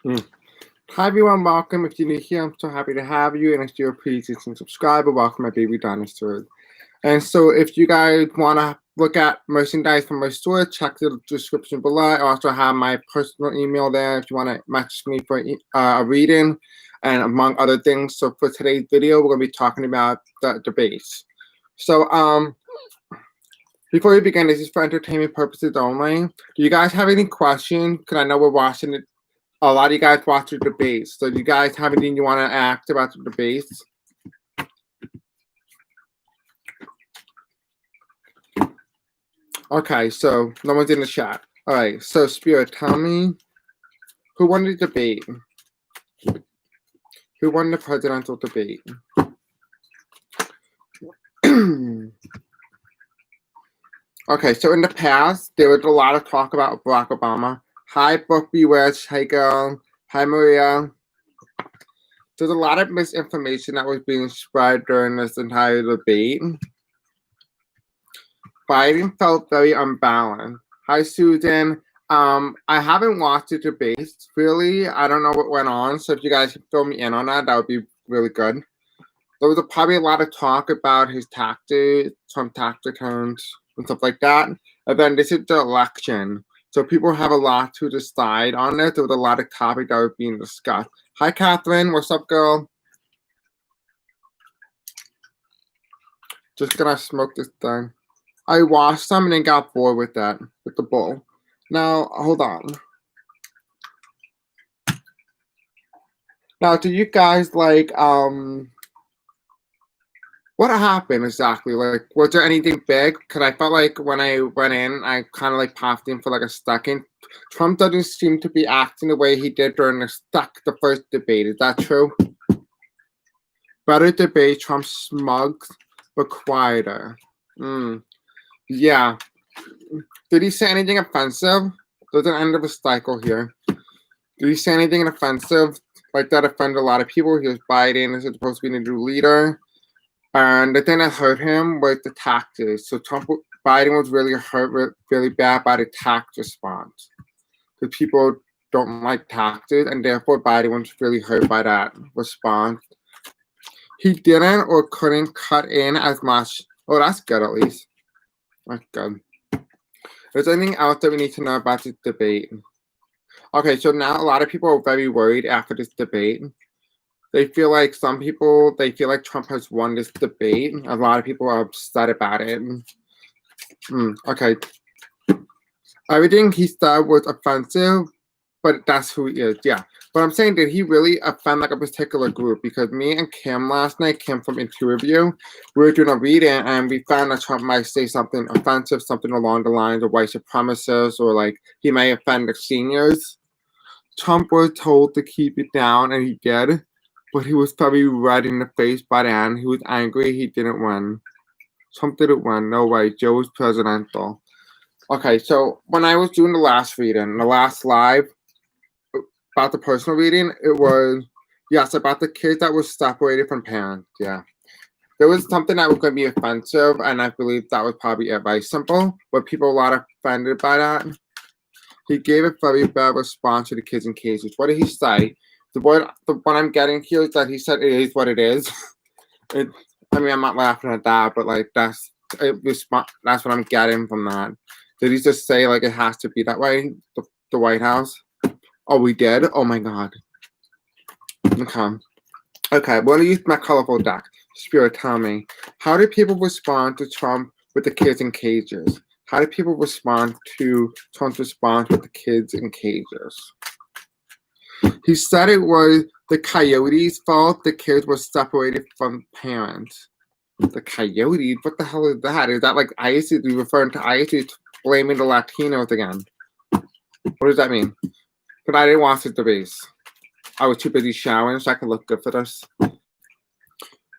Hi everyone, welcome. If you're new here, I'm so happy to have you. And if you're a pre-existing subscriber, welcome my baby dinosaur. And so if you guys want to look at merchandise from my store, check the description below. I also have my personal email there if you want to message me for a reading and among other things. So for today's video, we're going to be talking about the debates. So before we begin, this is for entertainment purposes only. Do you guys have any questions? Because I know we're watching it. A lot of you guys watch the debates. So do you guys have anything you want to ask about the debates? Okay, so no one's in the chat. All right, so Spirit, tell me who won the debate? Who won the presidential debate? Okay, so in the past, there was a lot of talk about Barack Obama. Hi, Book Beware, hi girl. Hi, Maria. There's a lot of misinformation that was being spread during this entire debate. Biden felt very unbalanced. Hi, Susan. I haven't watched the debates, really. I don't know what went on, so if you guys can fill me in on that, that would be really good. There was probably a lot of talk about his taxes, Trump tax returns, and stuff like that. And then this is the election, so people have a lot to decide on it. There was a lot of topics that were being discussed. Hi, Catherine. What's up, girl? Just gonna smoke this thing. I watched some and then got bored with that, with the bowl. Now, hold on. Now, do you guys like, what happened exactly? Like, was there anything big? Because I felt like when I went in, I kind of like popped in for like a second. Trump doesn't seem to be acting the way he did during the first debate. Is that true? Better debate, Trump smug but quieter. Yeah. Did he say anything offensive? There's an end of a cycle here. Did he say anything offensive? Like that offended a lot of people. He was Biden. Is supposed to be the new leader. And the thing that hurt him was the taxes. So Biden was really hurt really bad by the tax response. Because people don't like taxes, and therefore Biden was really hurt by that response. He didn't or couldn't cut in as much. Oh, that's good at least. That's good. Is there anything else that we need to know about this debate? Okay, so now a lot of people are very worried after this debate. They feel like Trump has won this debate. A lot of people are upset about it. Okay. Everything he said was offensive, but that's who he is, yeah. But I'm saying, did he really offend like a particular group? Because me and Kim last night, Kim from Interview, we were doing a reading and we found that Trump might say something offensive, something along the lines of white supremacists, or like he may offend the seniors. Trump was told to keep it down, and he did. But he was probably red in the face by the end. He was angry he didn't win. Trump didn't win. No way. Joe was presidential. Okay, so when I was doing the last reading, the last live about the personal reading, it was, yes, about the kids that were separated from parents. Yeah. There was something that was going to be offensive, and I believe that was probably it. Very simple, but people were a lot offended by that. He gave a very bad response to the kids in cages. What did he say? The one I'm getting here is that he said it is what it is. I mean, I'm not laughing at that, but like that's what I'm getting from that. Did he just say like it has to be that way? The White House? Oh, we did? Oh my God. Okay. Well, I use my colorful deck. Spirit, tell me, how do people respond to Trump with the kids in cages? How do people respond to Trump's response with the kids in cages? He said it was the coyotes' fault the kids were separated from parents. The coyotes? What the hell is that? Is that like ICE? Is he referring to ICE? Blaming the Latinos again? What does that mean? But I didn't watch the debates. I was too busy showering, so I could look good for this.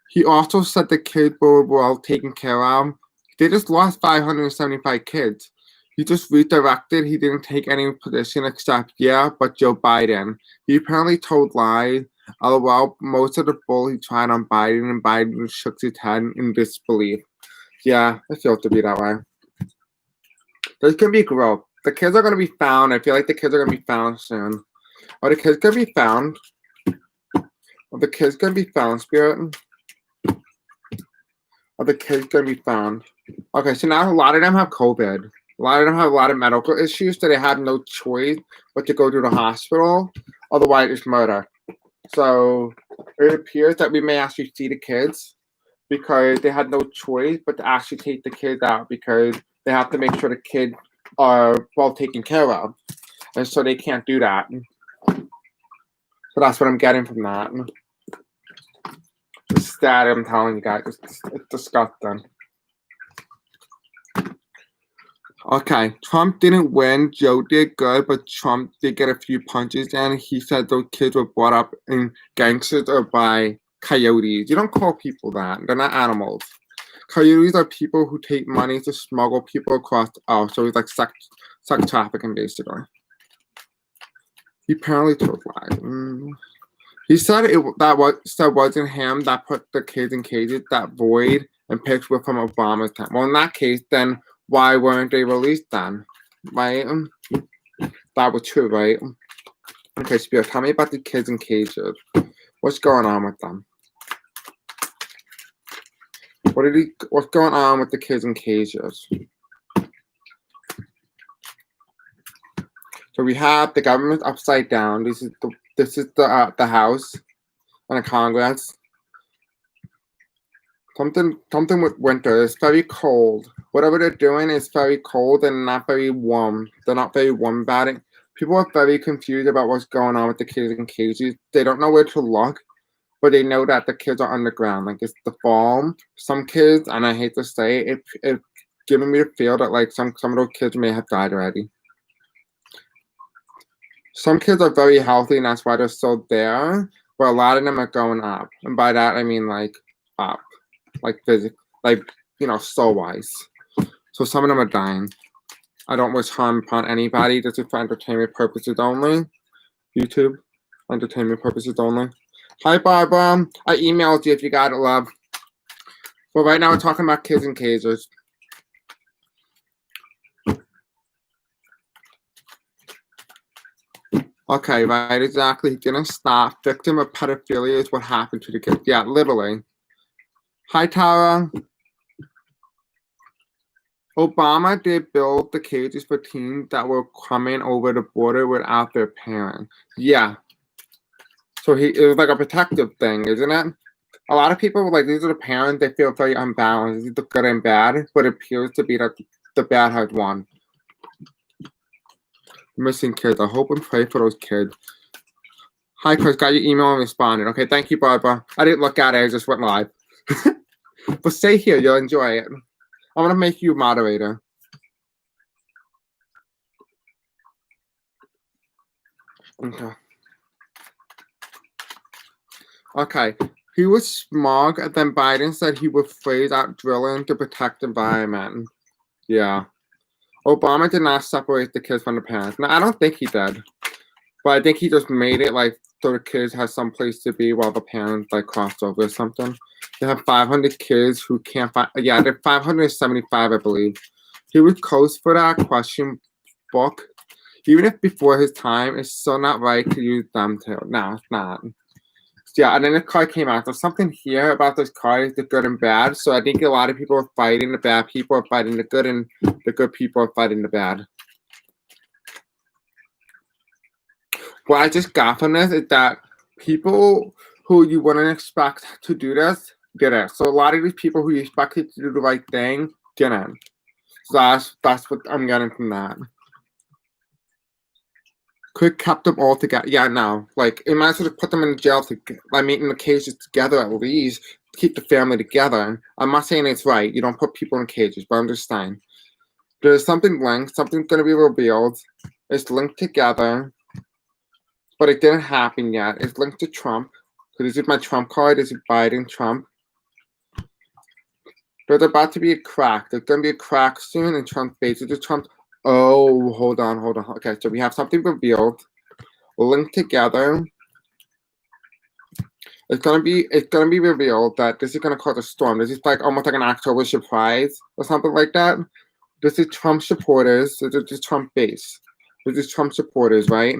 He also said the kids were well taken care of. They just lost 575 kids. He just redirected. He didn't take any position except, yeah, but Joe Biden. He apparently told lies. LOL, most of the bull he tried on Biden, and Biden shook his head in disbelief. Yeah, it feels to be that way. There's going to be growth. The kids are going to be found. I feel like the kids are going to be found soon. Are the kids gonna be found? Are the kids gonna be found, Spirit? Are the kids gonna be found? Okay, so now a lot of them have COVID. A lot of them have a lot of medical issues, so they have no choice but to go to the hospital. Otherwise, it's murder. So it appears that we may actually see the kids because they had no choice but to actually take the kids out because they have to make sure the kids are well taken care of. And so they can't do that. So that's what I'm getting from that. It's sad, I'm telling you guys. It's disgusting. Okay, Trump didn't win. Joe did good, but Trump did get a few punches in. He said those kids were brought up in gangsters or by coyotes. You don't call people that. They're not animals. Coyotes are people who take money to smuggle people across. Oh, so it's like sex trafficking, basically. He apparently told lies. He said that wasn't him that put the kids in cages. That Void and pics were from Obama's time. Well, in that case, then why weren't they released then? Right? That was true, right? Okay, Spirit, tell me about the kids in cages. What's going on with them? What's going on with the kids in cages? So we have the government upside down. This is the House and the Congress. Something with winter. It's very cold. Whatever they're doing is very cold and not very warm. They're not very warm about it. People are very confused about what's going on with the kids in cages. They don't know where to look, but they know that the kids are underground. Like it's the fall. Some kids, and I hate to say it giving me the feel that like some of those kids may have died already. Some kids are very healthy and that's why they're still there, but a lot of them are going up. And by that I mean like up. Like physically, like, you know, soul-wise. So some of them are dying. I don't wish harm upon anybody. This is for entertainment purposes only. YouTube, entertainment purposes only. Hi, Barbara. I emailed you if you got it, love. But right now we're talking about kids in cages. Okay, right, exactly. He didn't stop. Victim of pedophilia is what happened to the kids. Yeah, literally. Hi, Tara. Obama did build the cages for teens that were coming over the border without their parents. Yeah. So it was like a protective thing, isn't it? A lot of people were like, these are the parents, they feel very unbalanced. These are good and bad, but it appears to be that the bad has won. Missing kids. I hope and pray for those kids. Hi, Chris. Got your email and responded. Okay, thank you, Barbara. I didn't look at it. I just went live. But stay here. You'll enjoy it. I'm going to make you a moderator. Okay. He was smug, and then Biden said he would phase out drilling to protect the environment. Yeah. Obama did not separate the kids from the parents. No, I don't think he did. But I think he just made it like so the kids have some place to be while the parents like crossed over or something. They have 500 kids who can't find. Yeah, they're 575, I believe. He was close for that question book. Even if before his time, it's still not right to use them to. No, it's not. Yeah, and then the card came out. There's something here about this card is the good and bad. So I think a lot of people are fighting the bad people are fighting the good, and the good people are fighting the bad. What I just got from this is that people who you wouldn't expect to do this did it. So a lot of these people who you expected to do the right thing didn't. So that's what I'm getting from that. Could kept them all together. Yeah, no. Like, it might as well put them in jail in the cages together at least. Keep the family together. I'm not saying it's right. You don't put people in cages, but I'm just saying. There's something linked. Something's going to be revealed. It's linked together. But it didn't happen yet. It's linked to Trump. So this is my Trump card. This is Biden, Trump. There's about to be a crack. There's going to be a crack soon in Trump's face. It's Trump. Oh, hold on. Okay, so we have something revealed, linked together. It's gonna be revealed that this is gonna cause a storm. This is like almost like an October surprise or something like that. This is Trump supporters. This is Trump base. This is Trump supporters, right?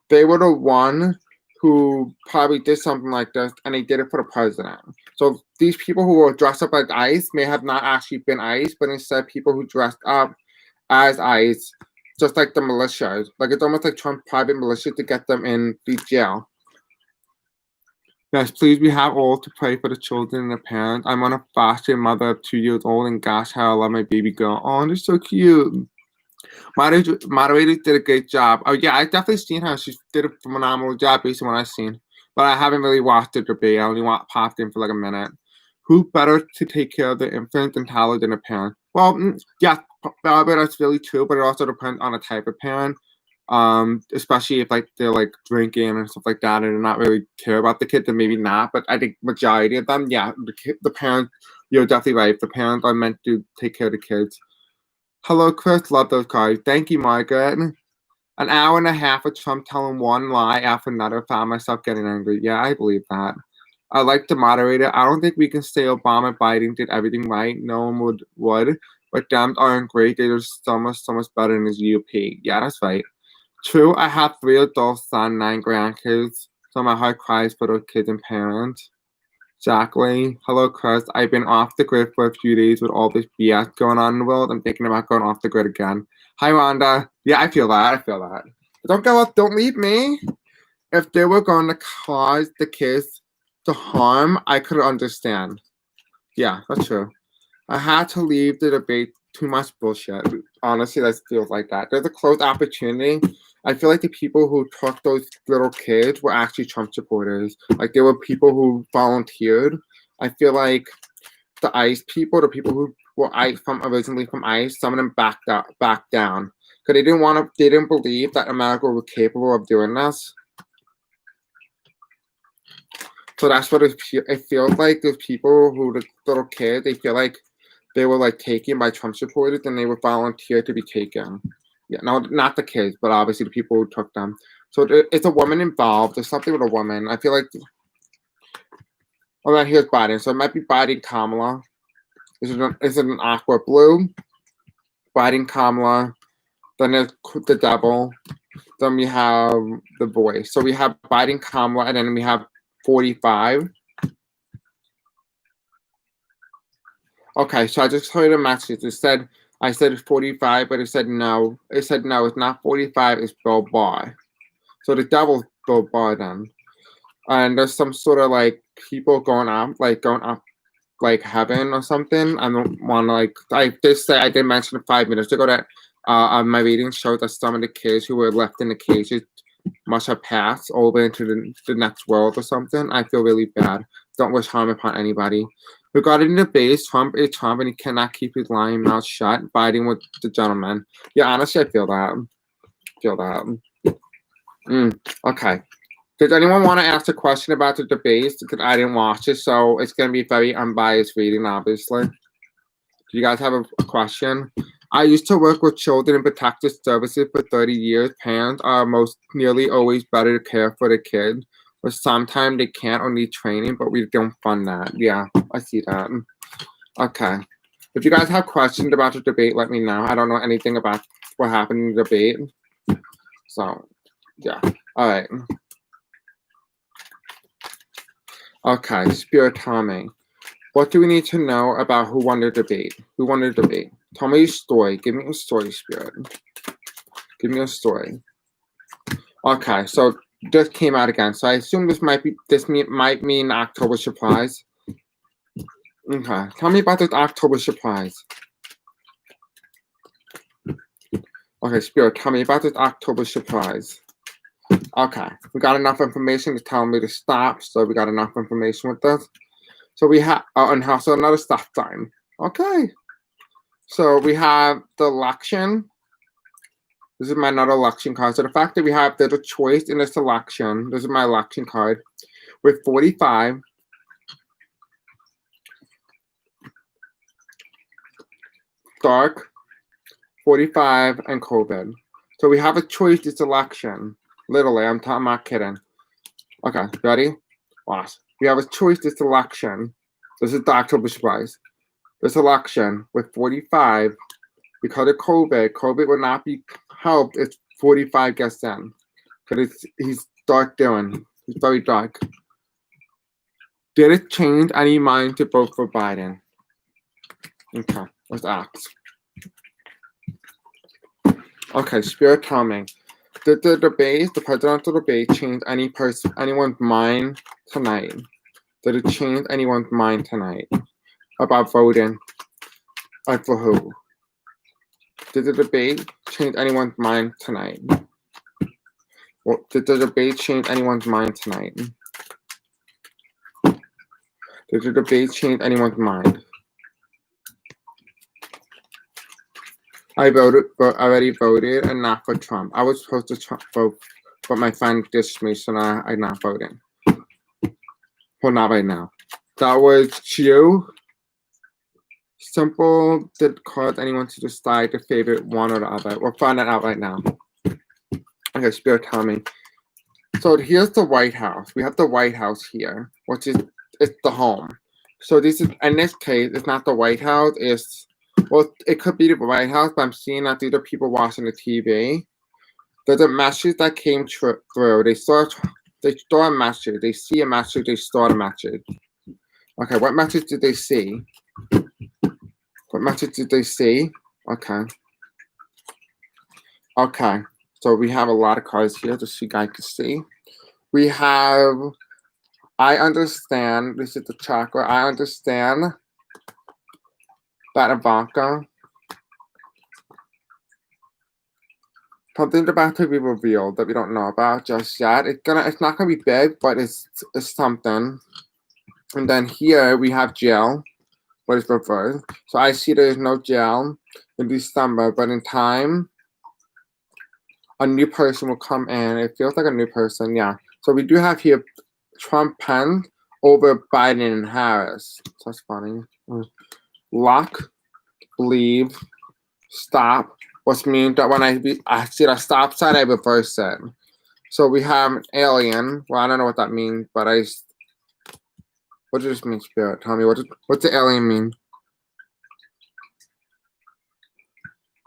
they were the one who probably did something like this, and they did it for the president. So these people who were dressed up like ICE may have not actually been ICE, but instead people who dressed up as ICE, just like the militias. Like it's almost like Trump private militia to get them in the jail. Yes, please, we have all to pray for the children and the parents. I'm on a foster mother of 2 years old, and gosh, how I love my baby girl. Oh, they're so cute. Moderator did a great job. Oh, yeah, I've definitely seen her. She did a phenomenal job based on what I've seen. But I haven't really watched the debate. I only popped in for like a minute. Who better to take care of the infant than Tyler than a parent? Well, yeah, that's really true, but it also depends on the type of parent. Especially if like they're like drinking and stuff like that, and they're not really care about the kid, then maybe not. But I think majority of them, yeah, the parents, you're definitely right. The parents are meant to take care of the kids. Hello, Chris. Love those cards. Thank you, Margaret. An hour and a half of Trump telling one lie after another. Found myself getting angry. Yeah, I believe that. I like the moderator. I don't think we can say Obama, Biden did everything right. No one would. But Dems aren't great. They're so much better than his UP. Yeah, that's right. True, I have 3 adult sons, 9 grandkids, so my heart cries for those kids and parents. Jacqueline, hello, Chris. I've been off the grid for a few days with all this BS going on in the world. I'm thinking about going off the grid again. Hi, Rhonda. Yeah, I feel that. But don't go up. Don't leave me. If they were going to cause the kids to harm, I could understand. Yeah, that's true. I had to leave the debate. Too much bullshit. Honestly, that feels like that. There's a closed opportunity. I feel like the people who took those little kids were actually Trump supporters. Like they were people who volunteered. I feel like the ICE people, the people who were originally from ICE, some of them backed down because they didn't believe that America was capable of doing this. So that's what it feels like. Those people who the little kids, they feel like they were like taken by Trump supporters and they were volunteered to be taken. Yeah, no, not the kids, but obviously the people who took them. So it's a woman involved. There's something with a woman. I feel like. Oh, right, here's Biden. So it might be Biden, Kamala. Is it an aqua blue? Biden, Kamala. Then there's the devil. Then we have the voice. So we have Biden, Kamala, and then we have 45. Okay, so I just heard a message. I said 45, but it said no. It said no, it's not 45, it's Bill Barr. So the devil's Bill Barr then. And there's some sort of like people going up like heaven or something. I don't want to I did mention 5 minutes ago that my reading showed that some of the kids who were left in the cages must have passed over into the next world or something. I feel really bad. Don't wish harm upon anybody. Regarding the base, Trump is Trump and he cannot keep his lying mouth shut. Biden with the gentleman. Yeah, honestly, I feel that. Okay. Does anyone want to ask a question about the debate? Because I didn't watch it, so it's going to be very unbiased reading, obviously. Do you guys have a question? I used to work with children in protective services for 30 years. Parents are most nearly always better to care for the kids. But sometimes they can't or need training, but we don't fund that. Yeah, I see that. Okay. If you guys have questions about the debate, let me know. I don't know anything about what happened in the debate. So, yeah. All right. Okay, Spirit Tommy. What do we need to know about who won the debate? Who won the debate? Tell me your story. Give me a story, Spirit. Give me a story. Okay, so this came out again. So I assume this might mean October surprise. Okay, tell me about this October surprise. Okay, Spirit, tell me about this October surprise. Okay, we got enough information to tell me to stop, so we got enough information with this. So we have, and also another stop sign. Okay, so we have the election. This is my another election card. So the fact that we have there's a choice in this election. This is my election card with 45. Dark, 45, and COVID. So we have a choice this election. Literally, I'm not kidding. Okay, ready? Last. We have a choice this election. This is the October surprise. This election with 45, because of COVID, COVID will not be helped if 45 gets in. Because he's dark doing. He's very dark. Did it change any mind to vote for Biden? Okay, let's ask. Okay, Spirit tell me. Did the debate, the presidential debate, change anyone's mind tonight? Did it change anyone's mind tonight about voting? Like for who? Did the debate change anyone's mind tonight? Well, did the debate change anyone's mind tonight? Did the debate change anyone's mind? I already voted and not for Trump. I was supposed to vote, but my friend dissed me, so now I'm not voting. Well, not right now. That was you. Simple did cause anyone to decide to favorite one or the other. We'll find that out right now. Okay, Spirit, tell me. So here's the White House. We have the White House here, which is it's the home. So this is in this case, it's not the White House. Well, it could be the White House, but I'm seeing that these are people watching the TV. There's a message that came through. They store a message. They see a message. They store a message. Okay, what message did they see? What message did they see? Okay. Okay. So we have a lot of cards here, just so you guys can see. We have, I understand, this is the chakra. I understand that Ivanka, something's about to be revealed that we don't know about just yet. It's not gonna be big, but it's something. And then here we have Jill, but it's reversed. So I see there's no Jill in December, but in time, a new person will come in. It feels like a new person, yeah. So we do have here Trump Pence over Biden and Harris. So that's funny. Lock, believe, stop, which means that when I see a stop sign, I reverse it. So we have an alien. Well, I don't know what that means, but what does this mean, Spirit? Tell me, what's the alien mean?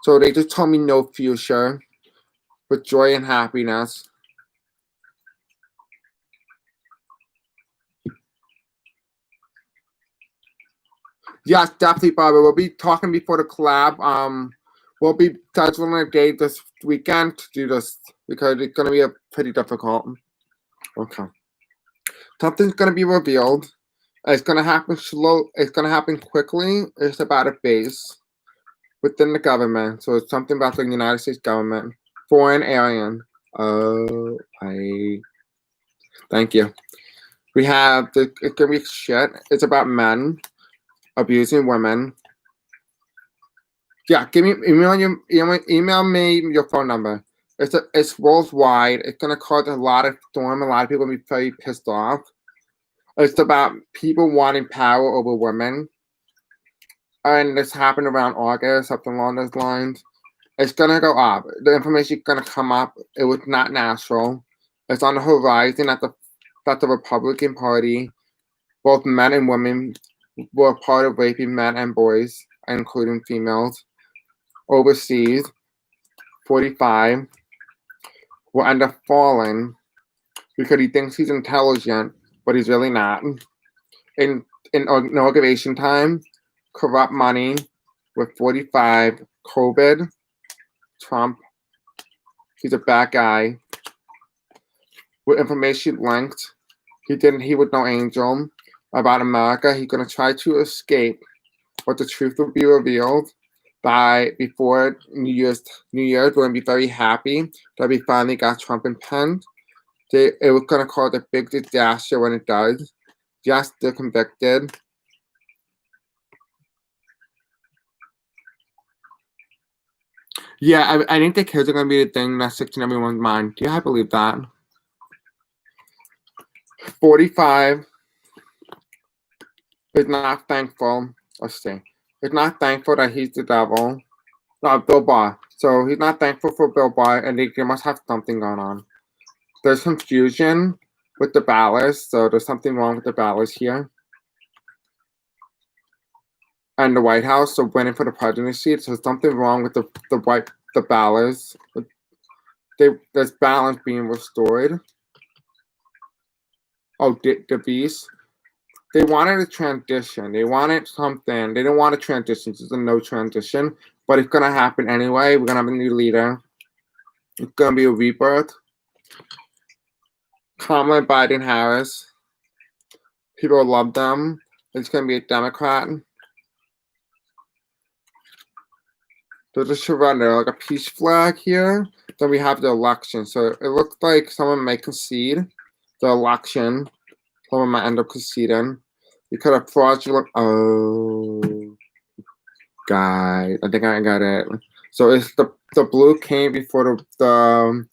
So they just told me no future, with joy and happiness. Yes, definitely, Barbara. We'll be talking before the collab. We'll be scheduling a day this weekend to do this because it's gonna be a pretty difficult. Okay. Something's gonna be revealed. It's gonna happen slow. It's gonna happen quickly. It's about a base within the government. So it's something about the United States government. Foreign alien. Oh, thank you. We have it's gonna be shit. It's about men abusing women. Yeah, email me your phone number. It's worldwide. It's gonna cause a lot of storm. A lot of people will be very pissed off. It's about people wanting power over women, and this happened around August, something along those lines. It's gonna go up. The information is gonna come up. It was not natural. It's on the horizon that the Republican Party, both men and women, were part of raping men and boys, including females. Overseas, 45 will end up falling because he thinks he's intelligent, but he's really not. In inauguration time, corrupt money with 45, COVID, Trump, he's a bad guy. With information linked, he was no angel about America. He's gonna try to escape, but the truth will be revealed before New Year's. We're gonna be very happy that we finally got Trump and Pence. It was gonna cause a big disaster when it does. Yes, they're convicted. Yeah, I think the kids are gonna be the thing that's sticks in everyone's mind. Yeah, I believe that. 45 is not thankful. Let's see. He's not thankful that he's the devil. No, Bill Barr. So he's not thankful for Bill Barr, and they must have something going on. There's confusion with the ballots, so there's something wrong with the ballots here. And the White House, so winning for the presidency, so there's something wrong with the ballots. there's balance being restored. Oh, the beast. They wanted a transition. They wanted something. They didn't want a transition. It's a no transition. But it's going to happen anyway. We're going to have a new leader. It's going to be a rebirth. Kamala Biden Harris. People love them. It's going to be a Democrat. There's a surrender, like a peace flag here. Then we have the election. So it looks like someone may concede the election. Someone might end up conceding. Because of fraudulent. Oh, guys, I think I got it. So it's the blue came before the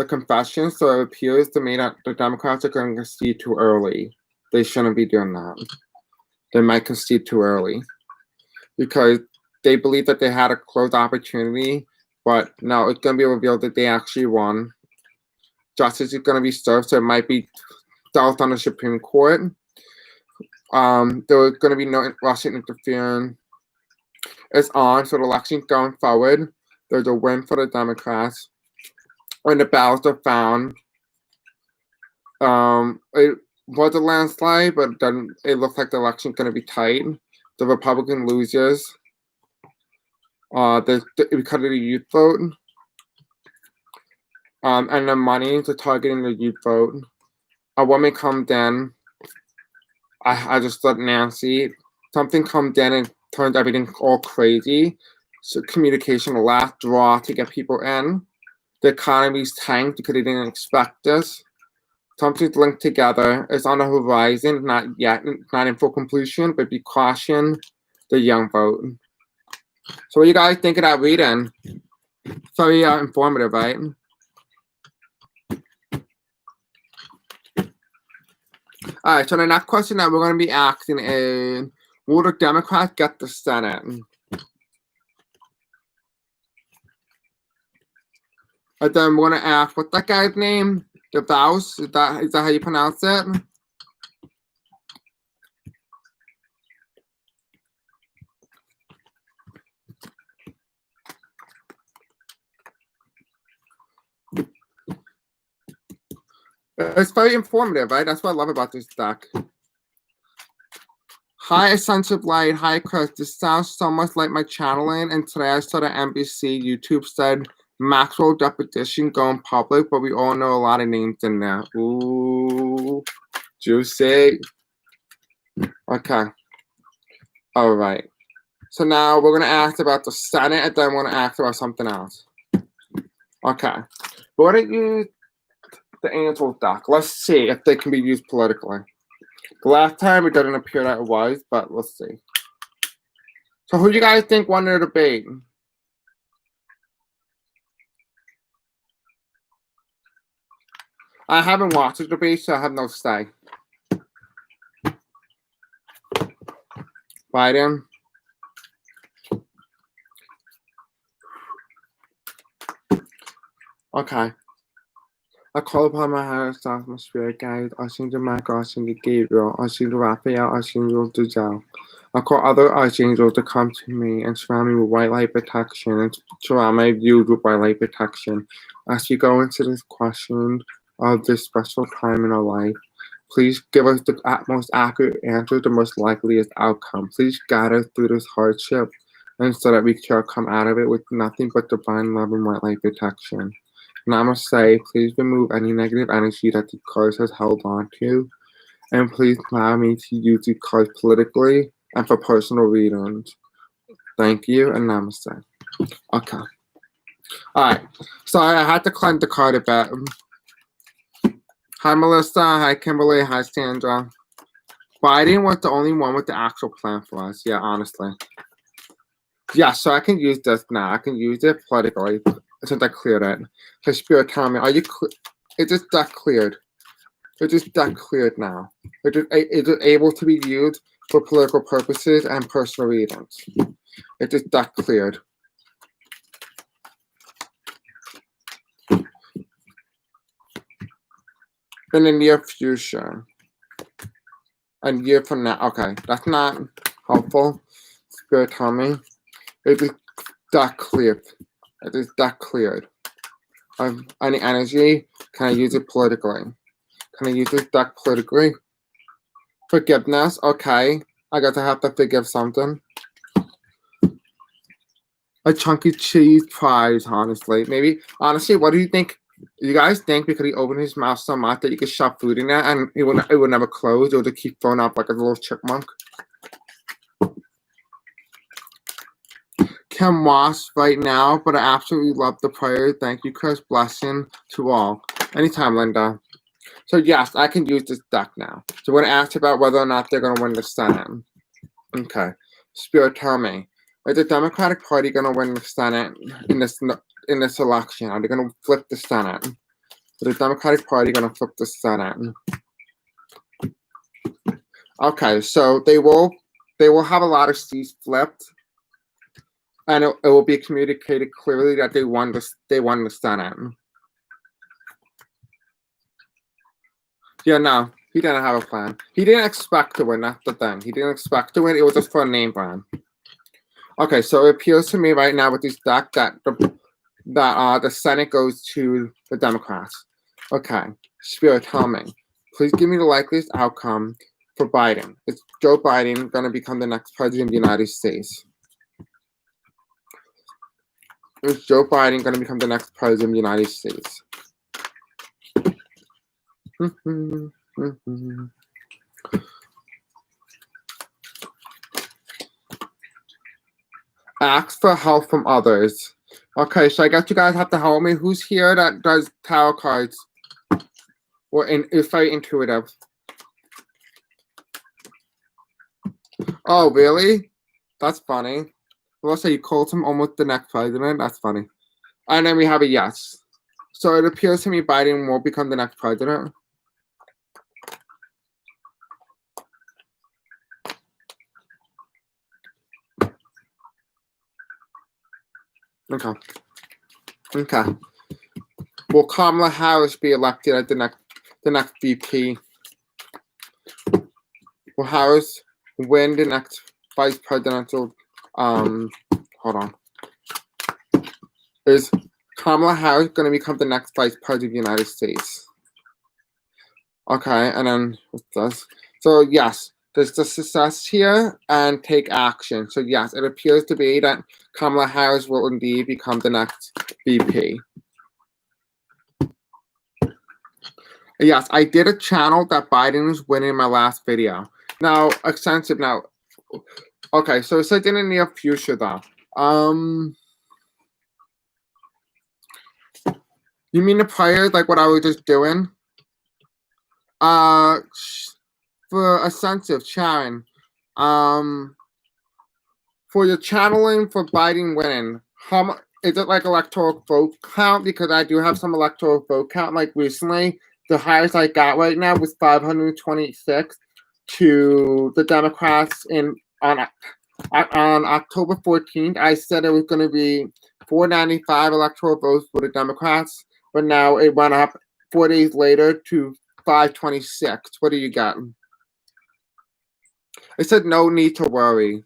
confession. So it appears to me that the Democrats are going to concede too early. They shouldn't be doing that. They might concede too early because they believe that they had a close opportunity, but no, it's going to be revealed that they actually won. Justice is going to be served, so it might be dealt on the Supreme Court. There's going to be no Russian interference. It's on, so the election's going forward. There's a win for the Democrats. When the ballots are found, it was a landslide, but then it looks like the election's going to be tight. The Republican loses. Because of the youth vote. And the money to targeting the youth vote. A woman comes in. I just thought Nancy. Something comes in and turns everything all crazy. So communication, the last draw to get people in. The economy's tanked because they didn't expect this. Something's linked together. It's on the horizon, not yet, not in full completion, but be caution the young vote. So what do you guys think of that reading? Very informative, right? All right, so the next question that we're going to be asking is, will the Democrats get the Senate? And then we're going to ask, what's that guy's name? DeVos? Is that how you pronounce it? It's very informative, right? That's what I love about this deck. Hi, Essential Light. Hi, Chris. This sounds so much like my channeling. And today I saw that NBC YouTube said Maxwell deposition going public, but we all know a lot of names in there. Ooh, juicy. Okay. All right. So now we're going to ask about the Senate, and then we're going to ask about something else. Okay. We're going to use the Angel deck. Let's see if they can be used politically. The last time it didn't appear that it was, but we'll see. So who do you guys think won their debate? I haven't watched the debate, so I have no say. Biden. Okay. I call upon my higher self, my spirit guide, Archangel Michael, Archangel Gabriel, Archangel Raphael, Archangel Duzel. I call other archangels to come to me and surround me with white light protection and surround my views with white light protection. As we go into this question of this special time in our life, please give us the most accurate answer, the most likeliest outcome. Please guide us through this hardship, and so that we shall come out of it with nothing but divine love and white light protection. Namaste. Please remove any negative energy that the cards has held on to, and please allow me to use the cards politically and for personal readings. Thank you, and namaste. Okay. All right. Sorry, I had to cleanse the card a bit. Hi, Melissa. Hi, Kimberly. Hi, Sandra. Biden was the only one with the actual plan for us. Yeah, honestly. Yeah, so I can use this now. I can use it politically since I cleared it. So Spirit, tell me, is this deck cleared? Is this deck cleared now? Is it able to be used for political purposes and personal readings? Is this deck cleared? In the near future. A year from now. Okay, that's not helpful. Spirit, tell me. Is this deck cleared? Is this deck cleared? of any energy? Can I use it politically? Can I use this deck politically? Forgiveness, okay. I guess I have to forgive something. A chunky cheese fries, honestly. Maybe, honestly, what do you think? You guys think because he opened his mouth so much that you could shove food in there and it would never close? It would just keep throwing up like a little chipmunk? Kim Moss right now, but I absolutely love the prayer. Thank you, Chris. Blessing to all. Anytime, Linda. So yes, I can use this deck now. So we're going to ask about whether or not they're going to win the Senate. Okay. Spirit, tell me. Is the Democratic Party going to win the Senate in this election? Are they going to flip the Senate? Is the Democratic Party going to flip the Senate? Okay, so they will have a lot of seats flipped, and it will be communicated clearly that they won the Senate. Yeah, no, he didn't have a plan. He didn't expect to win. That's the thing. He didn't expect to win. It was just for a name brand. Okay, so it appears to me right now with this deck that the Senate goes to the Democrats. Okay, Spirit, tell me. Please give me the likeliest outcome for Biden. Is Joe Biden going to become the next president of the United States? Is Joe Biden going to become the next president of the United States? Ask for help from others. Okay, so I guess you guys have to help me. Who's here that does tarot cards? Or is very intuitive? Oh, really? That's funny. Let's say you called him almost the next president. That's funny. And then we have a yes. So it appears to me Biden will become the next president. Okay. Okay. Will Kamala Harris be elected as the next VP? Will Harris win the next vice presidential? Hold on. Is Kamala Harris going to become the next vice president of the United States? Okay, and then what's this? So yes, there's the success here and take action. So yes, it appears to be that Kamala Harris will indeed become the next VP. Yes, I did a channel that Biden is winning in my last video. Now, extensive now. Okay, so it said in the near future though. You mean the prayer like what I was just doing? For a sense of Sharon, for your channeling for Biden winning, how much is it like electoral vote count? Because I do have some electoral vote count. Like recently, the highest I got right now was 526 to the Democrats on October 14th. I said it was going to be 495 electoral votes for the Democrats, but now it went up 4 days later to 526. What do you got? I said no need to worry.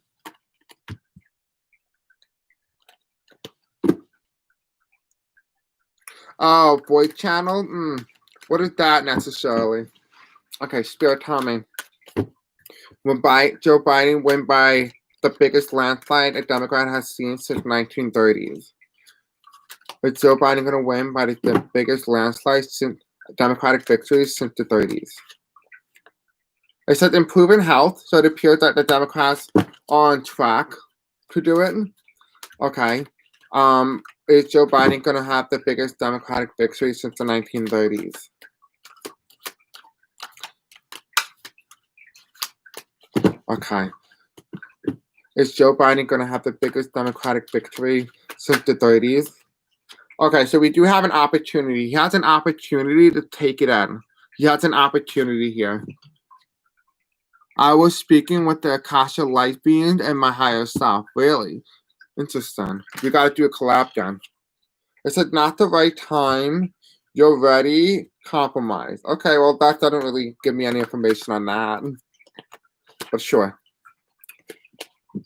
Oh, voice channel? What is that necessarily? Okay, Spirit, tell me. Will Joe Biden win by the biggest landslide a Democrat has seen since 1930s? Is Joe Biden going to win by the biggest landslide since Democratic victories since the 30s? I said improving health, so it appears that the Democrats are on track to do it. Okay. Is Joe Biden going to have the biggest Democratic victory since the 1930s? Okay. Is Joe Biden going to have the biggest Democratic victory since the 30s? Okay, so we do have an opportunity. He has an opportunity to take it in. He has an opportunity here. I was speaking with the Akasha Light Being and my higher self. Really? Interesting. You got to do a collab then. I said, not the right time. You're ready. Compromise. Okay, well, that doesn't really give me any information on that. But sure.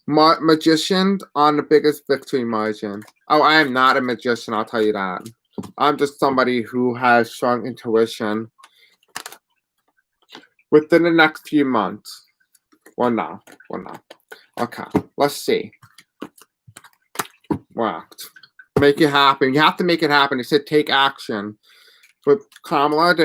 Magician on the biggest victory margin. Oh, I am not a magician, I'll tell you that. I'm just somebody who has strong intuition. Within the next few months. Well, no. Okay, let's see. Wow. Make it happen. You have to make it happen. It said take action. With Kamala,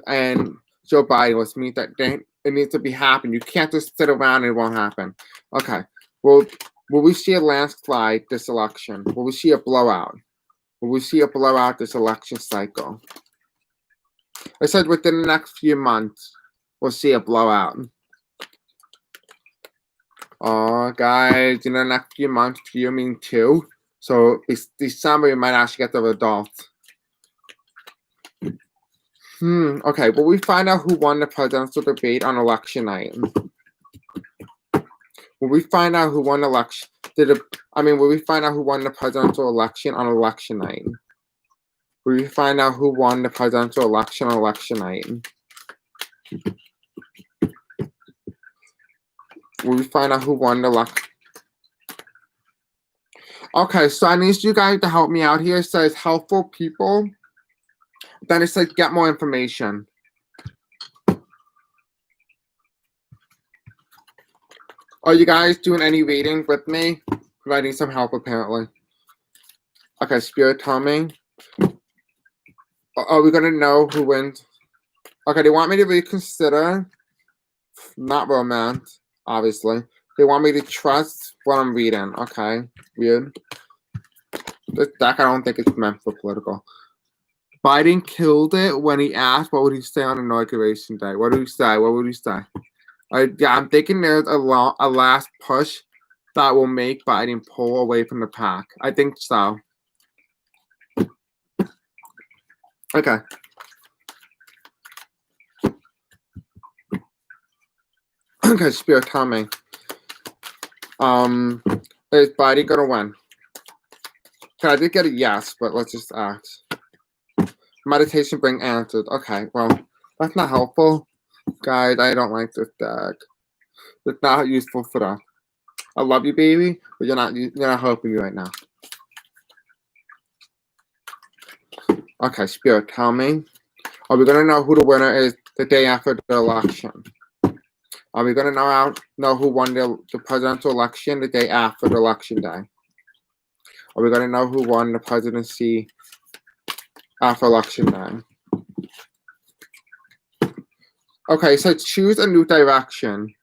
and Joe Biden, which means that it needs to be happen. You can't just sit around and it won't happen. Okay. Well, will we see a landslide this election? Will we see a blowout? Will we see a blowout this election cycle? I said within the next few months, we'll see a blowout. Oh, guys, in the next few months, few mean 2. So December, we might actually get the results. Okay, will we find out who won the presidential debate on election night? Will we find out who won will we find out who won the presidential election on election night? Will we find out who won the presidential election on election night? Will we find out who won the election? Okay, so I need you guys to help me out here. It says helpful people. Then it says get more information. Are you guys doing any reading with me? I need some help apparently. Okay, Spirit, tell me. Are we gonna know who wins? Okay, they want me to reconsider. Not romance, obviously. They want me to trust what I'm reading. Okay, weird. This deck, I don't think it's meant for political. Biden killed it when he asked what would he say on Inauguration Day. What would he say? What would he say? Yeah, I'm thinking there's a last push that will make Biden pull away from the pack. I think so. Okay. Okay, Spirit, tell me. Is Biden gonna win? Okay, I did get a yes, but let's just ask. Meditation bring answers. Okay, well, that's not helpful. Guys, I don't like this deck. It's not useful for that. I love you, baby, but you're not helping me right now. Okay, Spirit, tell me. Are we gonna know who the winner is the day after the election? Are we gonna know who won the presidential election the day after the election day? Are we gonna know who won the presidency after election day? Okay, so choose a new direction.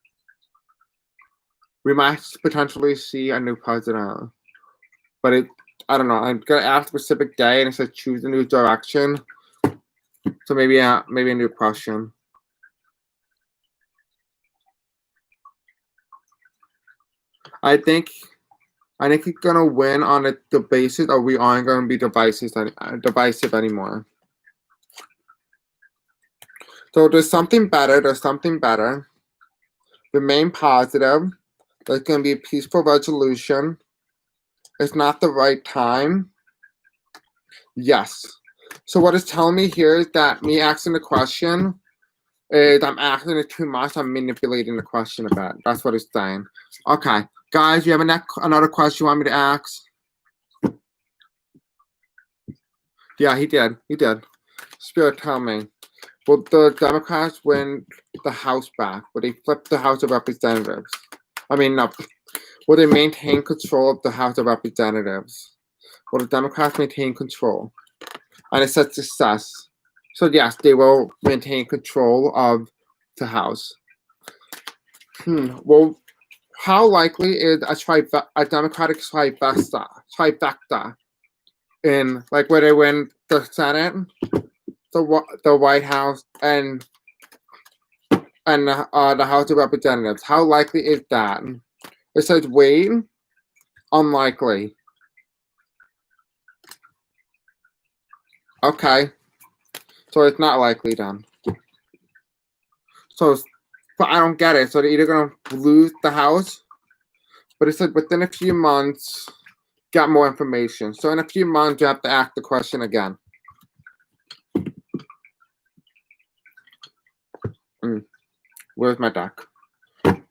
We might potentially see a new president, but I don't know. I'm gonna ask a specific day, and it says choose a new direction. So maybe a new question. I think he's gonna win on the basis of we aren't gonna be divisive anymore. So there's something better. Remain positive. There's gonna be a peaceful resolution. It's not the right time. Yes. So what it's telling me here is that me asking the question is I'm asking it too much. I'm manipulating the question a bit. That's what it's saying. Okay. Guys, you have another question you want me to ask? Yeah, he did. Spirit, tell me. Will the Democrats win the House back? Will they flip the House of Representatives? No. Will they maintain control of the House of Representatives? Will the Democrats maintain control? And it says success. So yes, they will maintain control of the House. Well, how likely is a Democratic trifecta in where they win the Senate, the White House, and the House of Representatives? How likely is that? It says wait, unlikely. Okay, so it's not likely then. But I don't get it. So they're either gonna lose the House, but it said within a few months, get more information. So in a few months, you have to ask the question again. Where's my deck?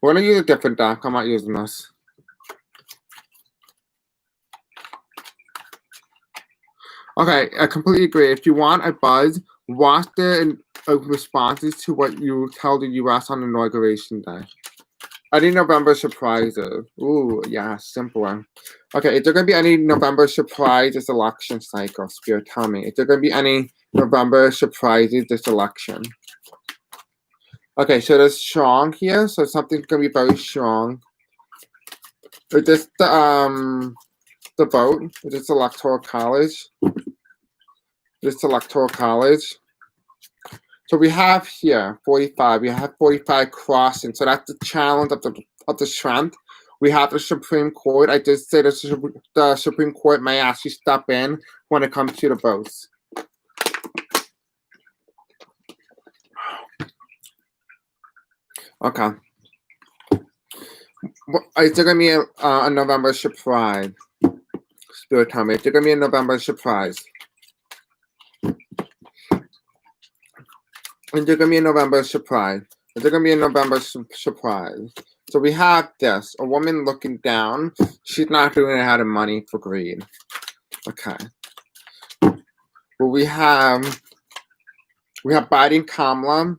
We're gonna use a different deck. I'm not using this. Okay, I completely agree. If you want a buzz, watch the responses to what you tell the U.S. on Inauguration Day. Any November surprises? Ooh, yeah, simple one. Okay, is there going to be any November surprises this election cycle? Spirit, tell me. Is there going to be any November surprises this election? Okay, so there's strong here, so something's going to be very strong. Is this the vote? Is this Electoral College? This Electoral College. So we have here 45. We have 45 crossing. So that's the challenge of the strength. We have the Supreme Court. I did say the Supreme Court may actually step in when it comes to the votes. Okay. Is there going to be a November surprise? Spirit, tell me. Is there going to be a November surprise? Is there going to be a November surprise? Is there going to be a November surprise? So we have this, a woman looking down. She's not doing it out of money for greed. Okay. Well, we have Biden, Kamala,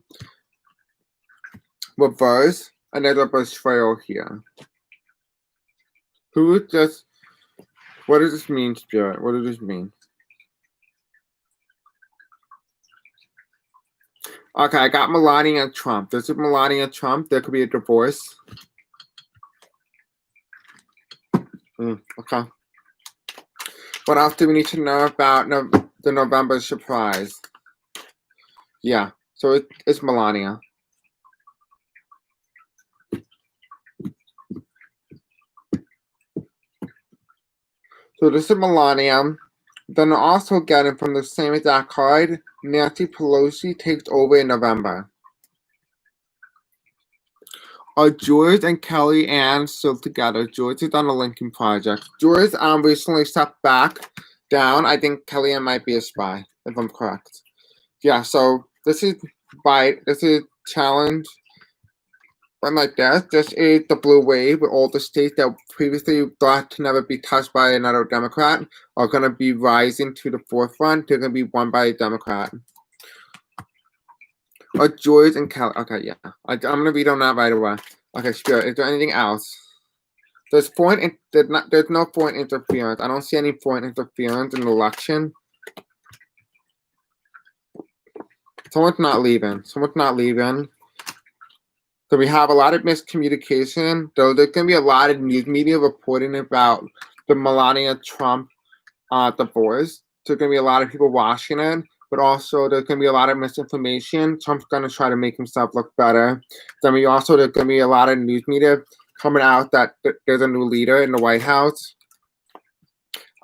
reverse, and there's a betrayal here. Who just, what does this mean, Spirit? What does this mean? Okay, I got Melania and Trump. This is Melania and Trump. There could be a divorce. Okay. What else do we need to know about the November surprise? Yeah, so it's Melania. So this is Melania. Then also getting from the same exact card, Nancy Pelosi takes over in November. Are George and Kelly Ann still together? George is on the Lincoln Project. George recently stepped back down. I think Kelly Ann might be a spy, if I'm correct. Yeah, so this is challenge. But like this is the blue wave with all the states that previously thought to never be touched by another Democrat are going to be rising to the forefront. They're going to be won by a Democrat. Or George and Kelly. Okay, yeah. I'm going to read on that right away. Okay, Spirit, is there anything else? There's no foreign interference. I don't see any foreign interference in the election. Someone's not leaving. So we have a lot of miscommunication. Though there's going to be a lot of news media reporting about the Melania Trump divorce. So there's going to be a lot of people watching it. But also there's going to be a lot of misinformation. Trump's going to try to make himself look better. Then there's going to be a lot of news media coming out that there's a new leader in the White House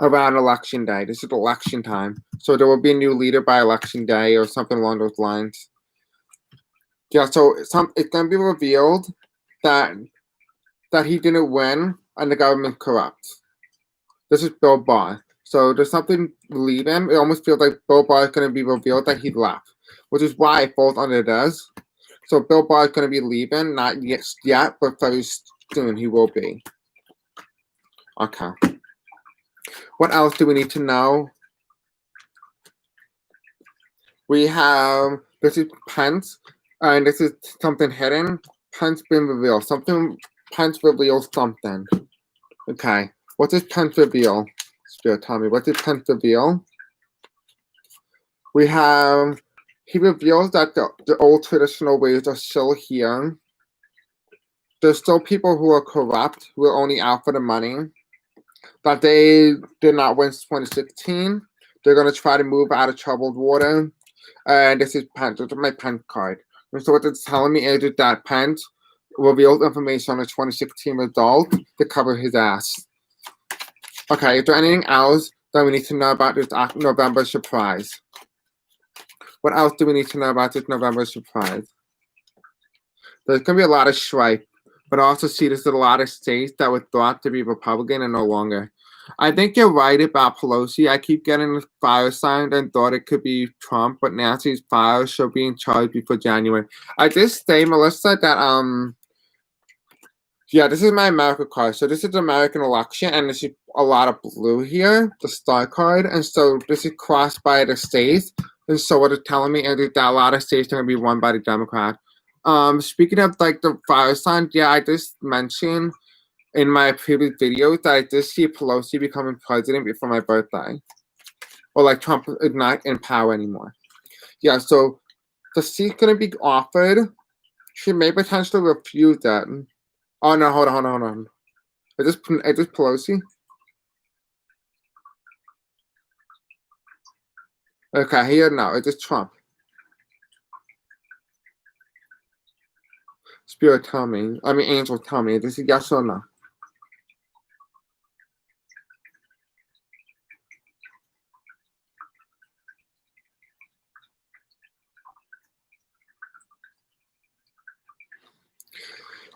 around Election Day. This is election time. So there will be a new leader by Election Day or something along those lines. Yeah, so it's going to be revealed that he didn't win and the government's corrupt. This is Bill Barr. So there's something leaving. It almost feels like Bill Barr is going to be revealed that he left, which is why it falls under this. So Bill Barr is going to be leaving, not yet, but very soon he will be. Okay. What else do we need to know? We have, this is Pence, and this is something hidden. Pence been revealed. Pence reveals something. Okay. What does Pence reveal? Spirit, tell me. What did Pence reveal? We have, he reveals that the old traditional ways are still here. There's still people who are corrupt, who are only out for the money. That they did not win 2016. They're going to try to move out of troubled water. And this is Pence. This is my Pence card. And so what it's telling me is that Pence revealed information on the 2016 result to cover his ass. Okay, is there anything else that we need to know about this November surprise? What else do we need to know about this November surprise? There's going to be a lot of strife, but I also see there's a lot of states that were thought to be Republican and no longer. I think you're right about Pelosi. I keep getting the fire sign and thought it could be Trump, but Nancy's fire should be in charge before January. I did say, Melissa, that Yeah, this is my America card. So this is the American election, and there's a lot of blue here, the star card. And so this is crossed by the states. And so what it's telling me is that a lot of states are going to be won by the Democrat. Speaking of like the fire sign, yeah, I just mentioned in my previous videos that I did see Pelosi becoming president before my birthday. Or like Trump is not in power anymore. Yeah, so the seat's going to be offered. She may potentially refuse that. Oh no, hold on. Is this Pelosi? Okay, here now. Is this Trump? Spirit, tell me. I mean, angel, tell me. Is this a yes or no?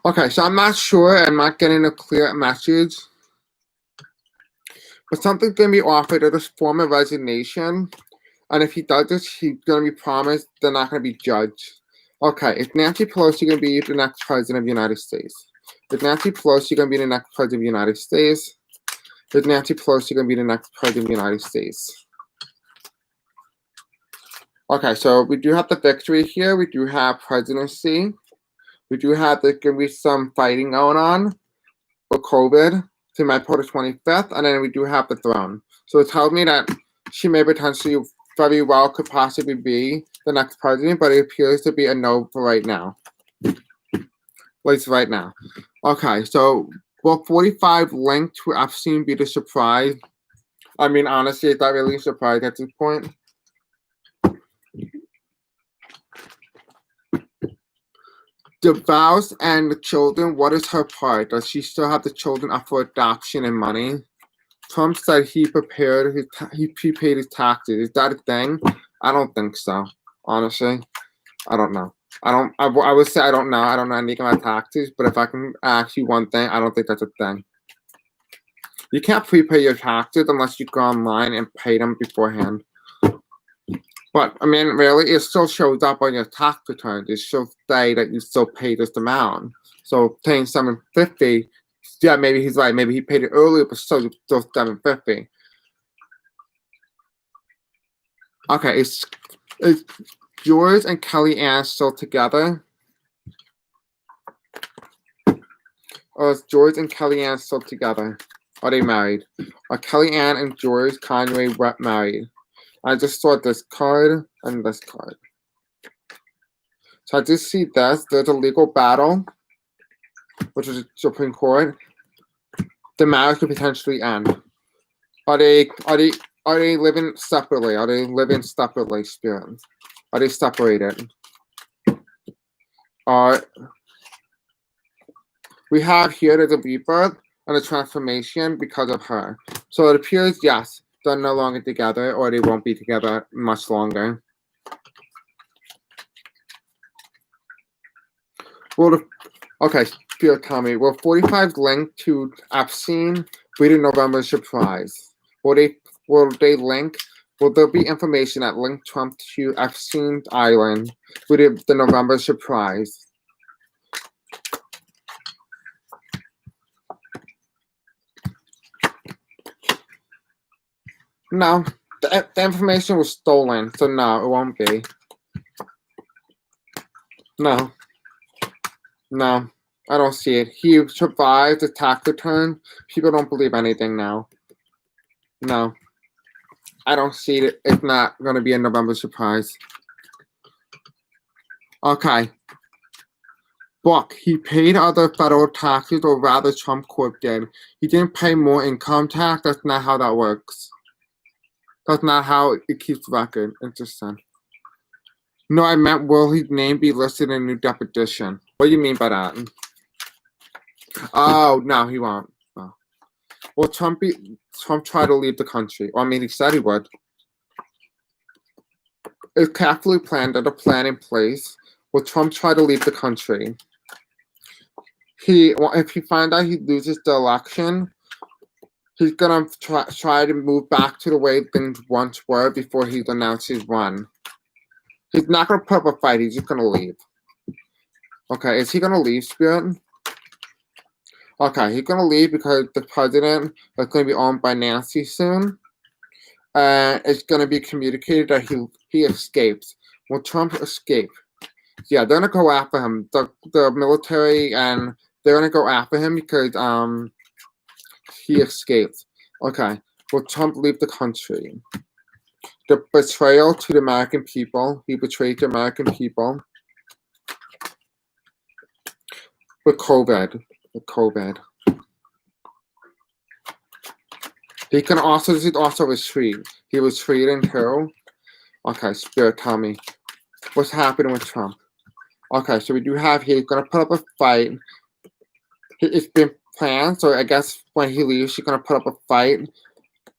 Okay, so I'm not sure. I'm not getting a clear message. But something's going to be offered as a form of resignation. And if he does this, he's going to be promised they're not going to be judged. Okay, is Nancy Pelosi going to be the next president of the United States? Is Nancy Pelosi going to be the next president of the United States? Is Nancy Pelosi going to be the next president of the United States? Okay, so we do have the victory here. We do have presidency. We do have there's going to be some fighting going on for COVID to my April 25th, and then we do have the throne. So it tells me that she may potentially very well could possibly be the next president, but it appears to be a no for right now. At least right now. Okay, so will 45 linked to Epstein be the surprise? I mean, honestly, is that really a surprise at this point? The vows and the children, what is her part? Does she still have the children up for adoption and money? Trump said he prepaid his taxes. Is that a thing? I don't think so. Honestly, I don't know. I would say I don't know. I don't know anything about taxes, but if I can ask you one thing, I don't think that's a thing. You can't prepay your taxes unless you go online and pay them beforehand. But I mean, really, it still shows up on your tax return. It still say that you still pay this amount. So paying $750, yeah, maybe he's right. Maybe he paid it earlier, but still $750. Okay, is George and Kellyanne still together? Or is George and Kellyanne still together? Are they married? Are Kellyanne and George Conway married? I just saw this card and this card. So I just see this. There's a legal battle, which is the Supreme Court. The marriage could potentially end. Are they living separately? Are they living separately, Spirit? Are they separated? We have here there's a rebirth and a transformation because of her. So it appears, yes, they're no longer together, or they won't be together much longer. Okay, Spirit, tell me, will 45 link to Epstein be the November surprise? Will they link? Will there be information that link Trump to Epstein Island with the November surprise? No, the information was stolen, so no, it won't be. No, I don't see it. He survived the tax return. People don't believe anything now. No, I don't see it. It's not going to be a November surprise. Okay. Book. He paid other federal taxes, or rather Trump Corp did. He didn't pay more income tax. That's not how that works. That's not how it keeps record. Interesting. No, I meant will his name be listed in a new deposition? What do you mean by that? Oh, no, he won't. Oh. Will Trump try to leave the country? Or, I mean, he said he would. Is carefully planned and a plan in place? Will Trump try to leave the country? If he finds out he loses the election, he's gonna try to move back to the way things once were before he announces run. He's not gonna put up a fight. He's just gonna leave. Okay, is he gonna leave, Spirit? Okay, he's gonna leave because the president is gonna be owned by Nancy soon. And it's gonna be communicated that he escapes. Will Trump escape? Yeah, they're gonna go after him. The military, and they're gonna go after him because he escaped. Okay. Will Trump leave the country? The betrayal to the American people. He betrayed the American people. With COVID. He can also, this is also retreat. He was retreating too. Okay, Spirit, tell me. What's happening with Trump? Okay, so we do have here, he's gonna put up a fight. It's been planned, so I guess when he leaves, he's gonna put up a fight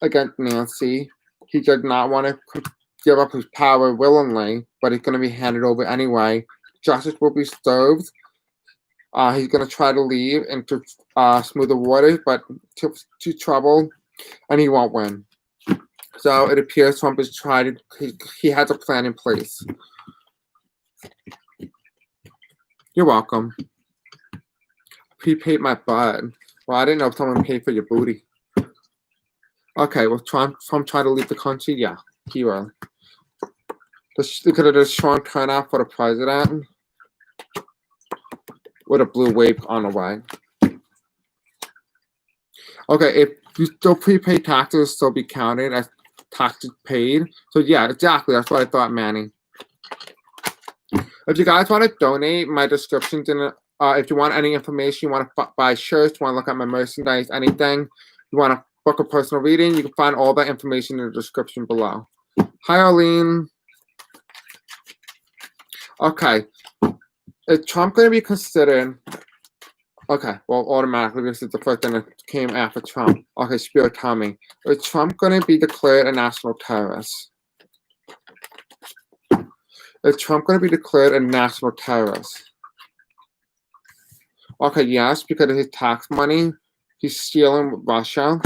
against Nancy. He does not want to give up his power willingly, but he's gonna be handed over anyway. Justice will be served. He's gonna try to leave into smoother waters, but to trouble, and he won't win. So it appears Trump is trying to, he has a plan in place. You're welcome. Prepaid my butt. Well, I didn't know if someone paid for your booty. Okay, well, Trump try to leave the country? Yeah, he will. Look at the strong turnout for the president. With a blue wave on the way. Okay, if you still prepaid taxes, still be counted as taxes paid. So yeah, exactly. That's what I thought, Manny. If you guys want to donate, my description's in it. If you want any information, you want to buy shirts, you want to look at my merchandise, anything, you want to book a personal reading, you can find all that information in the description below. Hi, Arlene. Okay. Is Trump going to be considered? Okay, well, automatically, this is the first thing that came after Trump. Okay, Spirit, tell me. Is Trump going to be declared a national terrorist? Is Trump going to be declared a national terrorist? Okay, yes, because of his tax money. He's stealing with Russia.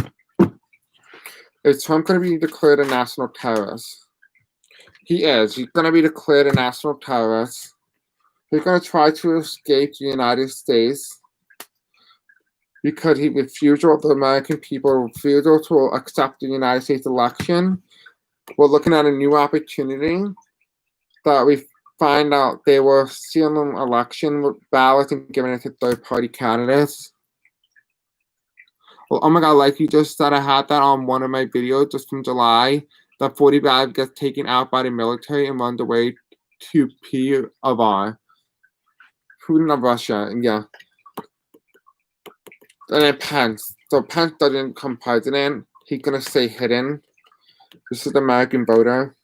Is Trump going to be declared a national terrorist? He is. He's going to be declared a national terrorist. He's going to try to escape the United States because he refusal of the American people, refusal to accept the United States election. We're looking at a new opportunity that we find out they were stealing election ballots and giving it to third-party candidates. Well, oh my God, like you just said, I had that on one of my videos just from July, that 40 ballots gets taken out by the military and runs away to P of R. Putin of Russia, yeah. And then Pence. So Pence doesn't become president. He's gonna stay hidden. This is the American voter.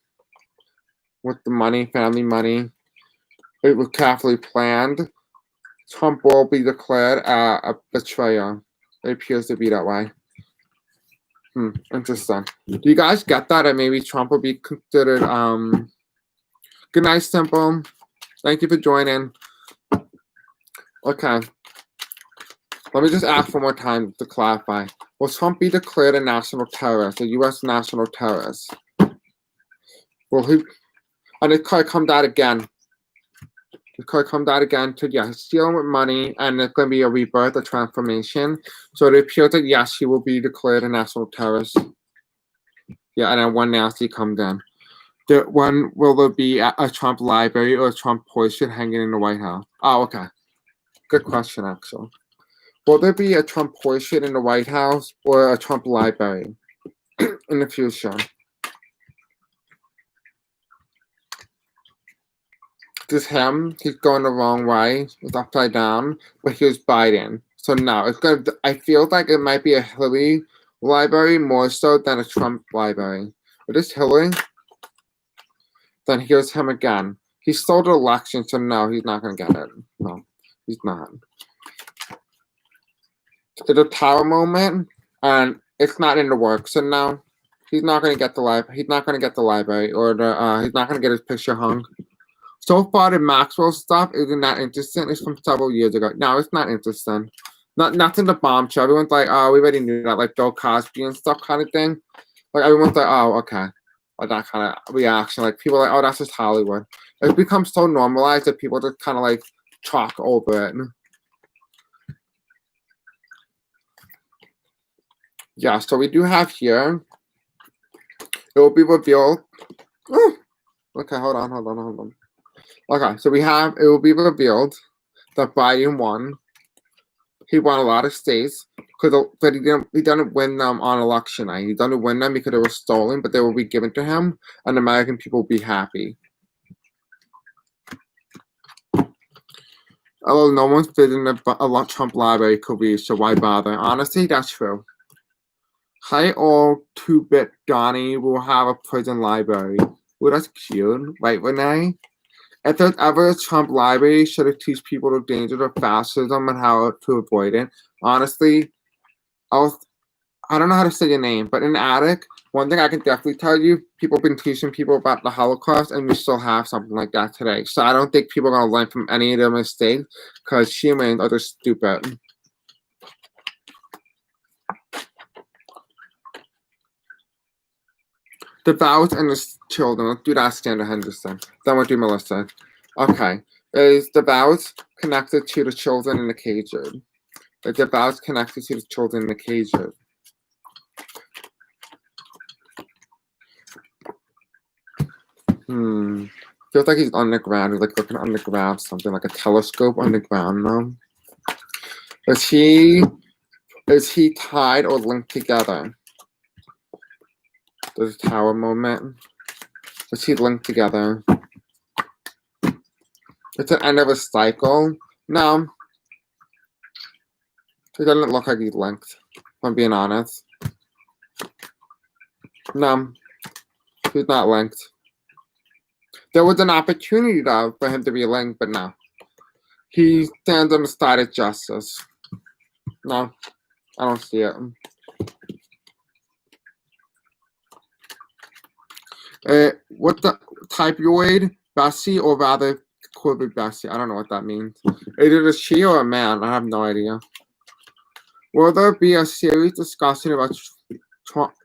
With the money, family money. It was carefully planned. Trump will be declared a betrayer. It appears to be that way. Interesting. Do you guys get that? Or maybe Trump will be considered good night, Simple. Thank you for joining. Okay. Let me just ask one more time to clarify. Will Trump be declared a national terrorist, a U.S. national terrorist? Will he? And it could come out again. It could come out again to, yeah, stealing with money, and it's going to be a rebirth, a transformation. So it appears that, yes, he will be declared a national terrorist. Yeah, and then when Nancy comes in. When will there be a Trump library or a Trump portrait hanging in the White House? Oh, okay. Good question, actually. Will there be a Trump portrait in the White House or a Trump library in the future? Just him, he's going the wrong way, it's upside down, but here's Biden. So now, I feel like it might be a Hillary library more so than a Trump library. But it's Hillary, then here's him again. He stole the election, so no, he's not going to get it. No, he's not. It's a tower moment, and it's not in the works, so no, he's not going to get the library. He's not going to get the library, or he's not going to get his picture hung. So far, the Maxwell stuff isn't that interesting. It's from several years ago. No, it's not interesting. Nothing to bombshell. Everyone's like, oh, we already knew that, like Bill Cosby and stuff kind of thing. Like, everyone's like, oh, okay. Like that kind of reaction. Like, people are like, oh, that's just Hollywood. It becomes so normalized that people just kind of like talk over it. Yeah, so we do have here, it will be revealed. Oh, okay, hold on. Okay, so it will be revealed that Biden won. He won a lot of states, but he didn't win them on election night. He didn't win them because they were stolen, but they will be given to him, and American people will be happy. Although no one's visiting a Trump library could be, so why bother? Honestly, that's true. Hi, all 2-bit Donnie will have a prison library. Oh, that's cute, right, Renee? If there's ever a Trump library, should it teach people the dangers of fascism and how to avoid it? Honestly, I don't know how to say your name, but in the attic, one thing I can definitely tell you, people have been teaching people about the Holocaust, and we still have something like that today. So I don't think people are going to learn from any of their mistakes, because humans are just stupid. The vows and the children. Let's do that, Standard Henderson. Then we'll do Melissa. Okay. Is the vows connected to the children in the cages? Is the vows connected to the children in the cages? Feels like he's underground. He's like looking underground, something like a telescope underground now. Is he tied or linked together? There's a tower moment. Is he linked together? It's an end of a cycle. No. It doesn't look like he's linked, if I'm being honest. No. He's not linked. There was an opportunity, though, for him to be linked, but no. He stands on the side of justice. No. I don't see it. What the typhoid Bessie, or rather Corbett Bessie? I don't know what that means. Is it a she or a man? I have no idea. Will there be a serious discussion about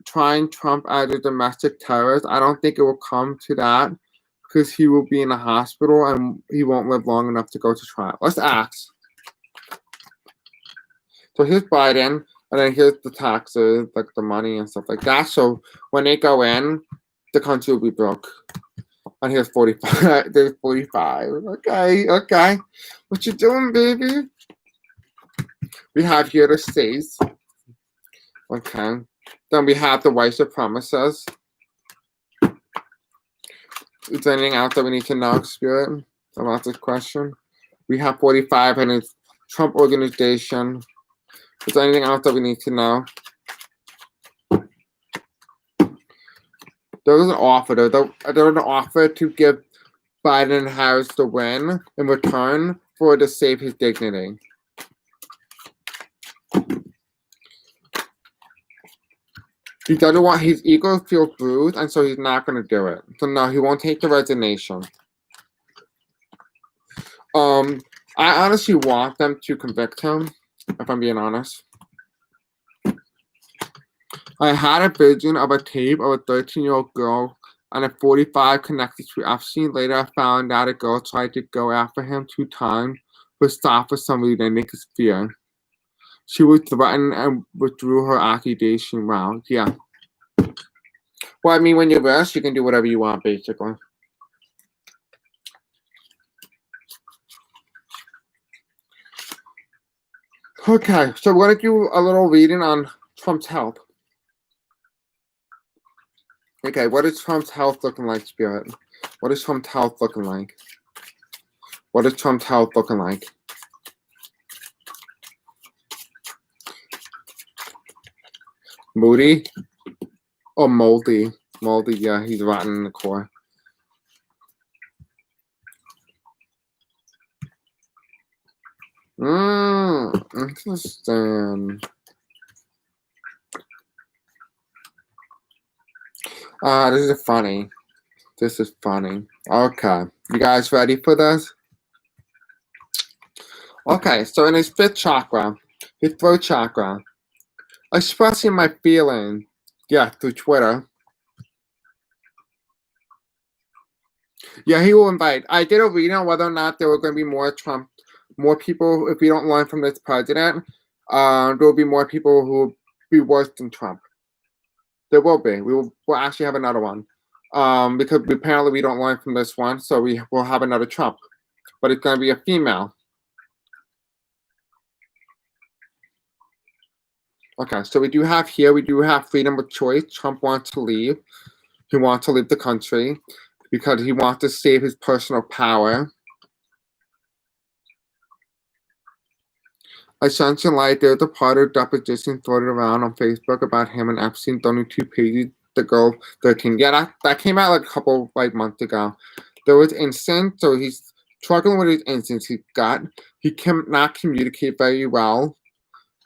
trying Trump as a domestic terrorist? I don't think it will come to that, because he will be in a hospital and he won't live long enough to go to trial. Let's ask. So here's Biden, and then here's the taxes, like the money and stuff like that. So when they go in, the country will be broke. And here's 45. There's 45. Okay. What you doing, baby? We have here the states. Okay. Then we have the white supremacists. Is there anything else that we need to know, Spirit, about this question? We have 45 and it's Trump organization. Is there anything else that we need to know? There was an offer. There was an offer to give Biden and Harris the win in return for it to save his dignity. He doesn't want his ego feels bruised, and so he's not going to do it. So no, he won't take the resignation. I honestly want them to convict him, if I'm being honest. I had a vision of a tape of a 13-year-old girl and a 45 connected to Epstein. Later, I found out a girl tried to go after him 2 times, but stopped for some reason. Nick is fear. She was threatened and withdrew her accusation round. Yeah. Well, I mean, when you're rich, you can do whatever you want, basically. Okay, so we're going to do a little reading on Trump's health. Okay, what is Trump's health looking like, Spirit? What is Trump's health looking like? What is Trump's health looking like? Moody? Oh, moldy. Moldy, yeah, he's rotten in the core. Interesting. This is funny. This is funny. Okay, you guys ready for this? Okay, so in his 5th chakra, his throat chakra, expressing my feeling, yeah, through Twitter. Yeah, he will invite. I did a reading on whether or not there were going to be more people. If we don't learn from this president, there will be more people who be worse than Trump. There will be. We'll actually have another one. Because apparently we don't learn from this one, so we will have another Trump. But it's going to be a female. Okay, so we do have freedom of choice. Trump wants to leave. He wants to leave the country because he wants to save his personal power. I sent some light. There's a part of deposition floated around on Facebook about him and Epstein only 2 pages ago, 13. Yeah, that came out like a couple months ago. There was incense, so he's struggling with his incense he got. He cannot communicate very well.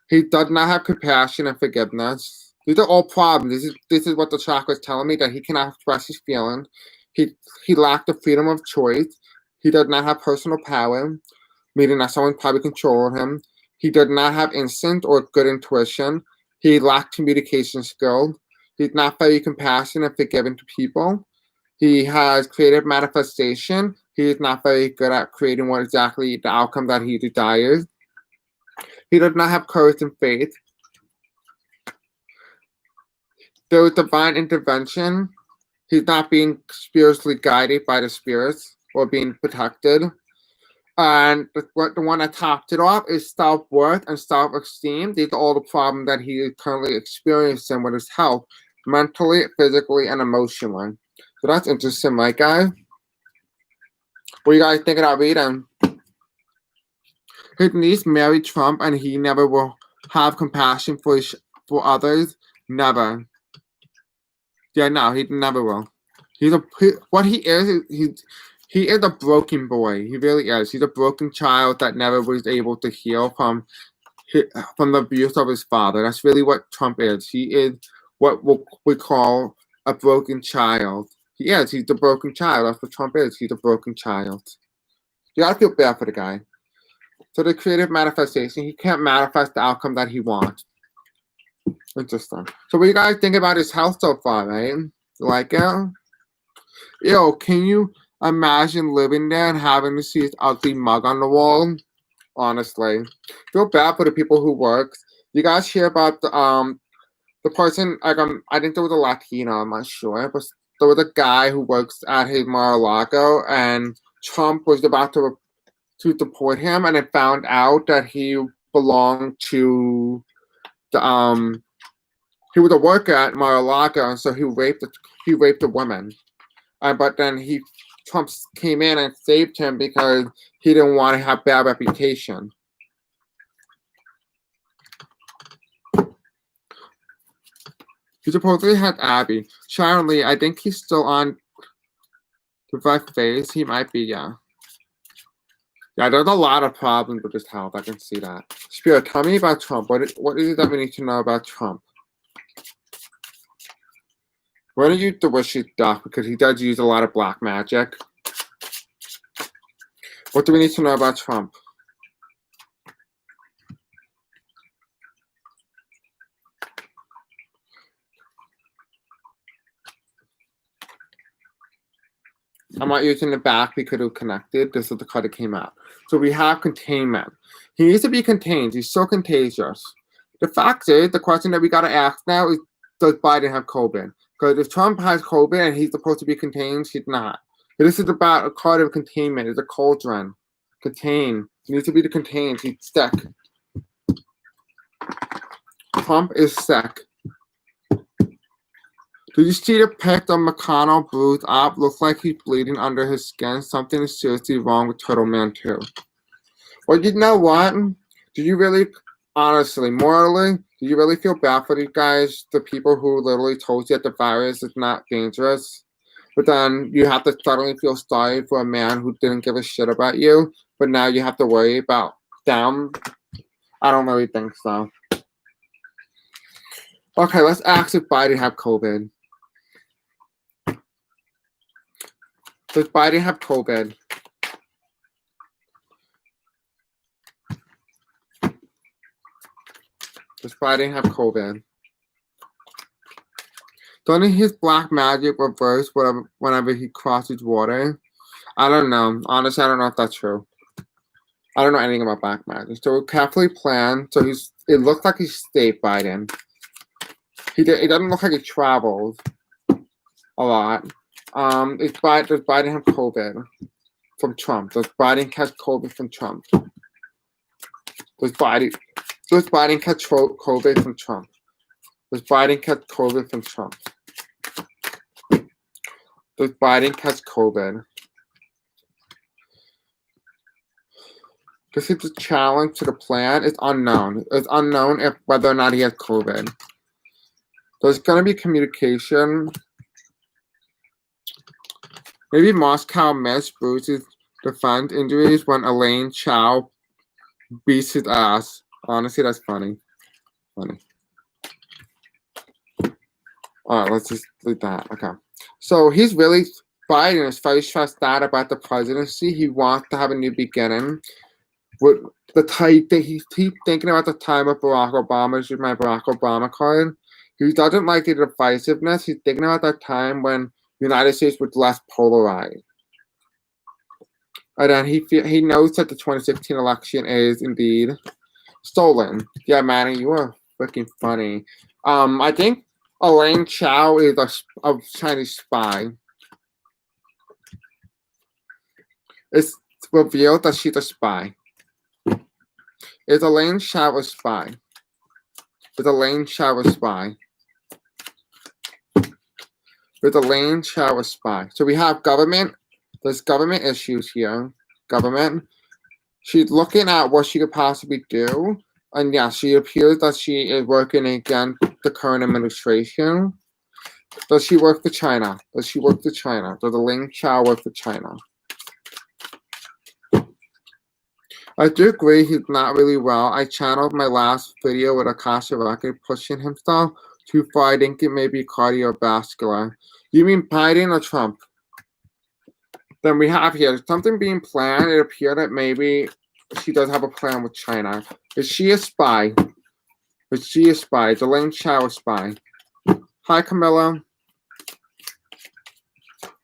He does not have compassion and forgiveness. These are all problems. This is what the chakra is telling me, that he cannot express his feelings. He lacked the freedom of choice. He does not have personal power, meaning that someone probably controlled him. He did not have instinct or good intuition. He lacked communication skills. He's not very compassionate and forgiving to people. He has creative manifestation. He is not very good at creating what exactly the outcome that he desires. He does not have courage and faith. There is divine intervention. He's not being spiritually guided by the spirits or being protected. And the one that topped it off is self-worth and self-esteem. These are all the problems that he is currently experiencing with his health, mentally, physically, and emotionally. So that's interesting, right, guys? What do you guys think of that reading? His niece married Trump, and he never will have compassion for others. Never. Yeah, no, he never will. He is a broken boy. He really is. He's a broken child that never was able to heal from the abuse of his father. That's really what Trump is. He is what we call a broken child. He is. He's the broken child. That's what Trump is. He's a broken child. You gotta feel bad for the guy. So the creative manifestation, he can't manifest the outcome that he wants. Interesting. So what do you guys think about his health so far, right? You like it? Yo, can you imagine living there and having to see his ugly mug on the wall? Honestly. Feel bad for the people who work. You guys hear about the person, I think there was a Latino, I'm not sure, but there was a guy who works at his Mar-a-Lago, and Trump was about to deport him, and it found out that he belonged to the he was a worker at Mar-a-Lago, and so he raped a woman. But then Trump came in and saved him because he didn't want to have bad reputation. He supposedly had Abby. Sharon Lee, I think he's still on the right phase. He might be, yeah. Yeah, there's a lot of problems with his health. I can see that. Spirit, tell me about Trump. What is it that we need to know about Trump? Why don't you wish his duck? Because he does use a lot of black magic. What do we need to know about Trump? I'm not using the back because it was connected. This is the card that came out. So we have containment. He needs to be contained. He's so contagious. The fact is, the question that we got to ask now is, does Biden have COVID? Because if Trump has COVID and he's supposed to be contained, he's not. This is about a card of containment. It's a cauldron. Contain. He needs to be contained. He's sick. Trump is sick. Did you see the pic of McConnell bruised up? Looks like he's bleeding under his skin. Something is seriously wrong with Turtle Man too. Well, you know what? Do you really, honestly, morally, do you really feel bad for these guys? The people who literally told you that the virus is not dangerous? But then you have to suddenly feel sorry for a man who didn't give a shit about you. But now you have to worry about them. I don't really think so. Okay, let's ask if Biden have COVID. Does Biden have COVID? Does Biden have COVID? Doesn't his black magic reverse whenever he crosses water? I don't know. Honestly, I don't know if that's true. I don't know anything about black magic. So carefully planned. So it looks like he's safe, Biden. It doesn't look like he traveled a lot. Does Biden have COVID from Trump? Does Biden catch COVID from Trump? Does Biden catch COVID from Trump? Does Biden catch COVID from Trump? Does Biden catch COVID? This is the challenge to the plan. It's unknown. It's unknown if whether or not he has COVID. There's going to be communication. Maybe Moscow missed Bruce's defense injuries when Elaine Chao beats his ass. Honestly, that's funny. Funny. Alright, let's just leave that. Okay. So he's really, Biden is very stressed out about the presidency. He wants to have a new beginning. With the type that he's thinking about the time of Barack Obama. This is my Barack Obama card. He doesn't like the divisiveness. He's thinking about that time when the United States was less polarized. And then he knows that the 2016 election is indeed stolen. Yeah, Manny, you are freaking funny. I think Elaine Chao is a Chinese spy. It's revealed that she's a spy. Is Elaine Chao a spy? Is Elaine Chao a spy? Is Elaine Chao a spy? So we have government. There's government issues here. Government. She's looking at what she could possibly do. And yeah, she appears that she is working against the current administration. Does she work for China? Does she work for China? Does Elaine Chao work for China? I do agree he's not really well. I channeled my last video with Akasha Record pushing himself too far. I think it may be cardiovascular. You mean Biden or Trump? Then we have here something being planned. It appeared that maybe she does have a plan with China. Is she a spy? Is she a spy? Is Elaine Chao a spy? Hi, Camilla.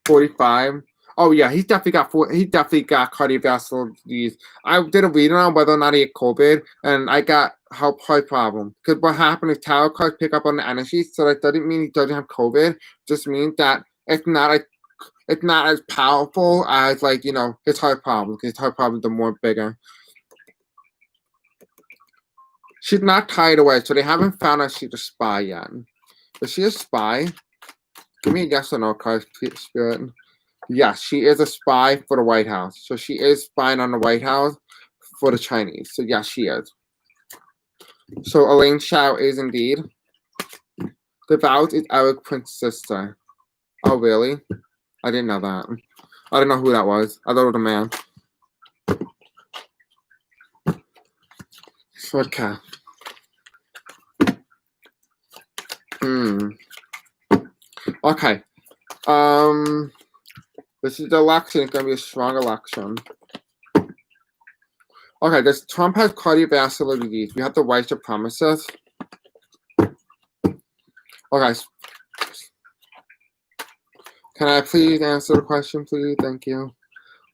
45. Oh yeah, he definitely got cardiovascular disease. I did a reading on whether or not he had COVID, and I got heart problem. Because what happened is tarot cards pick up on the energy, so that doesn't mean he doesn't have COVID. It just means that it's not as powerful as his heart problem. Because his heart problems are more bigger. She's not tied away, so they haven't found out she's a spy yet. Is she a spy? Give me a yes or no card, Spirit. Yes, she is a spy for the White House. So she is spying on the White House for the Chinese. So yes, she is. So Elaine Chao is indeed. Devout is Eric Prince's sister. Oh, really? I didn't know that. I didn't know who that was. I thought it was a man. Okay. Okay. This is the election. It's going to be a strong election. Okay, does Trump have cardiovascular disease? We have the white supremacists. Okay. Can I please answer the question, please? Thank you.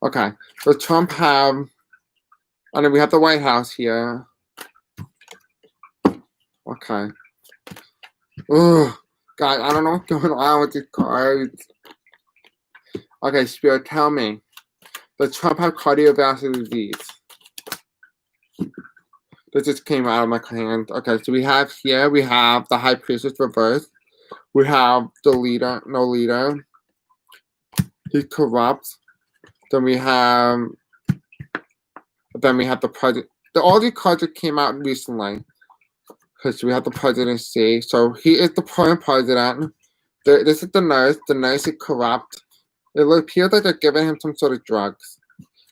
Okay. Does Trump have... And then we have the White House here. Okay. Ugh. God, I don't know what's going on with these cards. Okay, Spirit, tell me. Does Trump have cardiovascular disease? This just came out of my hand. Okay, so we have the High Priestess reversed. We have the leader, no leader. He's corrupt. Then we have the president. All these cards that came out recently. Because we have the presidency. So he is the current president. This is the nurse. The nurse is corrupt. It appears like they're giving him some sort of drugs.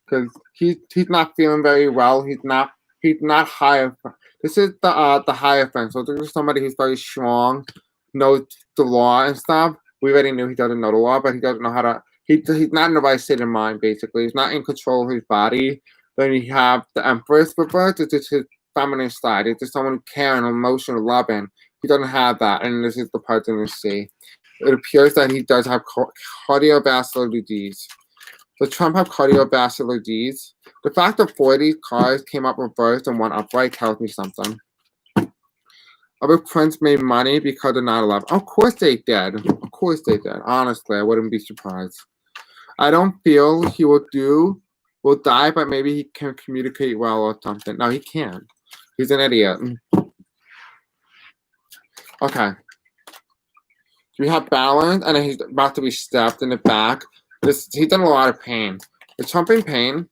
Because he's not feeling very well. He's not high. This is the Hierophant. So this is somebody who's very strong, knows the law and stuff. We already knew he doesn't know the law, but he doesn't know how to. He's not in the right state of mind, basically. He's not in control of his body. Then you have the Empress reversed. It's just his feminine side. It's just someone caring, emotional, loving. He doesn't have that, and this is the presidency. It appears that he does have cardiovascular disease. Does Trump have cardiovascular disease? The fact that 4 of these cards came up reversed and one upright tells me something. Other friends made money because of 9/11. Of course they did. Of course they did. Honestly, I wouldn't be surprised. I don't feel he will die, but maybe he can communicate well or something. No, he can't. He's an idiot. Okay. We have balance, and then he's about to be stabbed in the back. He's done a lot of pain. Is Trump in pain?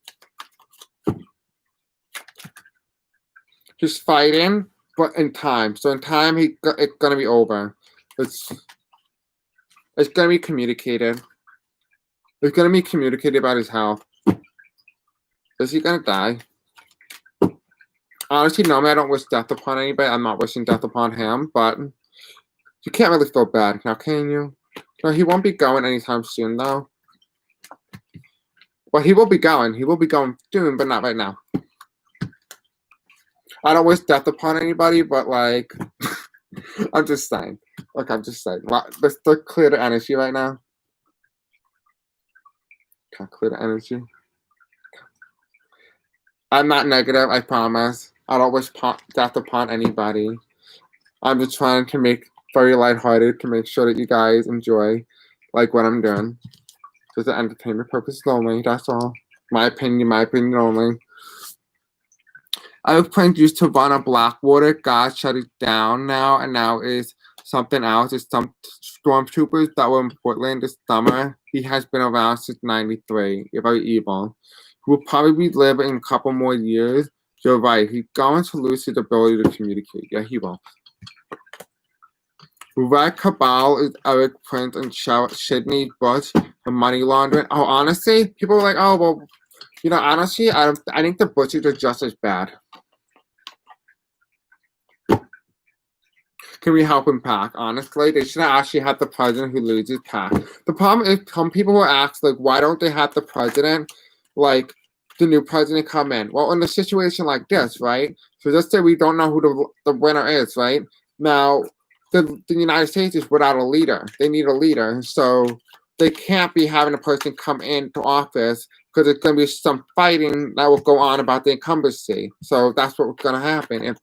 He's fighting, but in time. So in time, it's gonna be over. It's gonna be communicated. It's gonna be communicated about his health. Is he gonna die? Honestly, no, I don't wish death upon anybody. I'm not wishing death upon him, but you can't really feel bad now, can you? No, he won't be going anytime soon, though. But he will be going. He will be going soon, but not right now. I don't wish death upon anybody, but like, I'm just saying. Like, I'm just saying. Let's clear the energy right now. Okay, clear the energy. I'm not negative, I promise. I don't wish death upon anybody. I'm just trying to make very lighthearted to make sure that you guys enjoy like what I'm doing. Just the entertainment purposes only, that's all. My opinion only. I have plans used to run a Blackwater. God shut it down now, and now is something else. It's some stormtroopers that were in Portland this summer. He has been around since '93. You're very evil. He will probably live in a couple more years. You're right. He's going to lose his ability to communicate. Yeah, he will. Red Cabal is Eric Prince and Sidney Bush for money laundering. Oh, honestly, people are like, oh, well, you know, honestly, I think the Bushes are just as bad. Can we help him pack? Honestly, they should have actually had the president who loses pack. The problem is some people will ask, like, why don't they have the president, like, the new president come in? Well, in a situation like this, right? So let's say we don't know who the winner is, right? Now, the United States is without a leader. They need a leader. So they can't be having a person come into office because it's going to be some fighting that will go on about the incumbency. So that's what's going to happen if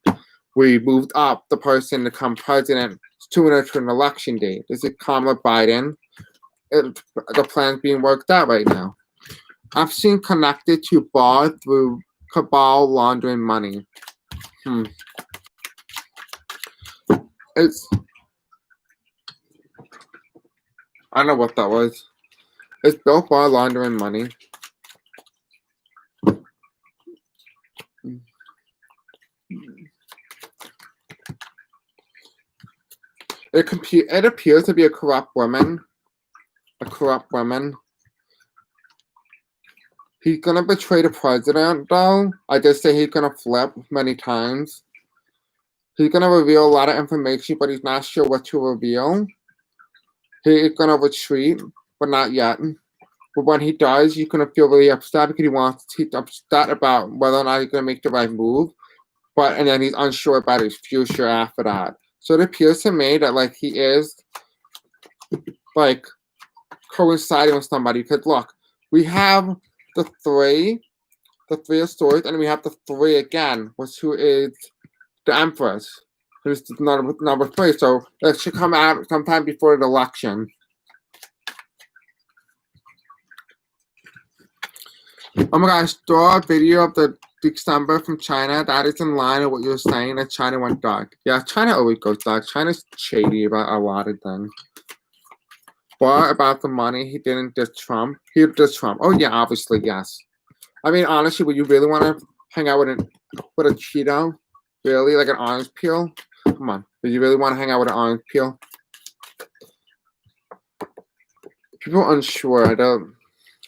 we moved up the person to become president sooner to an election date. Is it Kamala Biden? The plan's being worked out right now. I've seen connected to Barr through cabal laundering money. I don't know what that was. It's Bill Barr laundering money. It appears to be a corrupt woman. He's gonna betray the president, though. I did say he's gonna flip many times. He's gonna reveal a lot of information, but he's not sure what to reveal. He's gonna retreat, but not yet. But when he does, he's gonna feel really upset because he's upset about whether or not he's gonna make the right move. And then he's unsure about his future after that. So it appears to me that like he is like coinciding with somebody. Because look, we have the three of swords, and we have the three again, who is the Empress, who's number 3. So that should come out sometime before the election. Oh my gosh, saw a video of the December from China. That is in line with what you were saying, that China went dark. Yeah, China always goes dark. China's shady about a lot of things. But about the money, he didn't diss Trump. He dissed Trump. Oh yeah, obviously, yes. I mean, honestly, would you really want to hang out with a Cheeto? Really? Like an orange peel? Come on. Would you really want to hang out with an orange peel? People are unsure.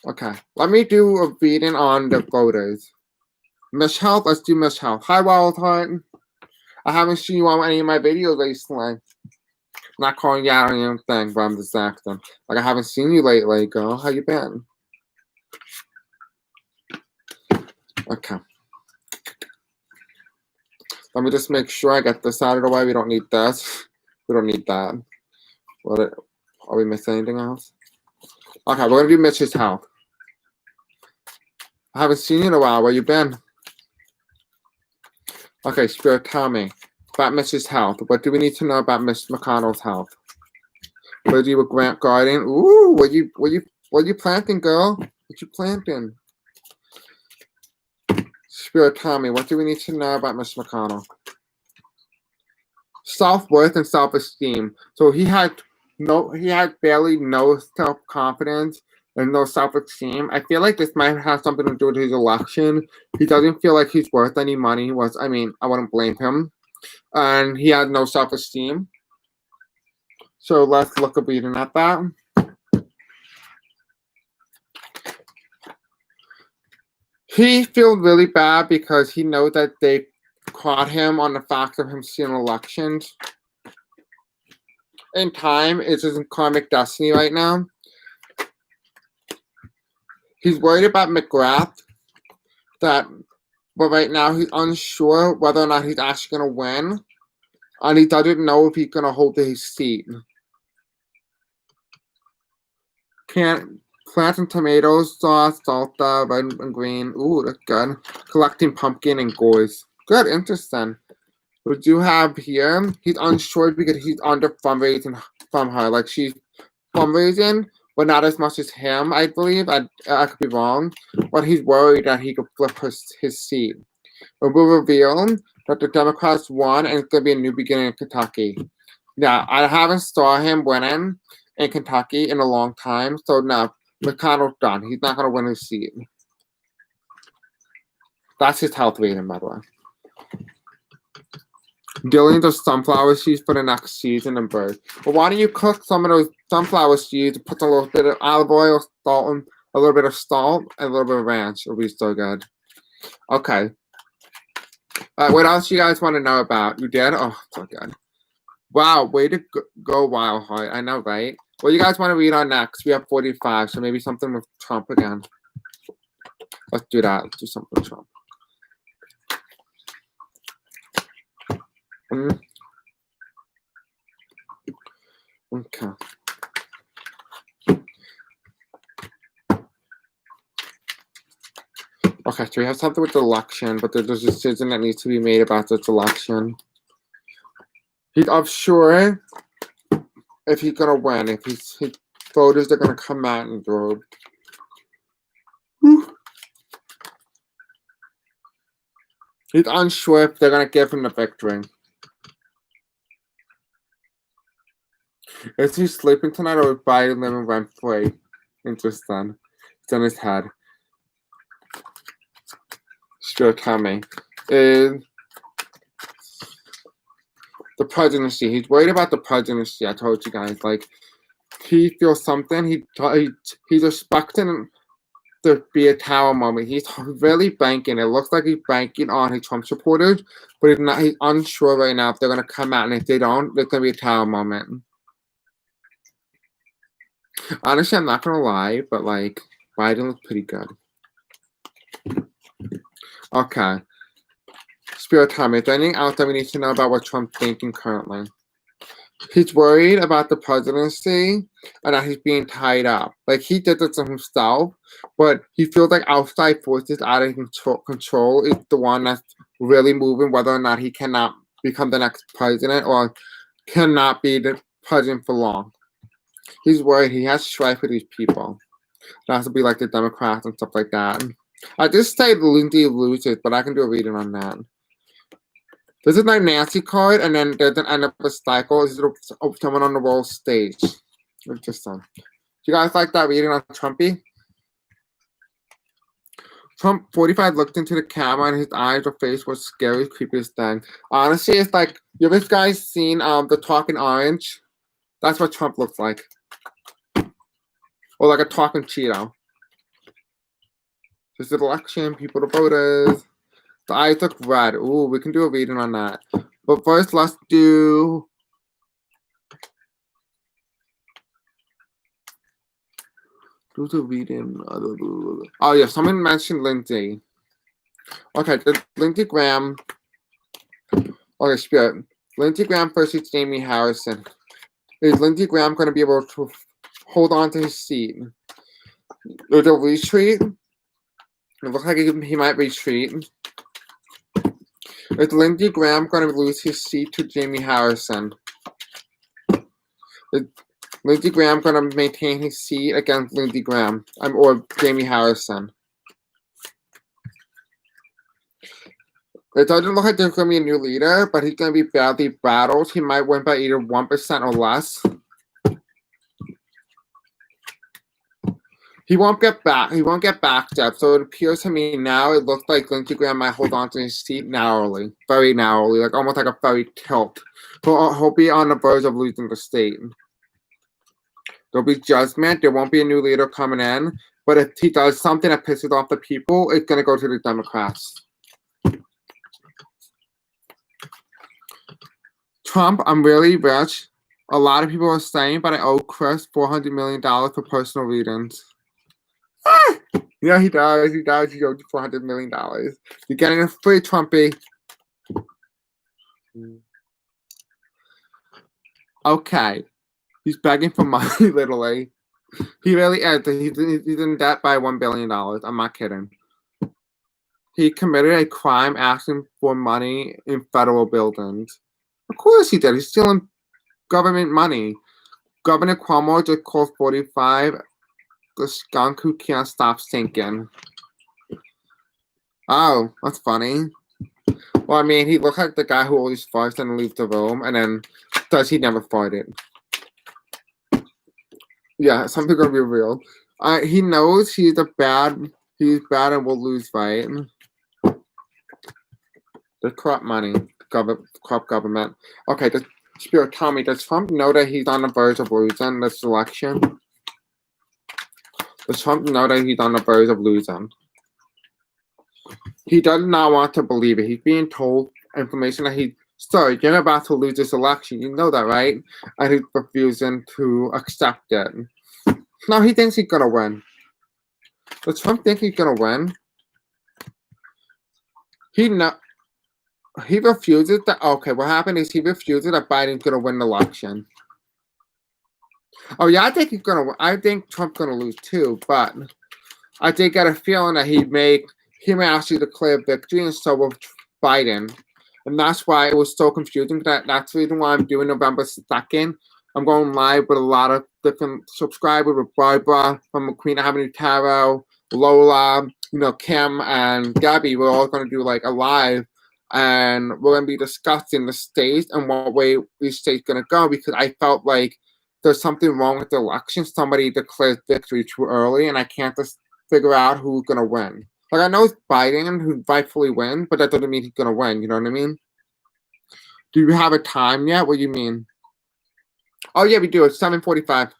Okay. Let me do a reading on the voters. Miss Health, let's do Miss Health. Hi, Wildheart. I haven't seen you on any of my videos recently. I'm not calling you out on anything, but I'm just acting. Like, I haven't seen you lately, girl. How you been? Okay. Let me just make sure I get this out of the way. We don't need this. We don't need that. Are we missing anything else? Okay, we're going to do Mitch's health. I haven't seen you in a while. Where you been? Okay, Spirit, tell me. about Mrs. Health. What do we need to know about Miss McConnell's health? Lizzie with Grant Garden. Ooh, what you planting, girl? What you planting? Spirit Tommy, what do we need to know about Miss McConnell? Self-worth and self-esteem. So he had barely no self-confidence and no self-esteem. I feel like this might have something to do with his election. He doesn't feel like he's worth any money. I wouldn't blame him. And he had no self-esteem. So let's look a reading at that. He feels really bad because he knows that they caught him on the fact of him stealing elections. In time, it's his karmic destiny right now. He's worried about McGrath, but right now he's unsure whether or not he's actually going to win, and he doesn't know if he's going to hold his seat. Planting tomatoes, sauce, salsa, red and green. Ooh, that's good. Collecting pumpkin and gourds. Good, interesting. We do have here, he's unsure because he's under fundraising from her. Like, she's fundraising, but not as much as him, I believe. I could be wrong. But he's worried that he could flip his seat. It will reveal that the Democrats won, and it's going to be a new beginning in Kentucky. Yeah, I haven't saw him winning in Kentucky in a long time, so no, McConnell's done. He's not going to win his seat. That's his health rating, by the way. Dealing with sunflower seeds for the next season and birds. But why don't you cook some of those sunflower seeds, put a little bit of olive oil, salt, and a little bit of salt, and a little bit of ranch. It'll be so good. Okay. What else you guys want to know about? You did? Oh, so good. Wow, way to go, Wildheart. I know, right? What do you guys want to read on next? We have 45, so maybe something with Trump again. Let's do that. Let's do something with Trump. Okay. Okay, so we have something with the election, but there's a decision that needs to be made about this election. He's unsure if he's gonna win, if his voters are gonna come out and vote. He's unsure if they're gonna give him the victory. Is he sleeping tonight or is Biden living rent free? Interesting. It's in his head. Sure, tell me. Is the presidency. He's worried about the presidency. I told you guys. Like, he feels something. He's expecting there be a tower moment. He's really banking. It looks like he's banking on his Trump supporters, but he's not. He's unsure right now if they're gonna come out, and if they don't, there's gonna be a tower moment. Honestly, I'm not gonna lie, but like, Biden looks pretty good. Okay. Spirit time. Is there anything else that we need to know about what Trump's thinking currently? He's worried about the presidency and that he's being tied up. Like, he did this to himself, but he feels like outside forces out of control is the one that's really moving whether or not he cannot become the next president or cannot be the president for long. He's worried. He has strife with these people. It has to be like the Democrats and stuff like that. I just say Lindsay loses, but I can do a reading on that. This is my Nancy card, and then there's an end up a cycle. This is someone on the world stage. Interesting. Do you guys like that reading on Trumpy? Trump 45 looked into the camera, and his eyes or face was scary, creepiest thing. Honestly, it's like, you ever guys seen the Talking Orange? That's what Trump looks like. Or like a talking Cheeto. This is an election, people, the voters. The eyes look red. Ooh, we can do a reading on that. But first, let's do the reading. Oh, yeah, someone mentioned Lindsey. Okay, the Lindsey Graham. Okay, Spirit. Lindsey Graham versus Jamie Harrison. Is Lindsey Graham going to be able to hold on to his seat? There's a retreat. It looks like he might retreat. Is Lindsey Graham going to lose his seat to Jamie Harrison? Is Lindsey Graham going to maintain his seat against Lindsey Graham or Jamie Harrison? It doesn't look like there's going to be a new leader, but he's going to be badly battled. He might win by either 1% or less. He won't get backed up. So it appears to me now it looks like Lindsey Graham might hold on to his seat narrowly, very narrowly, like almost like a very tilt. He'll be on the verge of losing the state. There'll be judgment. There won't be a new leader coming in. But if he does something that pisses off the people, it's going to go to the Democrats. Trump, I'm really rich. A lot of people are saying, but I owe Chris $400 million for personal readings. Yeah, he does. He owes you $400 million. You're getting a free Trumpy. Okay. He's begging for money, literally. He really is. He's in debt by $1 billion. I'm not kidding. He committed a crime asking for money in federal buildings. Of course he did. He's stealing government money. Governor Cuomo just called 45 the skunk who can't stop sinking. Oh, that's funny. Well, I mean, he looks like the guy who always farts and leaves the room, and then does he never farted. Yeah, something's gonna be real. He knows he's bad and will lose, right? The corrupt money, corrupt government. Okay, the Spirit, tell me, does Trump know that he's on the verge of losing this election? Does Trump know that he's on the verge of losing? He does not want to believe it. He's being told information that sorry, you're about to lose this election. You know that, right? And he's refusing to accept it. No, he thinks he's going to win. Does Trump think he's going to win? He refuses that. Okay, what happened is he refuses that Biden's going to win the election. Oh yeah, I think he's going to win. I think Trump's going to lose too, but I did get a feeling that he may actually declare victory, and so will Biden. And that's why it was so confusing. That's the reason why I'm doing November 2nd. I'm going live with a lot of different subscribers, with Barbara from Queen Avenue Tarot, Lola, Kim and Gabby. We're all going to do like a live, and we're going to be discussing the states and what way each state's going to go, because I felt like there's something wrong with the election. Somebody declares victory too early, and I can't just figure out who's going to win. Like, I know it's Biden who rightfully wins, but that doesn't mean he's going to win. You know what I mean? Do you have a time yet? What do you mean? Oh, yeah, we do. It's 7:45.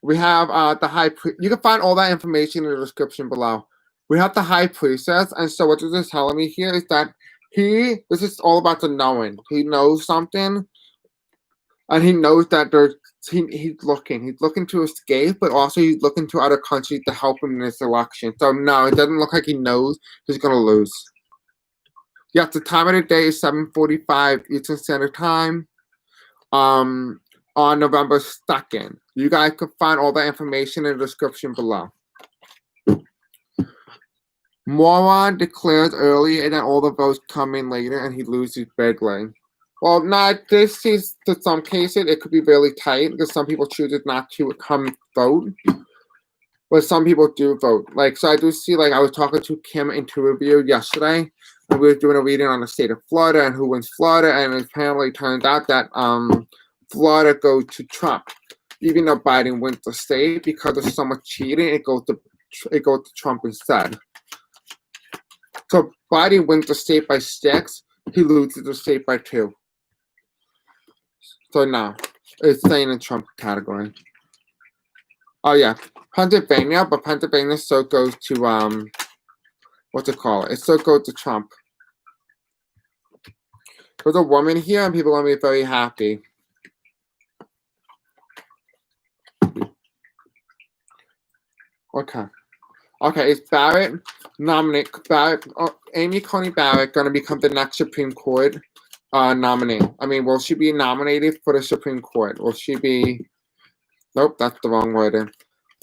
We have the High Priestess. You can find all that information in the description below. We have the High Priestess, and so what this is telling me here is that this is all about the knowing. He knows something, and he knows that he's looking to escape, but also he's looking to other countries to help him in this election. So no, it doesn't look like he knows he's going to lose. Yes, the time of the day is 7:45 Eastern Standard Time on November 2nd. You guys can find all that information in the description below. Moron declares early and then all the votes come in later and he loses bigly. Well, not this is to some cases it could be really tight because some people choose not to come vote, but some people do vote. Like, so I do see, like, I was talking to Kim in Review yesterday, and we were doing a reading on the state of Florida and who wins Florida, and it apparently turned out that Florida goes to Trump, even though Biden wins the state. Because there's so much cheating, it goes to Trump instead. So Biden wins the state by 6, he loses the state by 2. So no, it's staying in Trump category. Oh yeah, Pennsylvania, but Pennsylvania still goes to what's it called? It still goes to Trump. There's a woman here, and people are gonna be very happy. Okay, is Barrett Amy Coney Barrett gonna become the next Supreme Court nominee? I mean, will she be nominated for the Supreme Court? Will she be? Nope, that's the wrong word.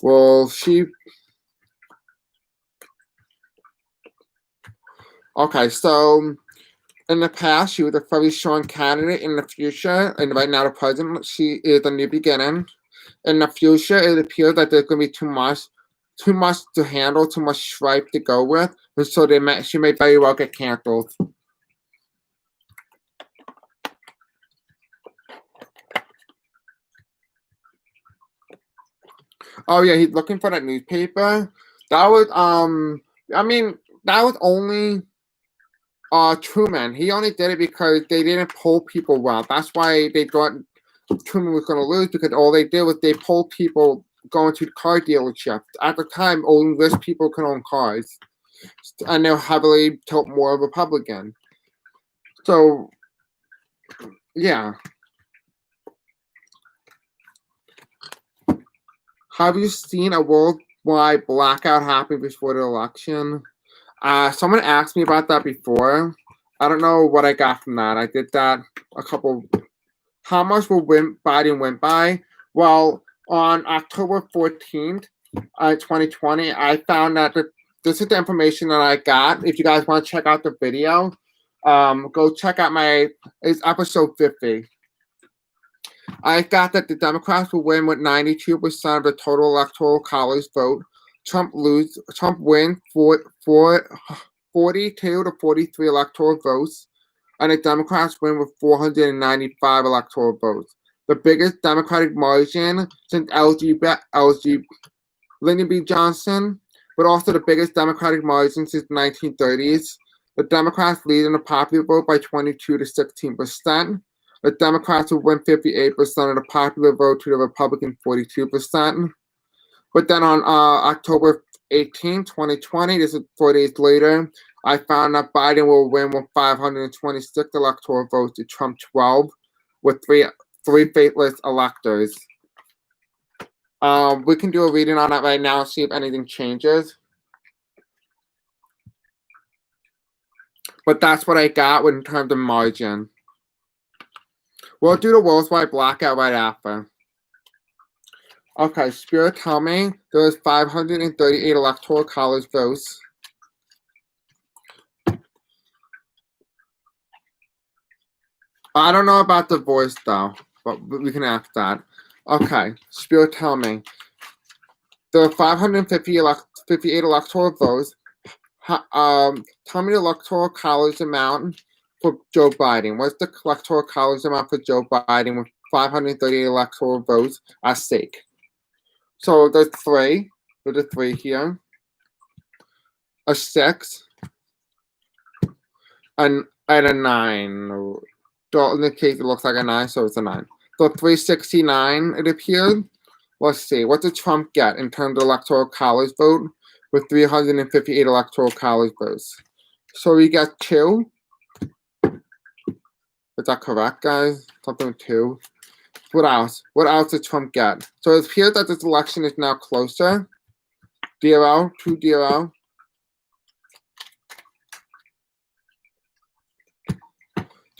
Will she? Okay, so In the past, she was a very strong candidate. In the future, and right now the president, she is a new beginning. In the future, it appears that there's going to be too much to handle, too much strife to go with, and so she may very well get canceled. Oh yeah, he's looking for that newspaper. That was I mean, that was only Truman. He only did it because they didn't poll people well. That's why they thought Truman was going to lose, because all they did was they polled people going to car dealerships. At the time, only rich people could own cars, and they're heavily tilt more Republican. So, yeah. Have you seen a worldwide blackout happen before the election? Someone asked me about that before. I don't know what I got from that. I did that a couple. How much will Biden win by? Well, on October 14th, 2020, I found that this is the information that I got. If you guys want to check out the video, go check out it's episode 50. I got that the Democrats will win with 92% of the total electoral college vote. Trump wins 42 to 43 electoral votes, and the Democrats win with 495 electoral votes. The biggest Democratic margin since Lyndon B. Johnson, but also the biggest Democratic margin since the 1930s. The Democrats lead in the popular vote by 22 to 16%. The Democrats will win 58% of the popular vote to the Republican 42%. But then on October 18, 2020, this is 4 days later, I found that Biden will win with 526 electoral votes to Trump 12, with three faithless electors. We can do a reading on that right now and see if anything changes. But that's what I got in terms of margin. We'll do the worldwide blackout right after. Okay, Spirit, tell me there was 538 electoral college votes. I don't know about the voice though, but we can ask that. Okay, Spirit, tell me. There are 558 electoral votes. Tell me the electoral college amount for Joe Biden. What's the electoral college amount for Joe Biden with 538 electoral votes at stake? So there's three. There's a 3 here. A 6. And a 9. So in the case, it looks like a 9, so it's a 9. So 369, it appeared. Let's see. What did Trump get in terms of electoral college vote with 358 electoral college votes? So we got 2. Is that correct, guys? Something 2. What else? What else did Trump get? So it appears that this election is now closer. 0, 2, 0.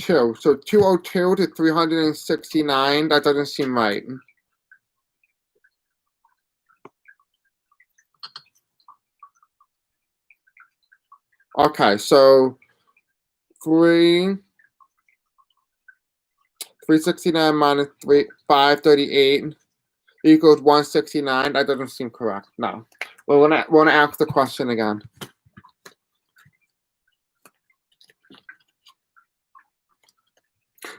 2. So 202 to 369. That doesn't seem right. Okay, so 369 minus 538 equals 169. That doesn't seem correct. No. We're gonna ask the question again.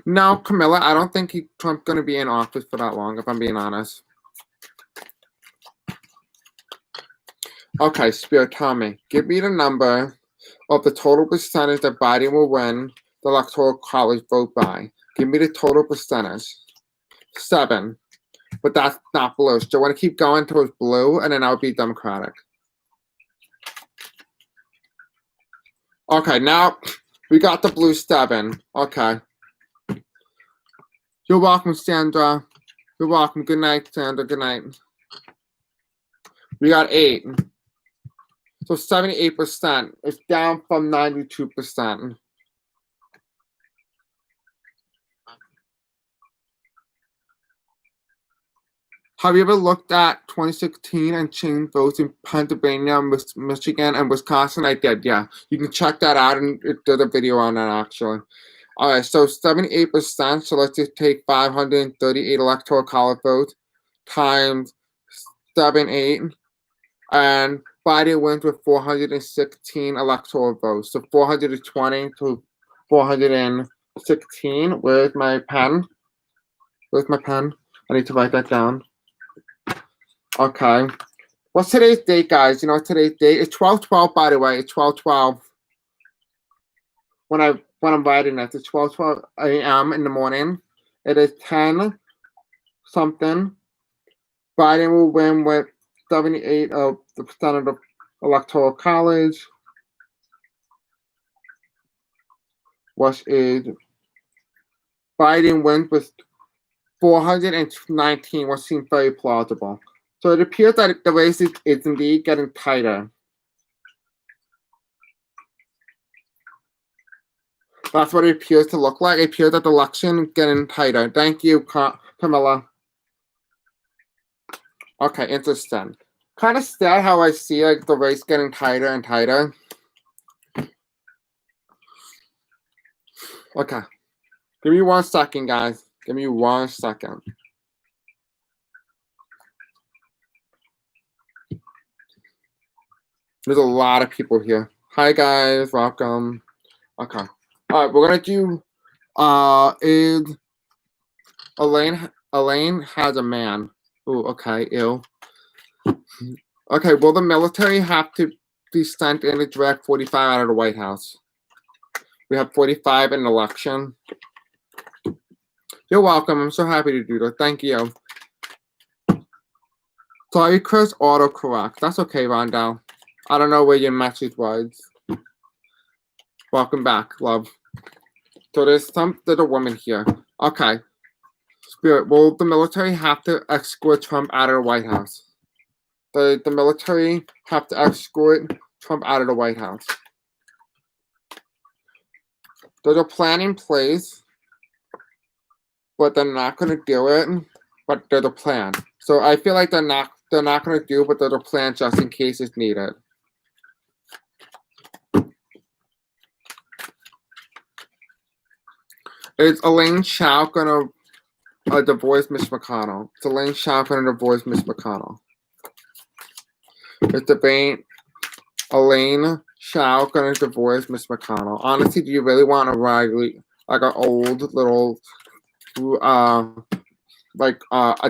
No, Camilla, I don't think Trump's gonna be in office for that long, if I'm being honest. Okay, Spirit, tell me. Give me the number of the total percentage that Biden will win the electoral college vote by. Give me the total percentage. 7. But that's not blue. So I want to keep going towards blue, and then I'll be Democratic. Okay, now we got the blue 7. Okay. You're welcome, Sandra. You're welcome. Good night, Sandra. Good night. We got 8. So 78%. It's down from 92%. Have you ever looked at 2016 and changed votes in Pennsylvania, Michigan, and Wisconsin? I did, yeah. You can check that out, and it did a video on that, actually. All right, so 78%, so let's just take 538 electoral college votes times 78, and Biden wins with 416 electoral votes. So 420 to 416. Where's my pen? Where's my pen? I need to write that down. Okay. What's today's date, guys? You know today's date? It's 12/12, by the way. It's 12/12. When I'm writing it, it's 12:12 a.m. in the morning. It is 10 something. Biden will win with 78% of the electoral college, which is Biden wins with 419, which seems very plausible. So it appears that the race is indeed getting tighter. That's what it appears to look like. It appears that the election is getting tighter. Thank you, Camilla. Okay, interesting. Kind of sad how I see like the race getting tighter and tighter. Okay. Give me 1 second, guys. Give me 1 second. There's a lot of people here. Hi, guys. Welcome. Okay. All right, we're going to do, is Elaine has a man. Oh, okay, ew. Okay, will the military have to be sent in to direct 45 out of the White House? We have 45 in an election. You're welcome. I'm so happy to do that. Thank you. Sorry, Chris, autocorrect. That's okay, Rondell. I don't know where your message was. Welcome back, love. So there's a woman here. Okay. Spirit, will the military have to escort Trump out of the White House? The military have to escort Trump out of the White House. There's a plan in place, but they're not going to do it. But there's a plan. So I feel like they're not going to do it, but there's a plan just in case it's needed. Is Elaine Chao going to divorce Mitch McConnell? Is Elaine Chao going to divorce Mitch McConnell? Is debate Elaine Chao going to divorce Mitch McConnell? Honestly, do you really want to ride like an old little, a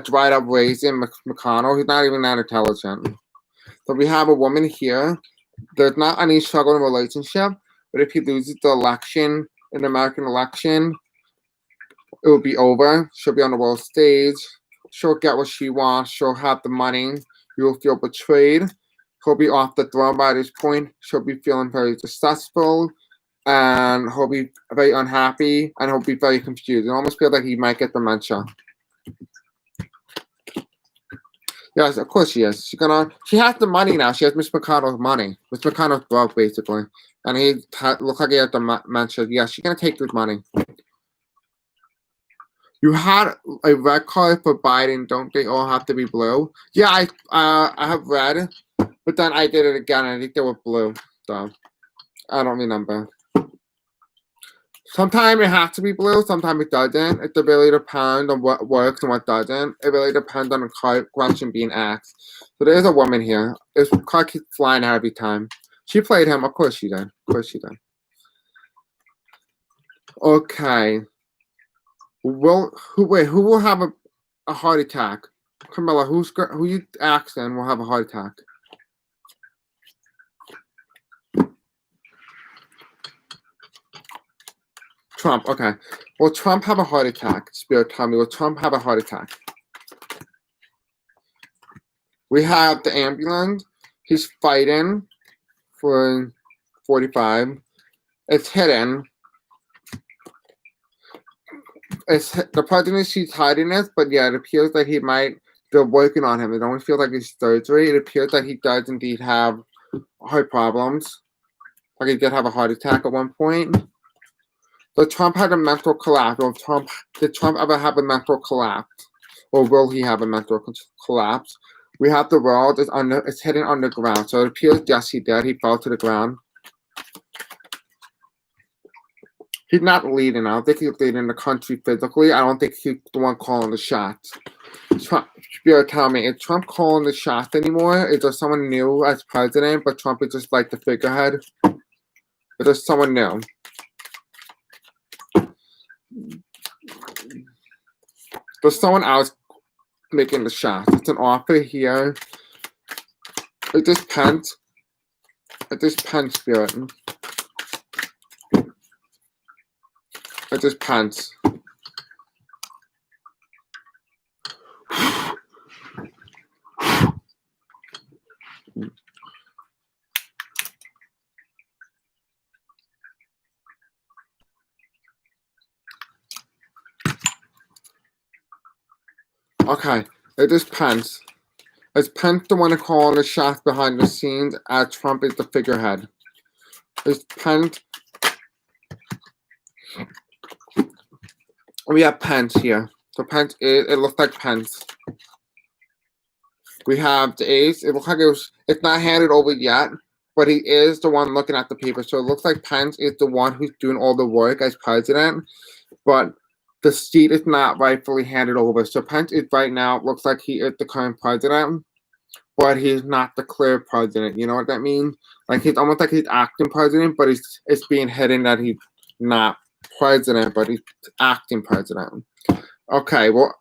dried up raisin McConnell? He's not even that intelligent. So we have a woman here. There's not any struggle in relationship, but if he loses the election, in the American election, it will be over. She'll be on the world stage. She'll get what she wants. She'll have the money. You'll feel betrayed. He'll be off the throne by this point. She'll be feeling very successful. And he'll be very unhappy. And he'll be very confused. It almost feels like he might get dementia. Yes, of course she is. She has the money now. She has Mitch McConnell's money. Mitch McConnell's broke, basically. And he looks like he has dementia. Yeah, she's going to take this money. You had a red card for Biden. Don't they all have to be blue? Yeah, I have red, but then I did it again. I think they were blue, so I don't remember. Sometimes it has to be blue. Sometimes it doesn't. It really depends on what works and what doesn't. It really depends on the question being asked. So there's a woman here. This card keeps flying out every time. She played him. Of course she did. Of course she did. Okay. Who will have a heart attack? Camilla, who you asking will have a heart attack? Trump, okay. Will Trump have a heart attack? Spirit, tell me, will Trump have a heart attack? We have the ambulance. He's fighting for 45. It's hidden. The president, she's hiding this, but yeah, it appears that they're working on him. It don't feel like it's surgery. It appears that he does indeed have heart problems. Like he did have a heart attack at one point. So Trump had a mental collapse. Did Trump ever have a mental collapse? or will he have a mental collapse? We have the world it's hidden underground, so it appears yes he did. He fell to the ground. He's not leading. I don't think he's leading the country physically. I don't think he's the one calling the shots. Trump, Spirit, tell me, is Trump calling the shots anymore? Is there someone new as president, but Trump is just like the figurehead? Is there someone new? There's someone else making the shots. It's an offer here. It just Pence. It just Pence, Spirit. It just Pence. Okay, it is Pence. Is Pence the one calling the shots behind the scenes as Trump is the figurehead? Is Pence... We have Pence here. So Pence is... It looks like Pence. We have the ace. It looks like it's not handed over yet, but he is the one looking at the paper. So it looks like Pence is the one who's doing all the work as president, but the seat is not rightfully handed over. So Pence is right now, looks like he is the current president, but he's not the clear president. You know what that means? Like he's almost like he's acting president, but it's being hidden that he's not president, but he's acting president. Okay, well,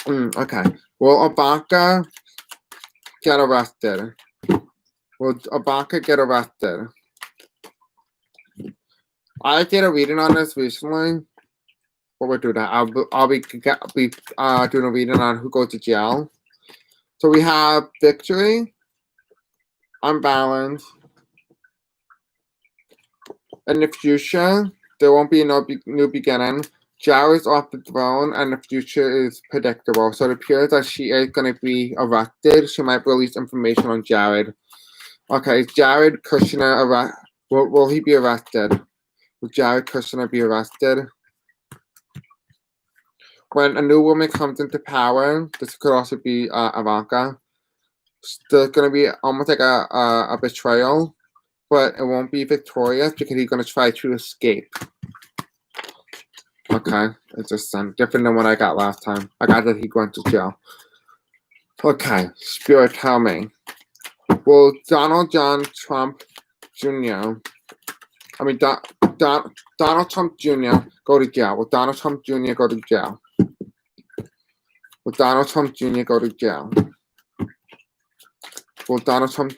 okay. Will Ivanka get arrested? Will Ivanka get arrested? I did a reading on this recently. What we'll do that. I'll be doing a reading on who goes to jail. So we have victory, unbalanced. In the future, there won't be no new beginning. Jared's off the throne, and the future is predictable. So it appears that she is going to be arrested. She might release information on Jared. Okay, is Jared Kushner will he be arrested? Will Jared Kushner be arrested? When a new woman comes into power, this could also be Ivanka. There's going to be almost like a betrayal, but it won't be victorious because he's going to try to escape. Okay, it's just different than what I got last time. I got that he went to jail. Okay, Spirit, tell me. Will Donald John Trump Jr. Donald Trump Jr. go to jail? Will Donald Trump Jr. go to jail? Will Donald Trump Jr. go to jail? Will Donald Trump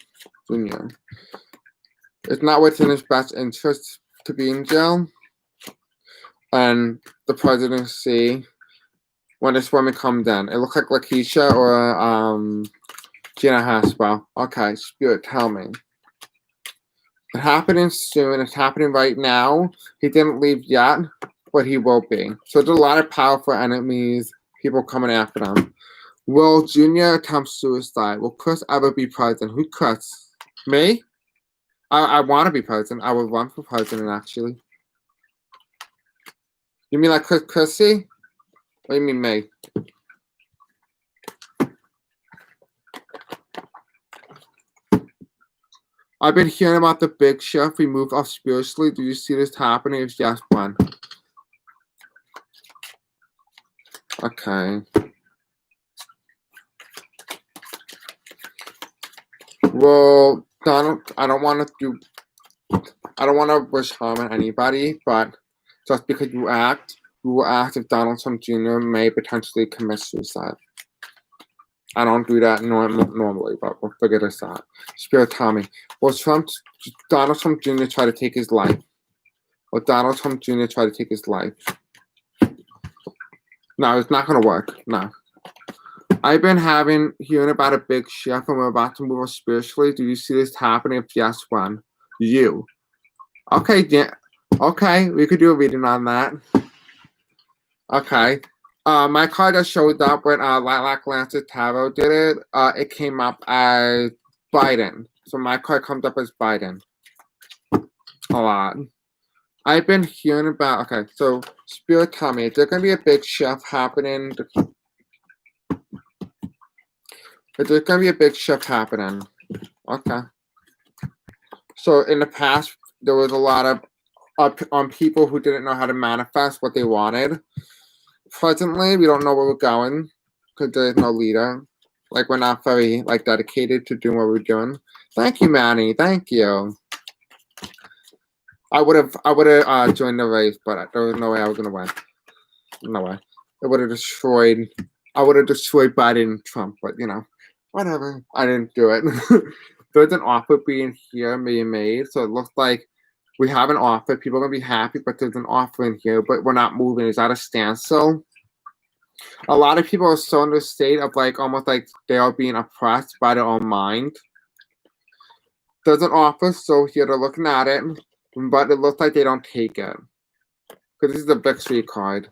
Jr. It's not within his best interest to be in jail. And the presidency, when this woman comes in, it looks like Lakeisha or Gina Haspel. Okay, Spirit, tell me. It's happening soon. It's happening right now. He didn't leave yet, but he will be. So there's a lot of powerful enemies, people coming after them. Will Junior attempt suicide? Will Chris ever be president? Who Chris? Me? I want to be president. I would run for president, actually. You mean like Chrissy? What do you mean me? I've been hearing about the big shift we moved off spiritually. Do you see this happening? If yes, when? Okay. Well, Donald, I don't want to wish harm on anybody, but just because you will act if Donald Trump Jr. may potentially commit suicide. I don't do that normally, but we'll figure this out. Spirit, tell me. Will Donald Trump Jr. try to take his life? Will Donald Trump Jr. try to take his life? No, it's not going to work. No. I've been hearing about a big shift and we're about to move on spiritually. Do you see this happening? If yes, when? You. Okay, yeah. Okay, we could do a reading on that. Okay. My card just showed up when Lilac Lancer Tarot did it. It came up as Biden. So my card comes up as Biden. A lot. I've been hearing about, okay, so Spirit, tell me, is there going to be a big shift happening? But there's going to be a big shift happening. Okay. So in the past, there was a lot of people who didn't know how to manifest what they wanted. Presently, we don't know where we're going because there's no leader. Like, we're not very, like, dedicated to doing what we're doing. Thank you, Manny. Thank you. I would have joined the race, but there was no way I was gonna win. No way. I would have destroyed Biden and Trump, but you know, whatever. I didn't do it. There's an offer being made, so it looks like we have an offer. People are gonna be happy, but there's an offer in here, but we're not moving. Is that a standstill? A lot of people are still in the state of like almost like they are being oppressed by their own mind. There's an offer, so here they're looking at it, but it looks like they don't take it. Because this is a victory card.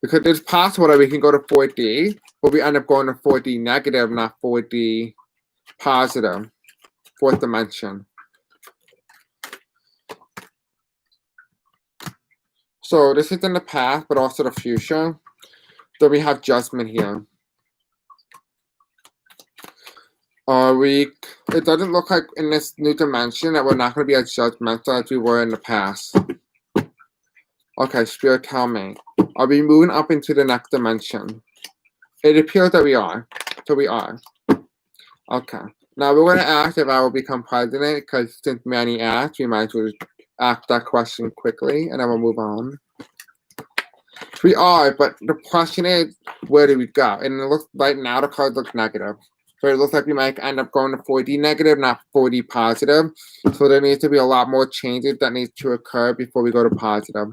Because it's possible that we can go to 4D, but we end up going to 4D negative, not 4D positive. Fourth dimension. So this is in the past, but also the future. Then we have judgment here. It doesn't look like in this new dimension that we're not going to be as judgmental as we were in the past. Okay, Spirit, tell me. Are we moving up into the next dimension? It appears that we are. So we are. Okay. Now we're going to ask if I will become president, because since Manny asked, we might as well ask that question quickly, and then we'll move on. We are, but the question is, where do we go? And it looks right now the cards look negative. So it looks like we might end up going to 4D negative, not 4D positive. So there needs to be a lot more changes that need to occur before we go to positive.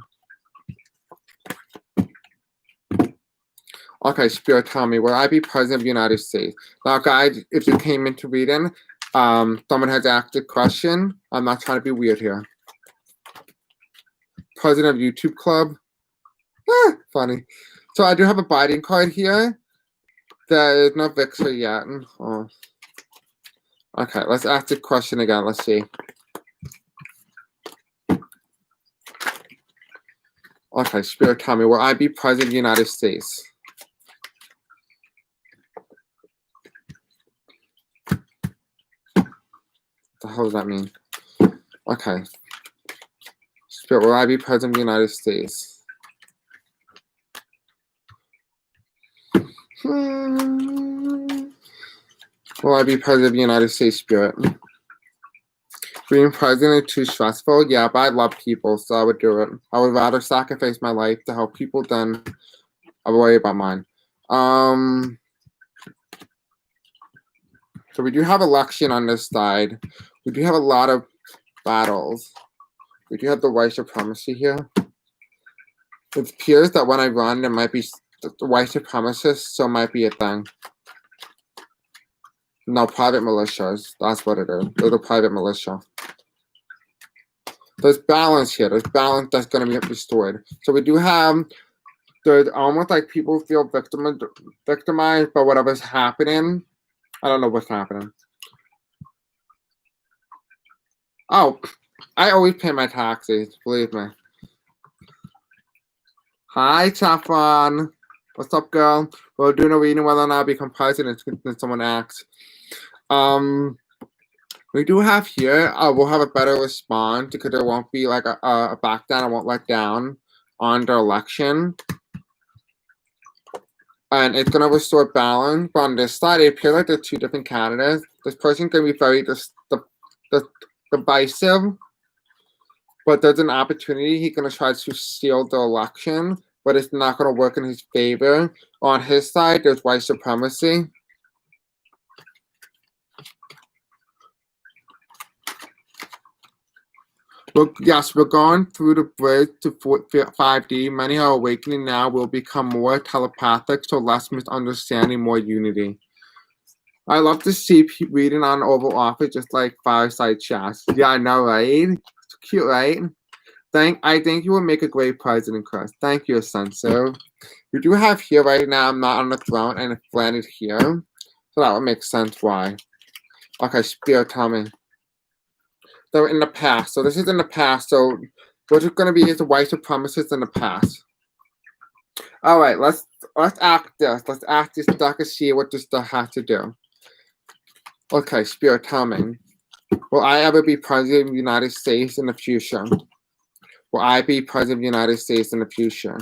Okay, Spirit, tell me, will I be president of the United States? Now, guys, if you came into reading, someone has asked a question. I'm not trying to be weird here. President of YouTube Club. Funny. So I do have a Biden card here. There is no victory yet. Oh. Okay, let's ask the question again. Let's see. Okay, Spirit, tell me, will I be president of the United States? What the hell does that mean? Okay. Spirit, will I be president of the United States? Will I be president of the United States, Spirit? Being president is too stressful? Yeah, but I love people, so I would do it. I would rather sacrifice my life to help people than I worry about mine. So we do have election on this side. We do have a lot of battles. We do have the white supremacy here. It appears that when I run, there might be the white supremacists, so it might be a thing. No, private militias. That's what it is. They're the private militia. There's balance here. There's balance that's going to be restored. So we do have, there's almost like people feel victimized by whatever's happening. I don't know what's happening. Oh, I always pay my taxes, believe me. Hi, Chafron. What's up, girl? We're doing a reading whether or not I become president, when someone asks. We do have here, we'll have a better response because there won't be like a back down, I won't let down on the election. And it's going to restore balance. But on this side, it appears like there's two different candidates. This person's going to be very divisive. But there's an opportunity. He's going to try to steal the election. But it's not going to work in his favor. On his side, there's white supremacy. Yes, we're going through the bridge to 5D. Many are awakening now. Will become more telepathic, so less misunderstanding, more unity. I love to see people reading on Oval Office, just like fireside chats. Yeah, I know, right? It's cute, right? I think you will make a great president, Chris. Thank you, Senso. We do have here right now, I'm not on the throne, and it's planted here. So that would make sense why. Okay, Spirit, tell me. So in the past. So this is in the past. So what's going to be is the white supremacists in the past. All right, let's let's act this. Let's act this deck and see what this deck has to do. Okay, Spirit, tell me. Will I ever be president of the United States in the future? Will I be president of the United States in the future?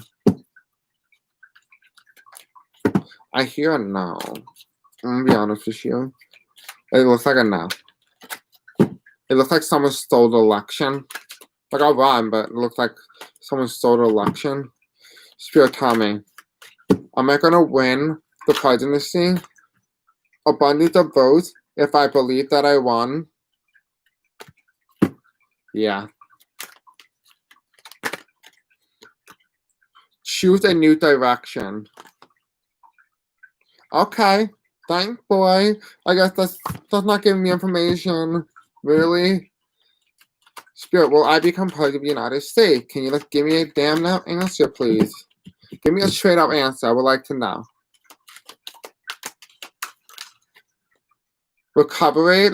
I hear a no. I'm gonna be honest with you. It looks like a no. It looks like someone stole the election. Like, I'll run, but it looks like someone stole the election. Spirit, tell me. Am I gonna win the presidency? Abundance of votes if I believe that I won? Yeah. Choose a new direction. Okay. Thank boy. I guess that's not giving me information. Really? Spirit, will I become president of the United States? Can you just give me a damn answer, please? Give me a straight up answer. I would like to know. Recovery.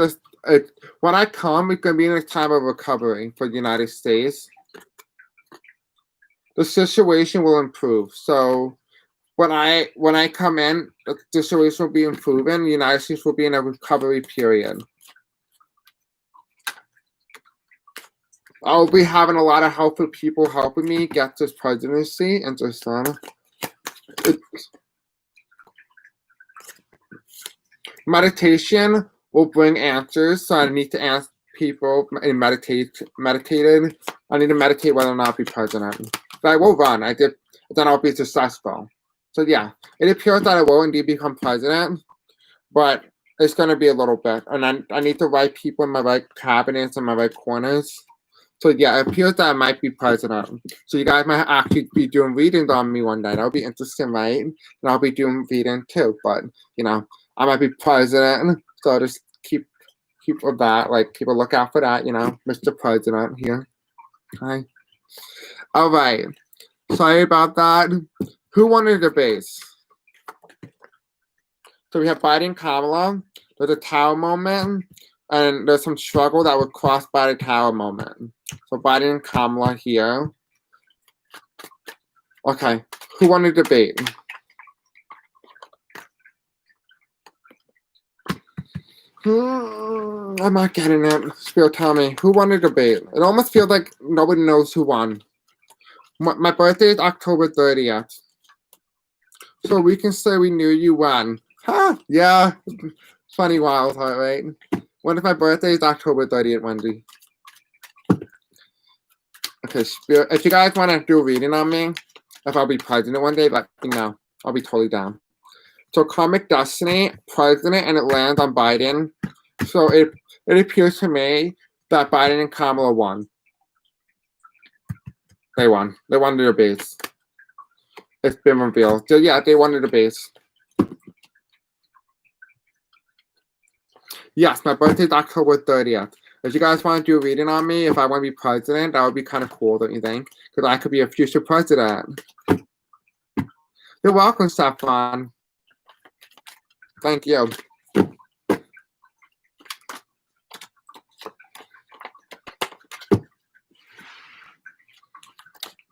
When I come, it's going to be in a time of recovery for the United States. The situation will improve. So when I come in, the situation will be improving. The United States will be in a recovery period. I'll be having a lot of helpful people helping me get this presidency and just meditation will bring answers. So I need to ask people and meditated. I need to meditate whether or not I'll be president. But I will run. Then I'll be successful. So yeah, it appears that I will indeed become president, but it's going to be a little bit. And I need the right people in my right cabinets and my right corners. So yeah, it appears that I might be president. So you guys might actually be doing readings on me one day. That'll be interesting, right? And I'll be doing reading too. But I might be president. So just keep with that. Like, keep a lookout for that. Mr. President here. Okay. All right. Sorry about that. Who won the debates? So we have Biden and Kamala. There's a tower moment. And there's some struggle that would cross by the tower moment. So Biden and Kamala here. Okay. Who won the debate? I'm not getting it. Spirit, tell me. Who won the debate? It almost feels like nobody knows who won. My birthday is October 30th. So we can say we knew you won. Huh? Yeah. Funny wild heart, right? What if my birthday is October 30th, Wendy? Okay, Spirit. If you guys want to do a reading on me, if I'll be president one day, let me know. I'll be totally down. So karmic destiny, president, and it lands on Biden. So it appears to me that Biden and Kamala won. They won. They won the debates. It's been revealed. So yeah, they won the debates. Yes, my birthday is October 30th. If you guys want to do a reading on me, if I want to be president, that would be kind of cool, don't you think? Because I could be a future president. You're welcome, Stefan. Thank you.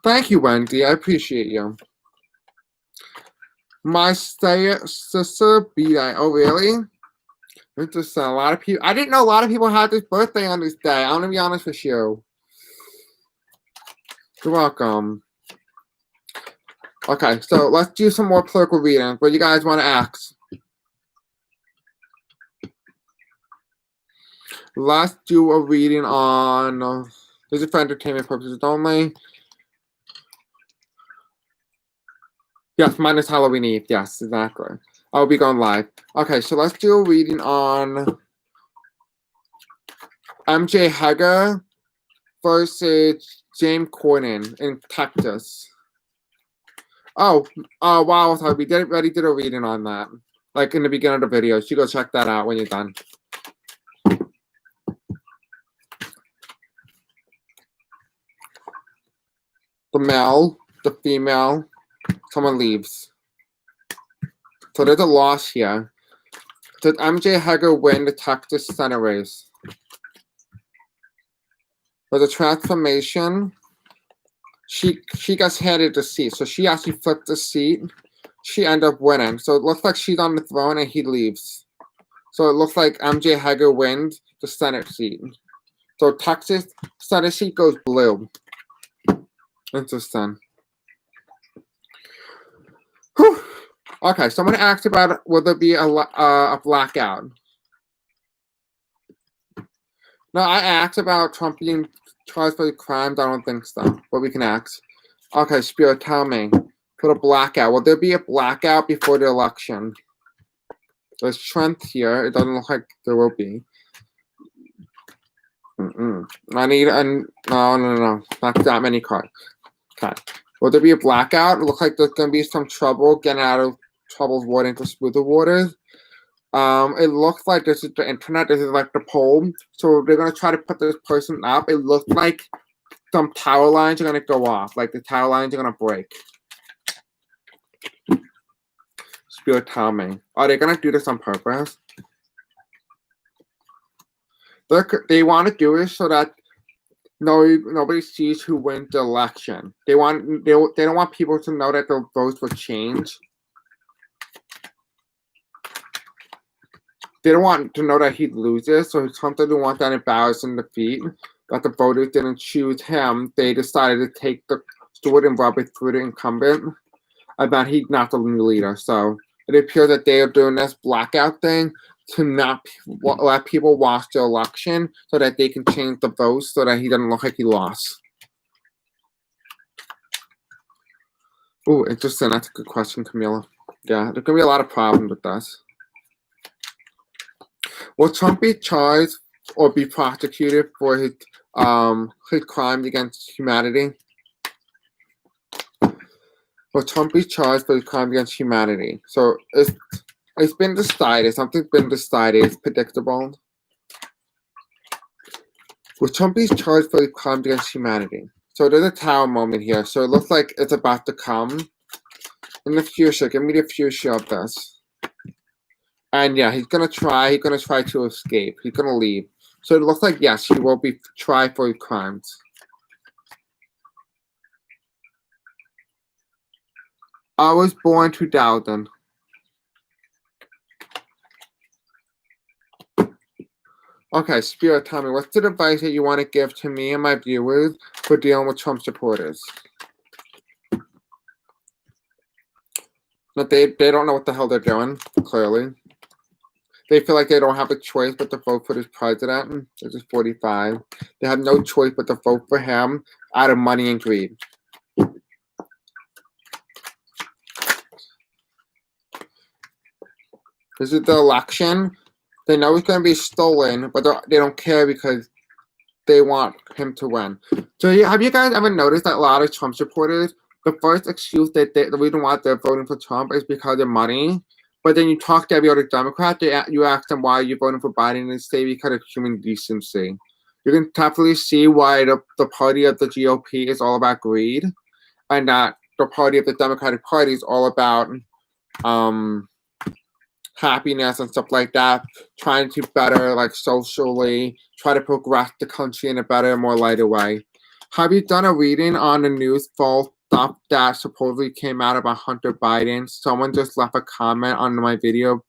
Thank you, Wendy. I appreciate you. My sister B.I. Oh, really? Interesting. A lot of people. I didn't know a lot of people had this birthday on this day. I'm gonna be honest with you. You're welcome. Okay, so let's do some more political reading. What do you guys want to ask? Let's do a reading on. This is for entertainment purposes only. Yes, mine is Halloween Eve. Yes, exactly. I'll be going live. Okay, so let's do a reading on MJ Heger versus James Corden in Texas. Oh, wow, sorry, we already did a reading on that. Like in the beginning of the video. You go check that out when you're done. The male, the female, someone leaves. So there's a loss here. Did MJ Heger win the Texas Senate race? There's a transformation. She gets handed the seat. So she actually flipped the seat she ended up winning. So it looks like she's on the throne and he leaves. So it looks like MJ Heger wins the Senate seat. So Texas Senate seat goes blue. Interesting. Whew. Okay, someone asked about will there be a blackout? No, I asked about Trump being charged for crimes. I don't think so, but we can ask. Okay, Spirit, tell me. For the blackout, will there be a blackout before the election? There's strength here. It doesn't look like there will be. I need no, not that many cards. Okay. Will there be a blackout? It looks like there's going to be some trouble getting out of troubled water into smoother waters. It looks like this is the internet. This is like the poll. So they're going to try to put this person up. It looks like some tower lines are going to go off. Like the tower lines are going to break. Spirit, tell me. Are they going to do this on purpose? They want to do this so that nobody sees who wins the election. They don't want people to know that the votes will change. They don't want to know that he loses, so Trump doesn't want that embarrassing defeat. That the voters didn't choose him. They decided to take the sword and rub it through the incumbent, and that he's not the new leader. So it appears that they are doing this blackout thing to not let people watch the election so that they can change the votes so that he doesn't look like he lost. Oh, interesting. That's a good question, Camila. Yeah, there's going to be a lot of problems with this. Will Trump be charged or be prosecuted for his crimes against humanity? Will Trump be charged for his crimes against humanity? So it's been decided. Something's been decided. It's predictable. Will Trump be charged for his crimes against humanity? So there's a tower moment here. So it looks like it's about to come in the future. Give me the future of this. And yeah, he's gonna try to escape. He's gonna leave. So it looks like yes, he will be tried for his crimes. I was born 2000. Okay, Spirit, tell me, what's the advice that you want to give to me and my viewers for dealing with Trump supporters? But they don't know what the hell they're doing, clearly. They feel like they don't have a choice but to vote for this president. This is 45. They have no choice but to vote for him out of money and greed. This is the election. They know it's going to be stolen, but they don't care because they want him to win. So have you guys ever noticed that a lot of Trump supporters, the first excuse that the reason why they're voting for Trump is because of money? But then you talk to every other Democrat, you ask them why you're voting for Biden, and they say because of human decency. You can definitely see why the party of the GOP is all about greed, and that the party of the Democratic Party is all about happiness and stuff like that, trying to better, like, socially, try to progress the country in a better, more lighter way. Have you done a reading on the news false stuff that supposedly came out about Hunter Biden? Someone just left a comment on my video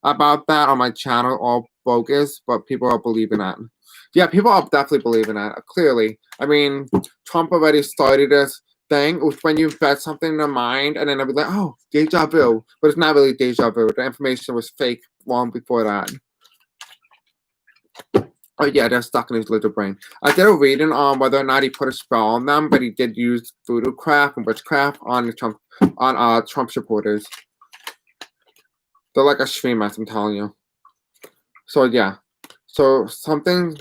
about that on my channel, all bogus, but people are believing that. Yeah, people are definitely believing that, clearly. I mean, Trump already started this thing, when you embed something in their mind, and then they'll be like, oh, deja vu. But it's not really deja vu. The information was fake long before that. Oh yeah, they're stuck in his little brain. I did a reading on whether or not he put a spell on them, but he did use voodoo craft and witchcraft on the Trump supporters. They're like extremists, I'm telling you. So yeah, so something's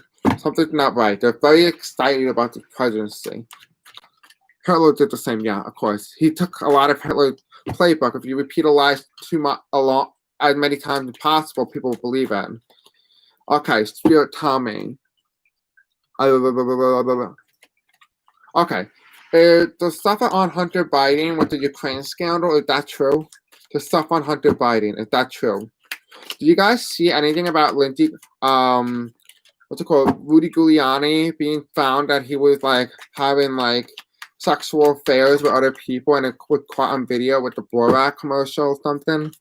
not right. They're very excited about the presidency. Hitler did the same, yeah, of course. He took a lot of Hitler's playbook. If you repeat a lie as many times as possible, people will believe it. Okay, Spirit, tell me. Okay, the stuff on Hunter Biden with the Ukraine scandal, is that true? The stuff on Hunter Biden, is that true? Do you guys see anything about Rudy Giuliani being found that he was like having like sexual affairs with other people and it was caught on video with the Borat commercial or something.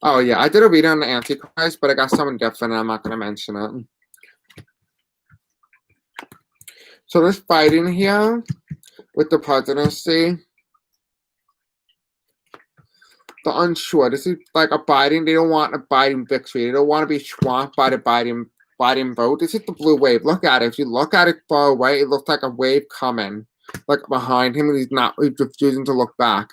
Oh yeah, I did a read on the Antichrist, but I got something different and I'm not going to mention it. So there's fighting here with the presidency. The unsure. This is like a Biden. They don't want a Biden victory. They don't want to be swamped by the Biden vote. This is the blue wave. Look at it. If you look at it far away, it looks like a wave coming, like behind him, and he's refusing to look back.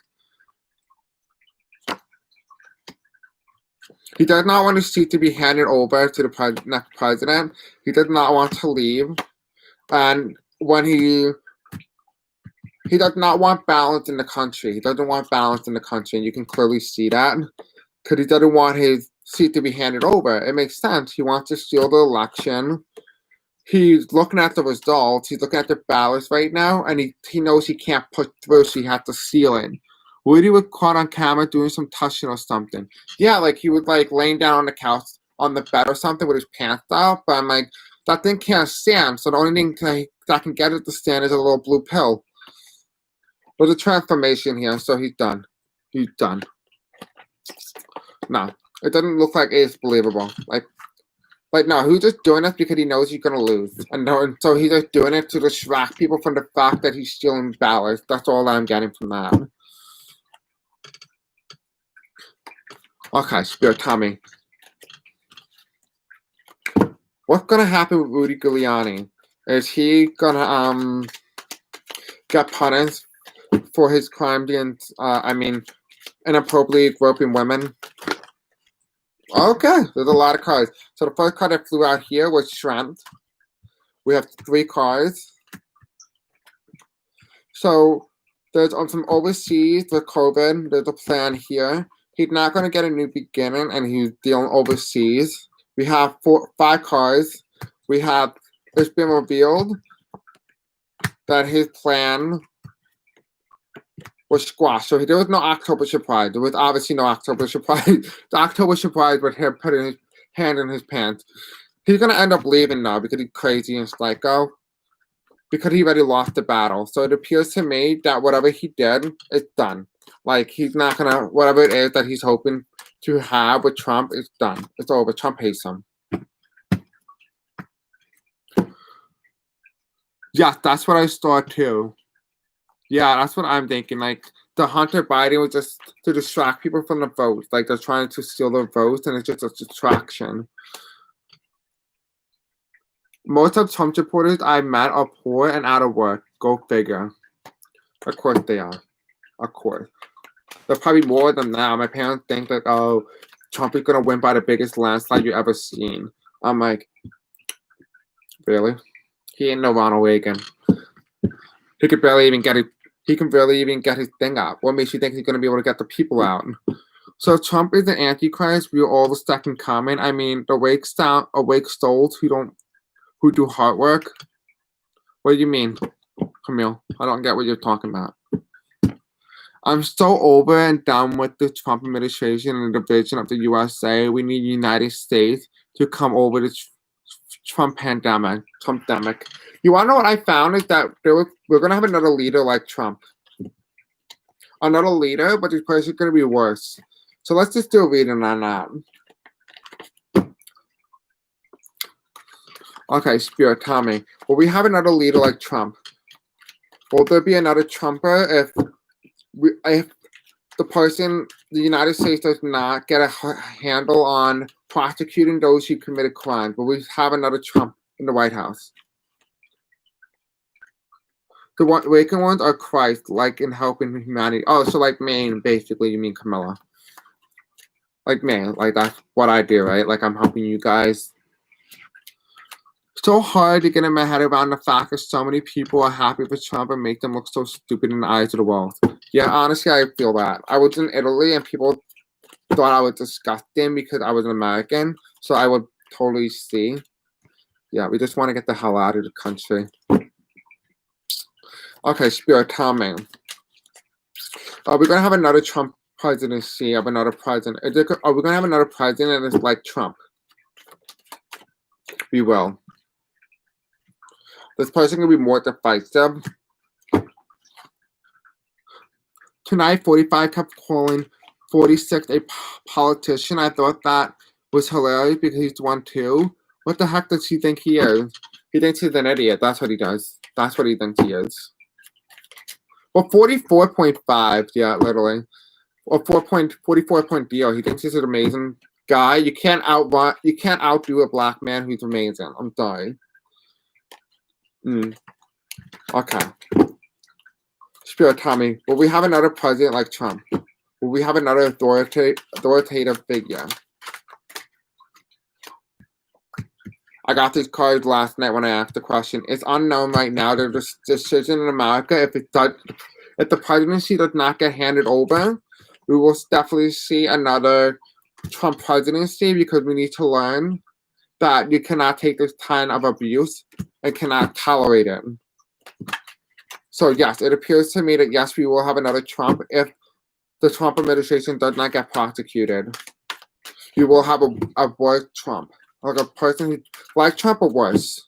He does not want his seat to be handed over to the next president. He does not want to leave, and when he does not want balance in the country. He doesn't want balance in the country, and you can clearly see that because he doesn't want his seat to be handed over. It makes sense. He wants to steal the election. He's looking at the results. He's looking at the ballots right now, and he knows he can't push through, so he has to seal it. Rudy was caught on camera doing some touching or something. Yeah, like he was like laying down on the couch on the bed or something with his pants out, but I'm like, that thing can't stand, so the only thing that can get it to stand is a little blue pill. There's a transformation here, so he's done. He's done. No, it doesn't look like it's believable. Like no, he's just doing it because he knows he's gonna lose, and so he's just doing it to distract people from the fact that he's stealing ballots. That's all I'm getting from that. Okay, Spirit, tell me. What's gonna happen with Rudy Giuliani? Is he gonna get punished for his crime against, inappropriately groping women? Okay, there's a lot of cards. So the first card that flew out here was Strength. We have 3 cards. So there's some overseas with COVID. There's a plan here. He's not going to get a new beginning, and he's dealing overseas. We have 5 cards. It's been revealed that his plan was squashed. So there was no October surprise. There was obviously no October surprise. The October surprise was him putting his hand in his pants. He's going to end up leaving now because he's crazy and psycho. Because he already lost the battle. So it appears to me that whatever he did is done. Like, he's not going to, whatever it is that he's hoping to have with Trump is done. It's over. Trump hates him. Yeah, that's what I thought too. Yeah, that's what I'm thinking. Like, the Hunter Biden was just to distract people from the votes. Like, they're trying to steal the votes, and it's just a distraction. Most of Trump supporters I met are poor and out of work. Go figure. Of course they are. Of course. There's probably more of them now. My parents think that, oh, Trump is going to win by the biggest landslide you've ever seen. I'm like, really? He ain't no Ronald Reagan. He can barely even get his thing out. What makes you think he's going to be able to get the people out? So Trump is an antichrist. We're all stuck in common. I mean, the awake souls who do hard work. What do you mean, Camille? I don't get what you're talking about. I'm so over and done with the Trump administration and the division of the USA. We need United States to come over the Trump pandemic. You want to know what I found is that we're going to have another leader like Trump. Another leader, but this person is going to be worse. So let's just do a reading on that. Okay, Spirit, tell me. Will we have another leader like Trump? Will there be another Trumper if the United States does not get a handle on prosecuting those who committed crimes? Will we have another Trump in the White House? The waking ones are Christ, like in helping humanity. Oh, so like Maine, basically, you mean Camilla. Like Maine, like that's what I do, right? Like I'm helping you guys. So hard to get in my head around the fact that so many people are happy with Trump and make them look so stupid in the eyes of the world. Yeah, honestly, I feel that. I was in Italy and people thought I was disgusting because I was an American, so I would totally see. Yeah, we just want to get the hell out of the country. Okay, Spirit, tell me. Are we going to have another Trump presidency of another president? Are we going to have another president that's like Trump? We will. This person can be more divisive. Tonight, 45 kept calling 46 a politician. I thought that was hilarious because he's one too. What the heck does he think he is? He thinks he's an idiot. That's what he does. That's what he thinks he is. Well, 44.5, yeah, literally. Or 44.0. He thinks he's an amazing guy. You can't outdo a black man who's amazing. I'm sorry. Okay. Spirit, tell me, will we have another president like Trump? Will we have another authoritative figure? I got these cards last night when I asked the question. It's unknown right now. There's a decision in America. If the presidency does not get handed over, we will definitely see another Trump presidency because we need to learn that you cannot take this kind of abuse and cannot tolerate it. So yes, it appears to me that yes, we will have another Trump if the Trump administration does not get prosecuted. We will have a worse Trump. Like a person who, like Trump or worse.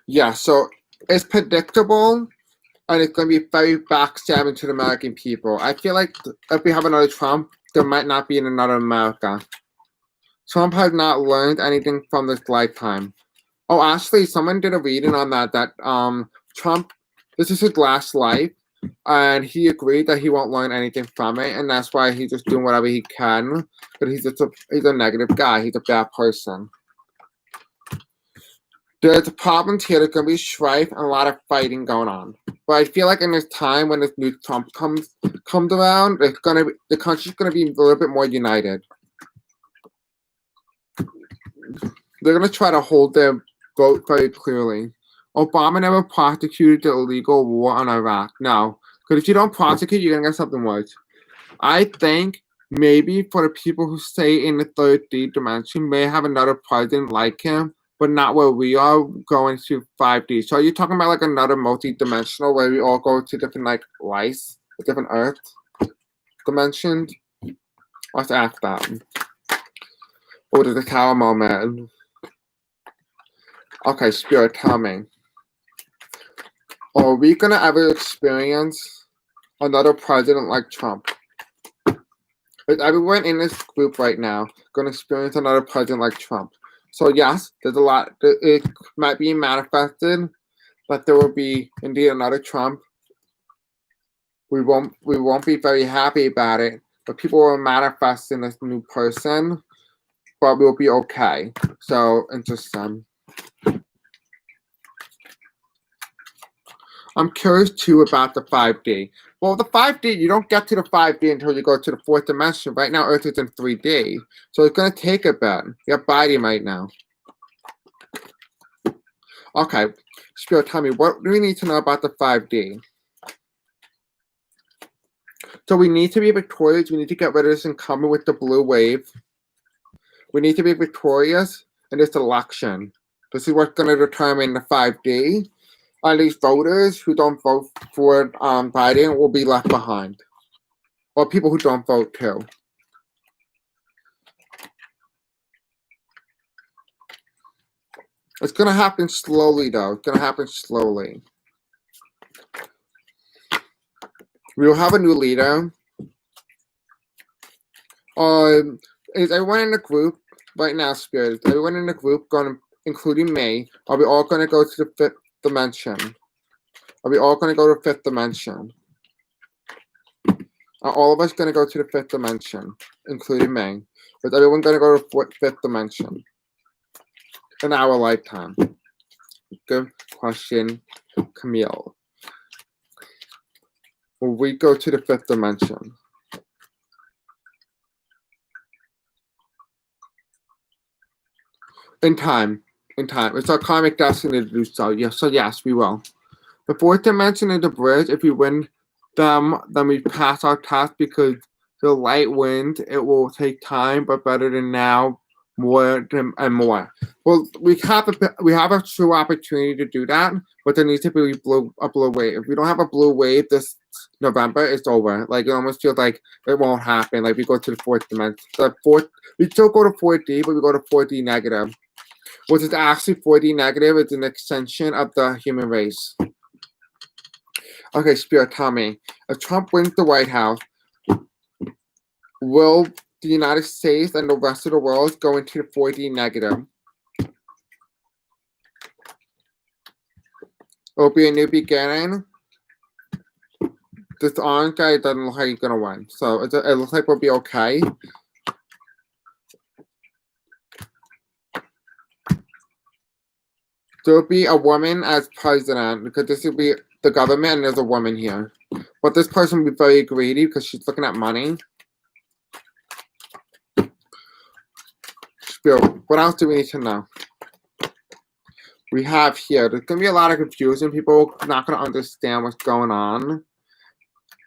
Yeah, so it's predictable and it's going to be very backstabbing to the American people. I feel like if we have another Trump, there might not be another America. Trump has not learned anything from this lifetime. Oh, actually, someone did a reading on that Trump, this is his last life. And he agreed that he won't learn anything from it, and that's why he's just doing whatever he can. But he's a negative guy. He's a bad person. There's problems here. There's gonna be strife and a lot of fighting going on. But I feel like in this time when this new Trump comes around, the country's gonna be a little bit more united. They're gonna try to hold their vote very clearly. Obama never prosecuted the illegal war on Iraq. No. Because if you don't prosecute, you're going to get something worse. I think maybe for the people who stay in the third D dimension, may have another president like him, but not where we are going to 5D. So are you talking about like another multi-dimensional where we all go to different like lives, different Earth dimensions? Let's ask that. Oh, there's a tower moment. Okay, Spirit, tell me. Are we gonna ever experience another president like Trump? Is everyone in this group right now gonna experience another president like Trump? So yes, there's a lot. It might be manifested that there will be indeed another Trump. We won't be very happy about it, but people will manifest in this new person, but we'll be okay. So interesting. I'm curious too about the 5D. Well, the 5D, you don't get to the 5D until you go to the fourth dimension. Right now, Earth is in 3D. So it's going to take a bit. You have Biden right now. Okay. Spirit, tell me, what do we need to know about the 5D? So we need to be victorious. We need to get rid of this incumbent with the blue wave. We need to be victorious in this election. This is what's going to determine the 5D. At least voters who don't vote for Biden will be left behind. Or people who don't vote too. It's going to happen slowly, though. It's going to happen slowly. We will have a new leader. Is everyone in the group right now, Spirit? Is everyone in the group going to, including me, are we all going to go to the fifth dimension? Are we all going to go to fifth dimension? Are all of us going to go to the fifth dimension, including me? Is everyone going to go to fifth dimension in our lifetime? Good question, Camille. Will we go to the fifth dimension? In time. It's our karmic destiny to do so. Yes, so yes, we will. The fourth dimension is the bridge. If we win them, then we pass our test because the light wins. It will take time, but better than now, more and more. Well, we have a true opportunity to do that, but there needs to be a blue wave. If we don't have a blue wave, this November, it's over. Like, it almost feels like it won't happen. Like, we go to the fourth dimension. We still go to 4D, but we go to 4D negative. Which is actually 4D negative. It's an extension of the human race. Okay, Spirit, tell me. If Trump wins the White House, will the United States and the rest of the world go into the 4D negative? It'll be a new beginning. This orange guy doesn't look like he's gonna win, so it looks like we'll be okay. There'll be a woman as president because this will be the government and there's a woman here. But this person will be very greedy because she's looking at money. What else do we need to know? We have here, there's going to be a lot of confusion. People are not going to understand what's going on.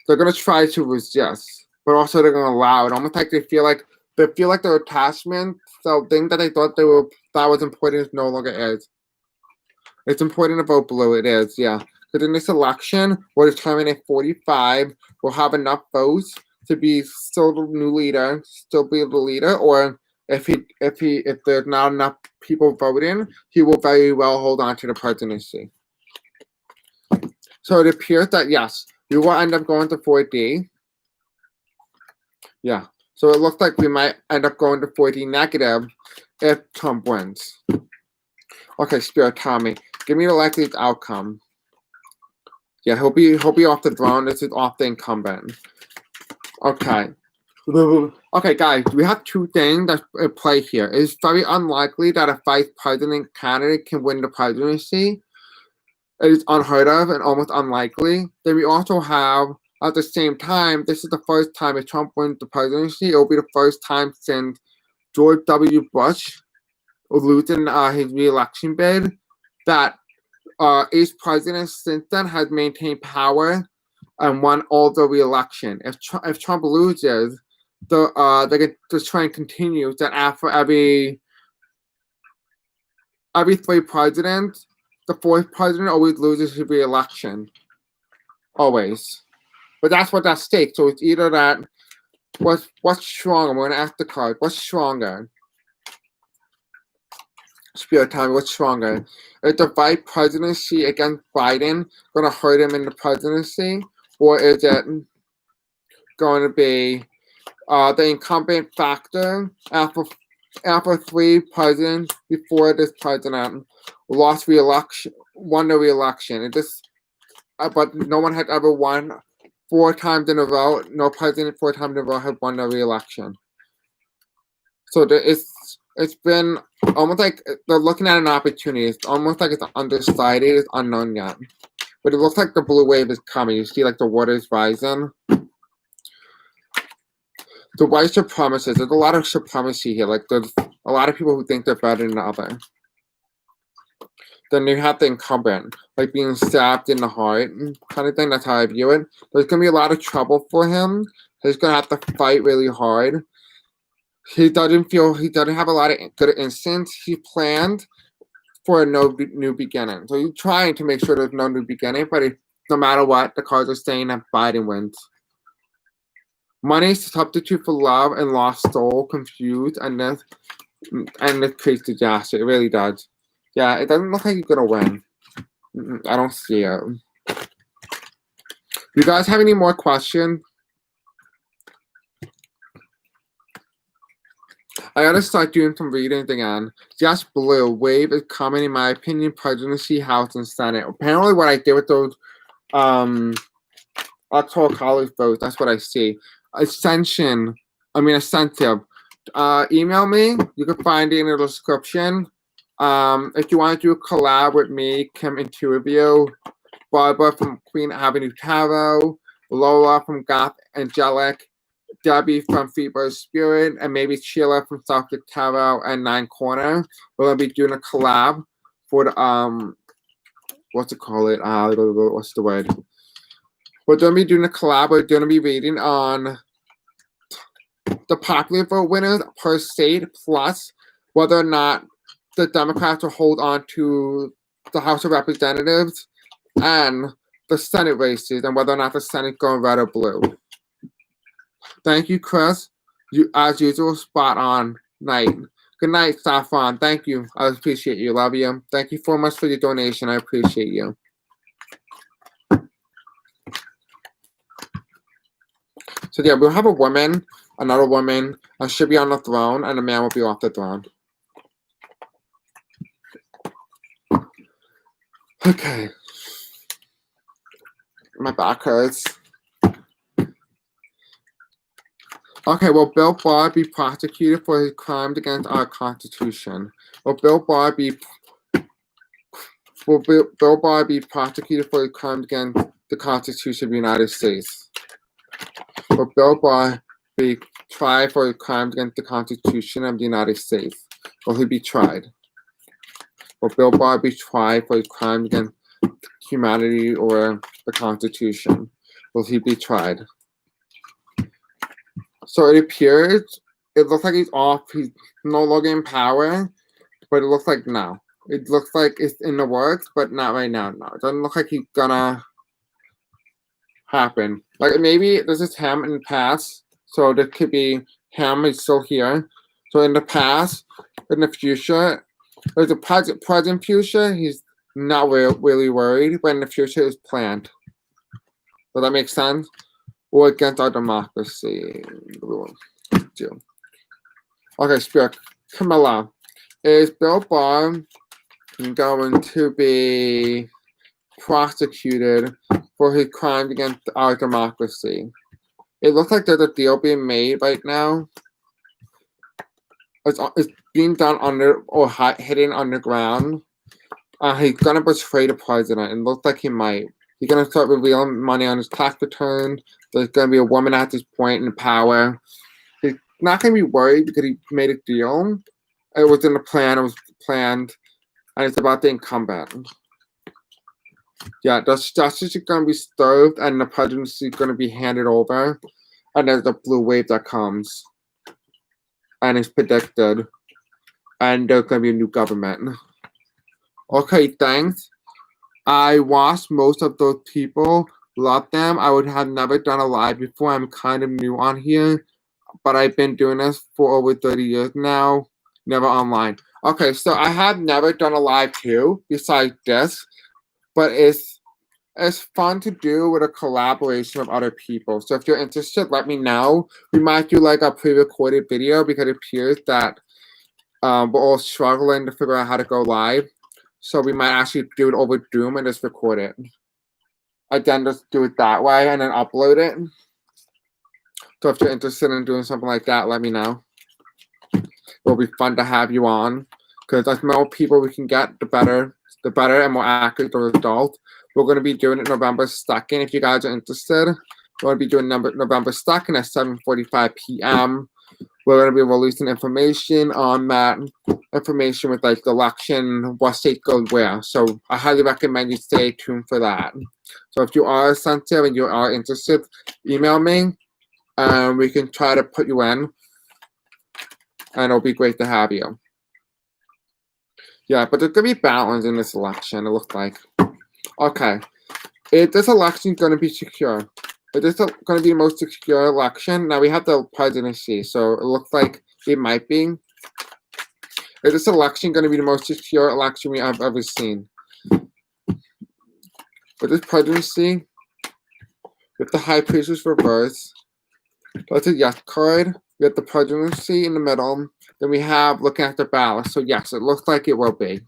They're going to try to resist, but also they're going to allow it. Almost like they feel like their attachment, the thing that they thought that was important no longer is. It's important to vote blue. It is, yeah. Because in this election, we'll determine if 45 will have enough votes to be still the new leader, still be the leader, or if there's not enough people voting, he will very well hold on to the presidency. So it appears that yes, we will end up going to 4D. Yeah. So it looks like we might end up going to 4D negative if Trump wins. Okay, Spirit, tell me. Give me the likely outcome. Yeah, he'll be off the throne. This is off the incumbent. Okay. Okay, guys, we have two things that play here. It's very unlikely that a vice president candidate can win the presidency. It is unheard of and almost unlikely. Then we also have, at the same time, this is the first time if Trump wins the presidency, it will be the first time since George W. Bush losing his re-election bid that each president since then has maintained power and won all the re-election. If Trump loses, the trend continues that after every three presidents, the fourth president always loses his re-election. Always. But that's what's at stake. So it's either that what's stronger? We're gonna ask the card. What's stronger? Spirit, tell me what's stronger. Is the vice presidency against Biden gonna hurt him in the presidency? Or is it going to be the incumbent factor after three presidents before this president lost re-election, won the re-election? But no one had ever won 4 times in a row. No president 4 times in a row had won the re-election. So it's been almost like they're looking at an opportunity. It's almost like it's undecided. It's unknown yet. But it looks like the blue wave is coming. You see like the water is rising. The white supremacists, there's a lot of supremacy here. Like there's a lot of people who think they're better than the other. Then you have the incumbent, like being stabbed in the heart kind of thing. That's how I view it. There's going to be a lot of trouble for him. He's going to have to fight really hard. He doesn't have a lot of good instincts. He planned for a new beginning. So he's trying to make sure there's no new beginning, but no matter what, the cards are saying that Biden wins. Money is a substitute for love and lost soul, confused, and this creates disaster. It really does. Yeah, it doesn't look like he's gonna win. I don't see it. You guys have any more questions? I gotta start doing some reading again. Yes, blue wave is coming, in my opinion. Presidency, House, and Senate. Apparently, what I did with those Electoral college votes, that's what I see. Incentive. Email me. You can find it in the description. If you want to do a collab with me, Kim Intuitive, Barbara from Queen Avenue Tarot, Lola from Goth Angelic, Debbie from Fever Spirit, and maybe Sheila from Celtic Tarot and Nine Corner. We're gonna be doing a collab for the what's the word? We're gonna be doing a collab. We're gonna be reading on the popular vote winners per state, plus whether or not the Democrats will hold on to the House of Representatives, and the Senate races and whether or not the Senate's going red or blue. Thank you, Chris. You, as usual, spot on night. Good night, Saffron. Thank you. I appreciate you. Love you. Thank you so much for your donation. I appreciate you. So yeah, we'll have a woman, another woman, and she'll be on the throne, and a man will be off the throne. Okay. My back hurts. Okay, will Bill Barr be prosecuted for his crimes against our Constitution? Will Bill Barr be prosecuted for his crimes against the Constitution of the United States? Will Bill Barr be tried for his crimes against the Constitution of the United States? Will he be tried? Will Bill Barr be tried for his crimes against humanity or the Constitution? Will he be tried? So it appears, it looks like he's off, he's no longer in power, but it looks like no. It looks like it's in the works, but not right now, no. It doesn't look like he's gonna happen. Like maybe this is him in the past, so this could be him, he's still here. So in the past, in the future, there's a present future, he's not really worried, but in the future is planned. Does that make sense? Or against our democracy. Okay, Spirit. Camilla. Is Bill Barr going to be prosecuted for his crimes against our democracy? It looks like there's a deal being made right now. It's being done under or hidden underground. He's gonna betray the president. It looks like he might. He's gonna start revealing money on his tax return. There's gonna be a woman at this point in power. He's not gonna be worried because he made a deal. It was in the plan. It was planned, and it's about the incumbent. Yeah, the justice is gonna be served, and the presidency is gonna be handed over. And there's a blue wave that comes, and it's predicted. And there's gonna be a new government. Okay, thanks. I watched most of those people, love them. I would have never done a live before. I'm kind of new on here, but I've been doing this for over 30 years now, never online. Okay, so I have never done a live too, besides this, but it's fun to do with a collaboration of other people. So if you're interested, let me know. We might do like a pre-recorded video because it appears that we're all struggling to figure out how to go live. So we might actually do it over Zoom and just record it. Again, just do it that way and then upload it. So if you're interested in doing something like that, let me know. It'll be fun to have you on. Because as more people we can get, the better and more accurate the result. We're going to be doing it November 2nd. If you guys are interested, we're going to be doing November 2nd at 7:45 p.m. We're going to be releasing information on that, information with like the election, what state goes where. So I highly recommend you stay tuned for that. So if you are sensitive and you are interested, email me and we can try to put you in. And it'll be great to have you. Yeah, but there's going to be balance in this election, it looks like. Okay. This election is going to be secure. It is going to be the most secure election. Now we have the presidency, so it looks like it might be. Is this election going to be the most secure election we have ever seen? With this presidency, with the High Priestess reverse, that's a yes card. We have the presidency in the middle. Then we have looking at the ballot. So yes, it looks like it will be.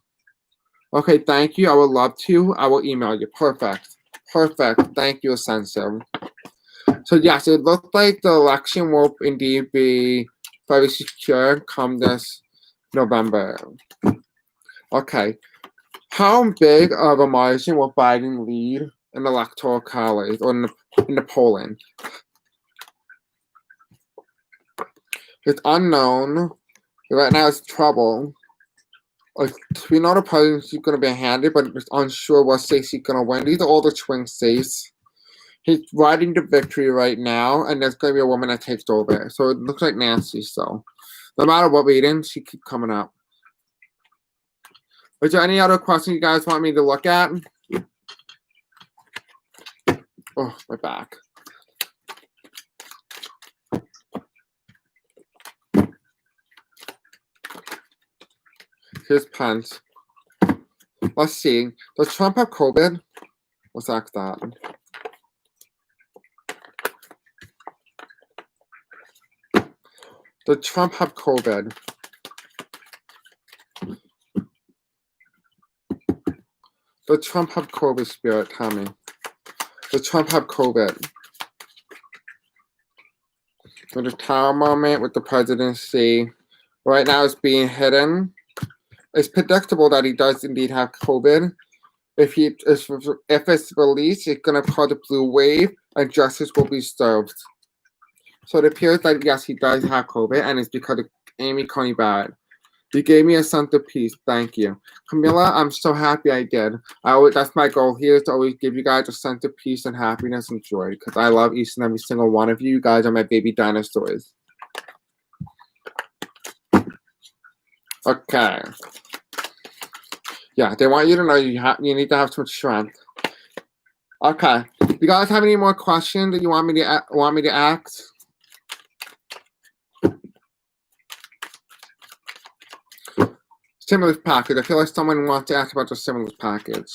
Okay, thank you. I would love to. I will email you. Perfect. Perfect. Thank you, Sensitive. So yes, it looks like the election will indeed be very secure come this November. Okay. How big of a margin will Biden lead in the Electoral college or in the polling? It's unknown. Right now it's trouble. Like, we know the presidency is going to be handed, but it's unsure what states he's going to win. These are all the swing states. He's riding the victory right now, and there's going to be a woman that takes over. So it looks like Nancy, so no matter what reading, she keeps coming up. Is there any other questions you guys want me to look at? Oh, my back. Here's Pence. Let's see. Does Trump have COVID? Let's ask that. Does Trump have COVID? Does Trump have COVID, Spirit? Tell me. Does Trump have COVID? There's a tower moment with the presidency. Right now it's being hidden. It's predictable that he does indeed have COVID. If it's released, it's going to cause a blue wave and justice will be served. So it appears that, yes, he does have COVID, and it's because of Amy Coney Barrett. You gave me a sense of peace. Thank you. Camilla, I'm so happy I did. That's my goal here, to always give you guys a sense of peace and happiness and joy, because I love each and every single one of you. You guys are my baby dinosaurs. Okay. Yeah, they want you to know you need to have some strength. Okay. You guys have any more questions that you want me to ask? Stimulus package. I feel like someone wants to ask about the stimulus package.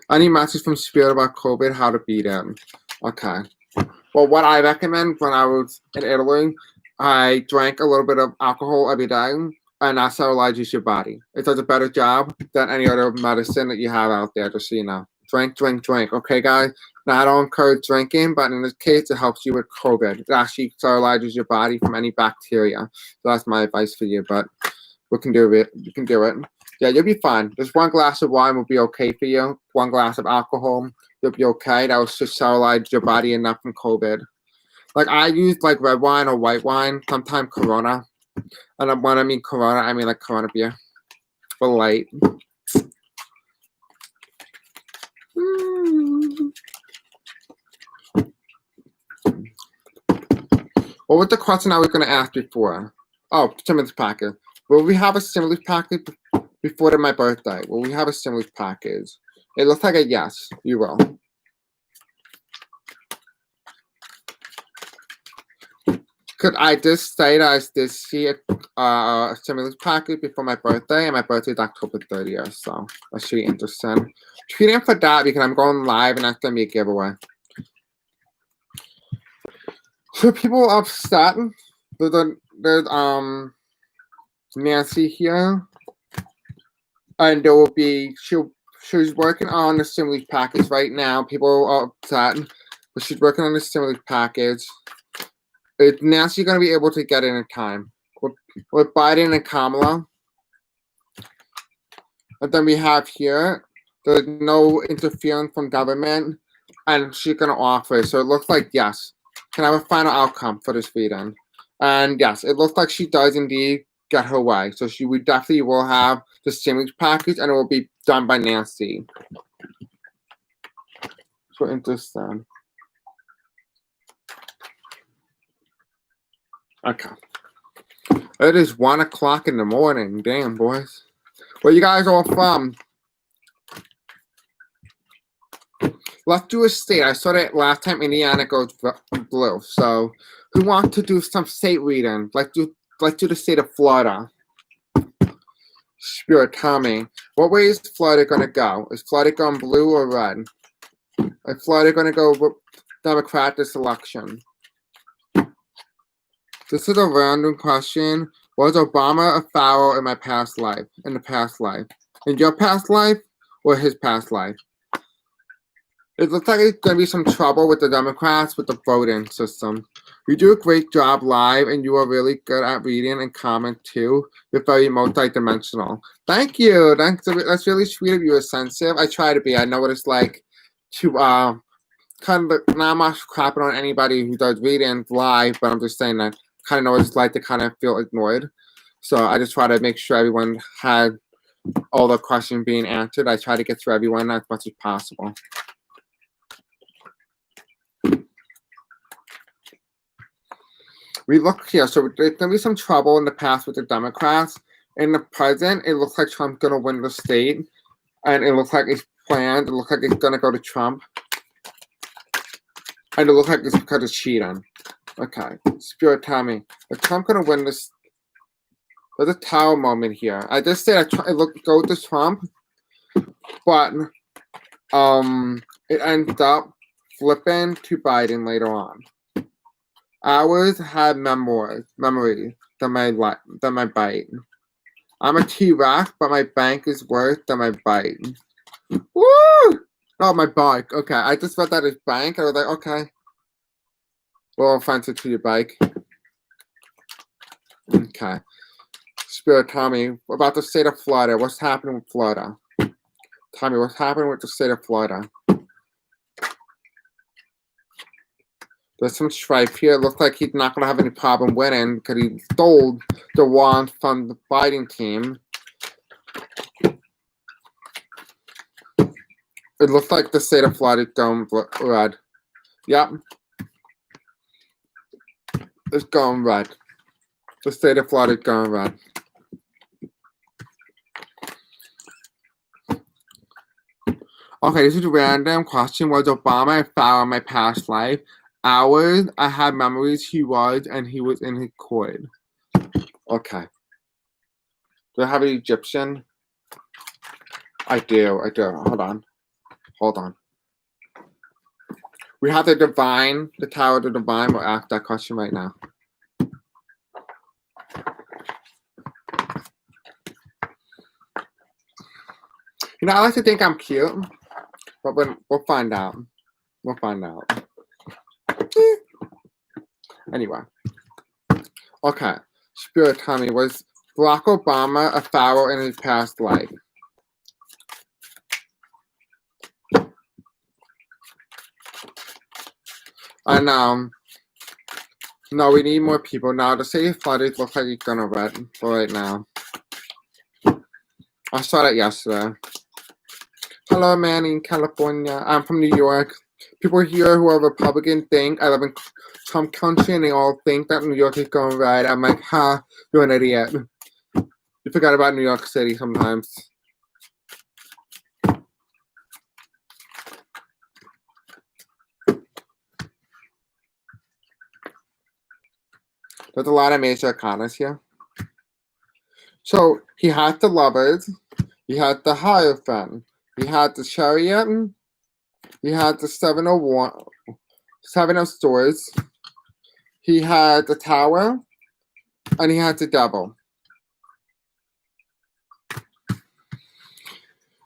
Any message from Spirit about COVID, how to beat it? Okay. Well, what I recommend when I was in Italy, I drank a little bit of alcohol every day, and that sterilizes your body. It does a better job than any other medicine that you have out there, just so you know. Drink, drink, drink. Okay, guys? Now, I don't encourage drinking, but in this case, it helps you with COVID. It actually sterilizes your body from any bacteria. So that's my advice for you, but we can do it. You can do it. Yeah, you'll be fine. Just one glass of wine will be okay for you. One glass of alcohol, you'll be okay. That will just sterilize your body enough from COVID. Like, I use, like, red wine or white wine, sometimes Corona. And when I mean Corona, I mean, like, Corona beer. For light. What was the question I was going to ask before? Oh, stimulus package. Will we have a stimulus package before my birthday? Will we have a stimulus package? It looks like a yes. You will. Could I just say that I did see a stimulus package before my birthday, and my birthday is October 30th, so that's really interesting. Tweet in for that because I'm going live, and that's going to be a giveaway. So people upset. There's Nancy here, and there will be she's working on the stimulus package right now. People are upset, but she's working on the stimulus package. Is Nancy going to be able to get in time with Biden and Kamala? And then we have here, there's no interference from government, and she's going to offer. So it looks like yes, can have a final outcome for this reading. And yes, it looks like she does indeed get her way. So we definitely will have the stimulus package, and it will be done by Nancy. So interesting. Okay. It is 1 o'clock in the morning. Damn, boys. Where you guys all from? Let's do a state. I saw that last time Indiana goes blue. So who wants to do some state reading? Let's do the state of Florida. Spirit, tell me. What way is Florida going to go? Is Florida going blue or red? Is Florida going to go Democrat this election? This is a random question. Was Obama a pharaoh in my past life? In the past life? In your past life or his past life? It looks like it's going to be some trouble with the Democrats with the voting system. You do a great job live, and you are really good at reading and comment too. You're very multi-dimensional. Thank you. That's really sweet of you. You're sensitive. I try to be. I know what it's like to kind of not much crapping on anybody who does reading live, but I'm just saying that kind of know what it's like to kind of feel ignored. So I just try to make sure everyone had all the questions being answered. I try to get to everyone as much as possible. We look here, so there's going to be some trouble in the past with the Democrats. In the present, it looks like Trump's going to win the state, and it looks like it's planned. It looks like it's going to go to Trump. And it looks like it's because of cheating. Okay. Spirit, tell me. Is Trump going to win this? There's a tower moment here. I just said go to Trump, but it ends up flipping to Biden later on. Ours had memory than my bite. I'm a T-Rex, but my bank is worse than my bite. Woo! Oh, my bike. Okay, I just read that as bank. I was like, okay. Well, offensive to your bike. Okay. Spirit, tell me about the state of Florida. What's happening with Florida? Tell me what's happening with the state of Florida. There's some strife here. It looks like he's not going to have any problem winning because he stole the wand from the Biden team. It looks like the state of Florida is going red. Yep. It's going red. The state of Florida is going red. Okay, this is a random question. Was Obama a foul in my past life? Ours, I have memories he was, and he was in his court. Okay. Do I have an Egyptian? I do. Hold on. We have the divine, the Tower of the Divine. We'll ask that question right now. You know, I like to think I'm cute, but we'll find out. We'll find out. Anyway. Okay. Spirit, tell me, was Barack Obama a pharaoh in his past life? And no, we need more people. Now, the city of Florida looks like it's gonna red for right now. I saw that yesterday. Hello, man, in California. I'm from New York. People here who are Republican think I live in Trump country, and they all think that New York is going red. I'm like, ha, you're an idiot. You forgot about New York City sometimes. There's a lot of major economists here. So he had the lovers, he had the Hierophant, he had the Chariot, he had the Seven of Swords, he had the Tower, and he had the Devil.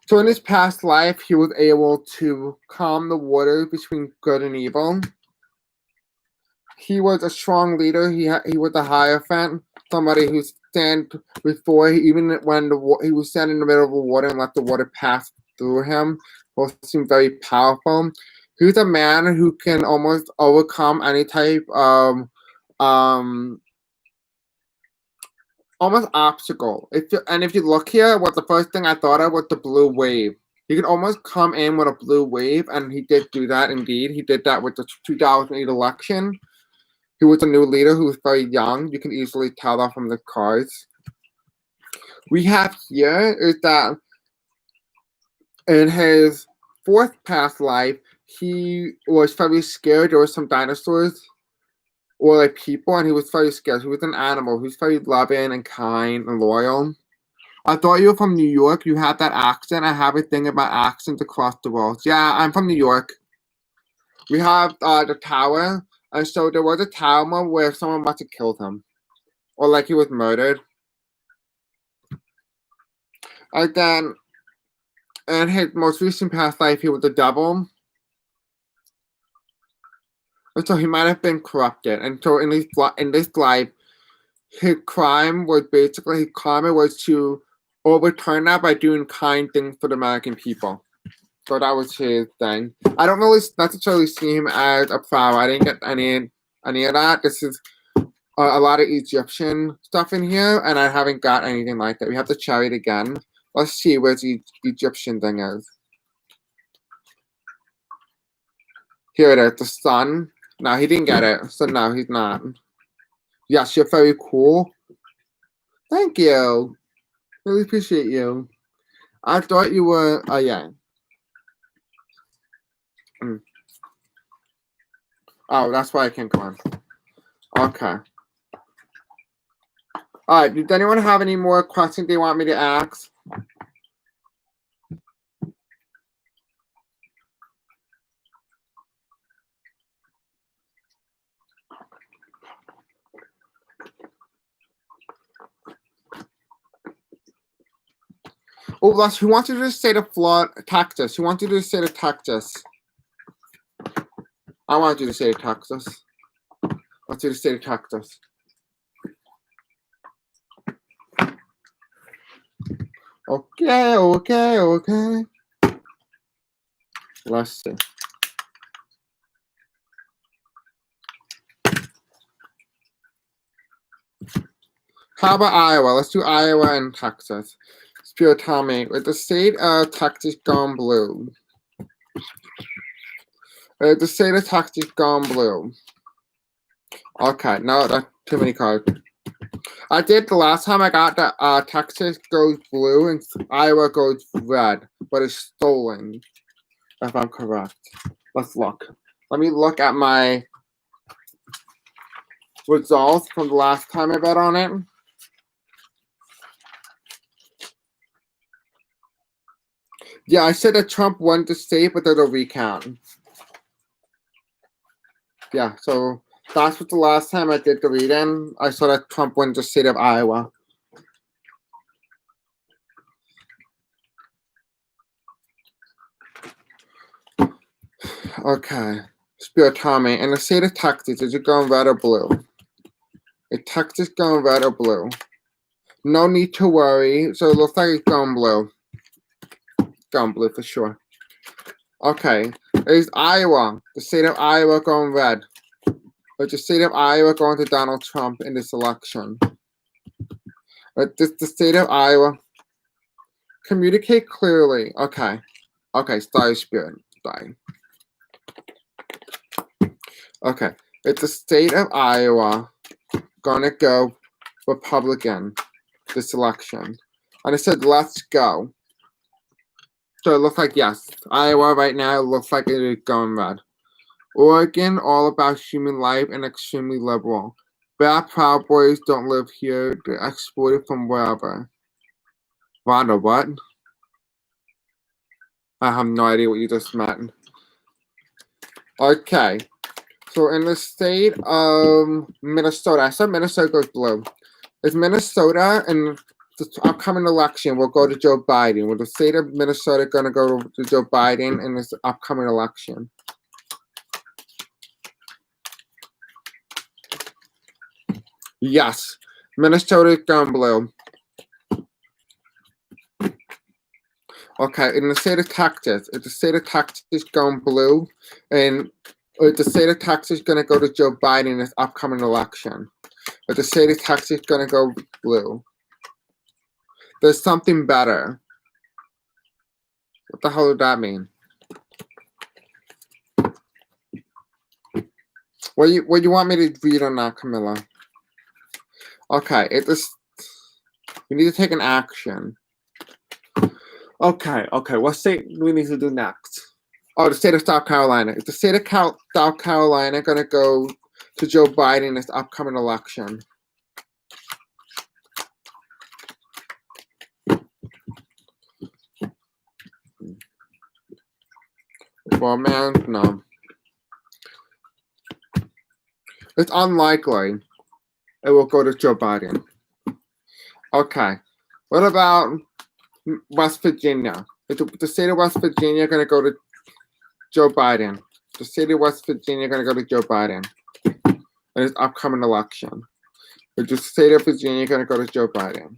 So in his past life, he was able to calm the waters between good and evil. He was a strong leader. He was a Hierophant, somebody who stand before, even when he was standing in the middle of the water and let the water pass through him. Both seem very powerful. He's a man who can almost overcome any type of almost obstacle. If you look here, what the first thing I thought of was the blue wave. He could almost come in with a blue wave, and he did do that indeed. He did that with the 2008 election. He was a new leader who was very young. You can easily tell that from the cards. We have here is that in his fourth past life, he was very scared. There were some dinosaurs or like people, and he was very scared. He was an animal. He was very loving and kind and loyal. I thought you were from New York. You have that accent. I have a thing about accents across the world. Yeah, I'm from New York. We have the Tower. And so there was a tower where someone must have killed him. Or like he was murdered. And then in his most recent past life, he was the devil. And so he might have been corrupted. And so in this life, his crime was to overturn that by doing kind things for the American people. So that was his thing. I don't really necessarily see him as a pharaoh. I didn't get any of that. This is a lot of Egyptian stuff in here, and I haven't got anything like that. We have the chariot again. Let's see where the Egyptian thing is. Here it is, the sun. No, he didn't get it, so no, he's not. Yes, you're very cool. Thank you. Really appreciate you. I thought you were, yeah. Oh, that's why I can't go on. Okay. All right. Does anyone have any more questions they want me to ask? Oh, who wants to do the state of Florida, Texas? Who wants to do the state of Texas? I want to do the state of Texas. Let's do the state of Texas. Okay. Let's see. How about Iowa? Let's do Iowa and Texas. Spirit, tell me, with the state of Texas gone blue. The state of Texas gone blue. Okay, no, that's too many cards. I did the last time I got that Texas goes blue and Iowa goes red, but it's stolen, if I'm correct. Let's look. Let me look at my results from the last time I bet on it. Yeah, I said that Trump won the state, but there's a recount. Yeah, so that's what the last time I did the read-in. I saw that Trump won the state of Iowa. Okay. Spirit, tell me, in the state of Texas, is it going red or blue? Is Texas going red or blue? No need to worry. So it looks like it's going blue. Going blue for sure. Okay. Is Iowa, the state of Iowa, going red? Or is the state of Iowa going to Donald Trump in this election? The state of Iowa. Communicate clearly. Okay. Okay, Star Spirit. Sorry. Okay. It's the state of Iowa gonna go Republican this election. And I said, let's go. So it looks like yes. Iowa right now looks like it is going red. Oregon, all about human life and extremely liberal. Bad Proud Boys don't live here. They're exported from wherever. Wanda, what? I have no idea what you just meant. Okay. So in the state of Minnesota, I said Minnesota goes blue. Is Minnesota in the upcoming election will go to Joe Biden? Will the state of Minnesota going to go to Joe Biden in this upcoming election? Yes. Minnesota is going blue. Okay, in the state of Texas, is the state of Texas going blue? And is the state of Texas going to go to Joe Biden in this upcoming election? Is the state of Texas going to go blue? There's something better. What the hell would that mean? What do you want me to read on that, Camilla? Okay, we need to take an action. Okay, what state do we need to do next? Oh, the state of South Carolina. Is the state of South Carolina going to go to Joe Biden in this upcoming election? Well, man, no. It's unlikely it will go to Joe Biden. Okay. What about West Virginia? Is the state of West Virginia going to go to Joe Biden? The state of West Virginia going to go to Joe Biden in his upcoming election? Is the state of Virginia going to go to Joe Biden?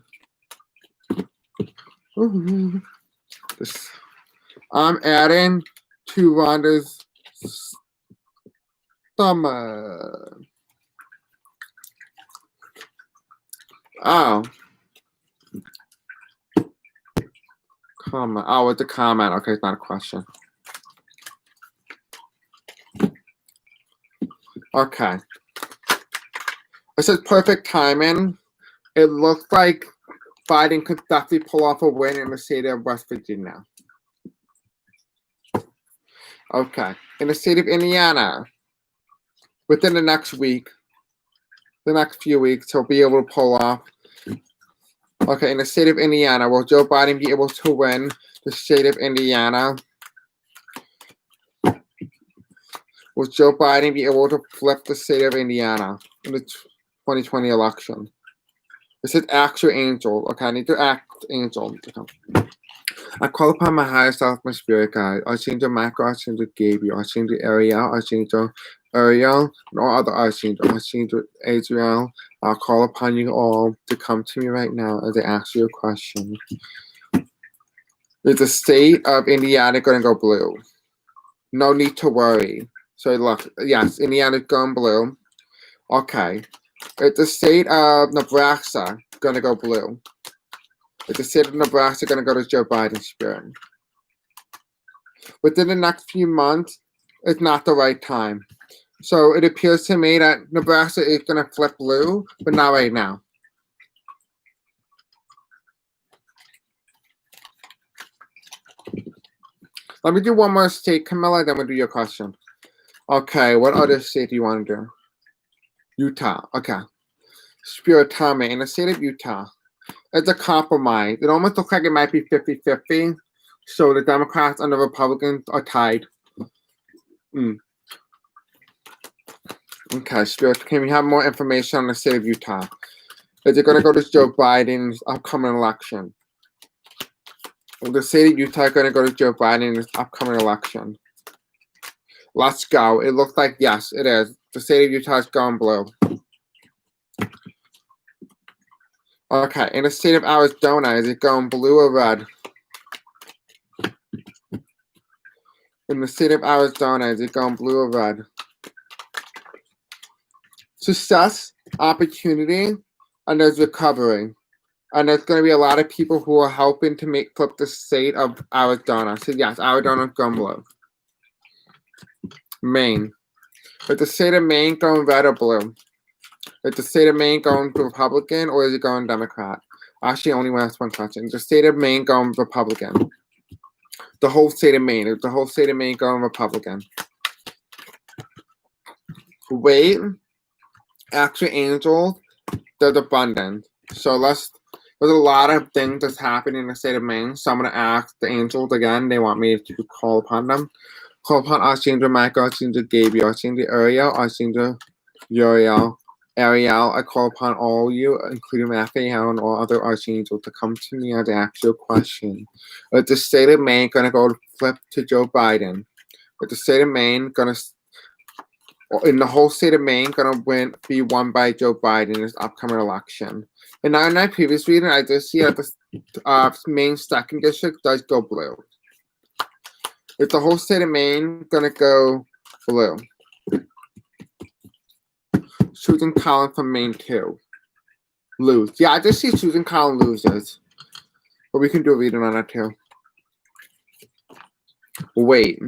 I'm adding to Rhonda's stomach. Oh. Comment. Oh, it's a comment. Okay, it's not a question. Okay. It says perfect timing. It looks like Biden could definitely pull off a win in the state of West Virginia. Okay. In the state of Indiana. within the next week, the next few weeks, he'll be able to pull off. Okay, in the state of Indiana, will Joe Biden be able to win the state of Indiana? Will Joe Biden be able to flip the state of Indiana in the 2020 election? This is actual angel. Okay, I need to act angel. I call upon my higher self, my spirit guide. Archangel Michael, Archangel Gabriel, Archangel Ariel, Archangel Ariel, and all other archangels, Archangel Adriel. I'll call upon you all to come to me right now as I ask you a question. Is the state of Indiana going to go blue? No need to worry. So look, yes, Indiana's going blue. Okay. Is the state of Nebraska going to go blue? Is the state of Nebraska going to go to Joe Biden's spirit? Within the next few months, it's not the right time. So it appears to me that Nebraska is going to flip blue, but not right now. Let me do one more state, Camilla, then we'll do your question. Okay, what other state do you want to do? Utah. Okay. Spirit, tell me, in the state of Utah, it's a compromise. It almost looks like it might be 50-50. So the Democrats and the Republicans are tied. Okay, Spirit, can we have more information on the state of Utah? Is it going to go to Joe Biden's upcoming election? The state of Utah is going to go to Joe Biden's upcoming election. Let's go. It looks like, yes, it is. The state of Utah is going blue. Okay, in the state of Arizona, is it going blue or red? In the state of Arizona, is it going blue or red? Success, opportunity, and there's recovery. And there's going to be a lot of people who are helping to flip the state of Arizona. So yes, Arizona is going blue. Maine. Is the state of Maine going red or blue? Is the state of Maine going Republican or is it going Democrat? Actually, I only want to ask one question. Is the state of Maine going Republican? The whole state of Maine. Is the whole state of Maine going Republican? Wait. Actually, angels, there's abundance. So there's a lot of things that's happening in the state of Maine. So I'm going to ask the angels again. They want me to call upon them. Call upon Archangel Michael, Archangel Gabriel, Archangel Ariel, Archangel Uriel, Ariel. I call upon all you, including Raphael and all other archangels, to come to me and ask you a question. Is the state of Maine going to go flip to Joe Biden? Is the state of Maine going to, in the whole state of Maine, going to be won by Joe Biden in this upcoming election? And now in my previous reading, I did see that the Maine 2nd district does go blue. Is the whole state of Maine going to go blue? Susan Collins from Maine 2. Lose. Yeah, I just see Susan Collins loses. But we can do a reading on that too. Wait.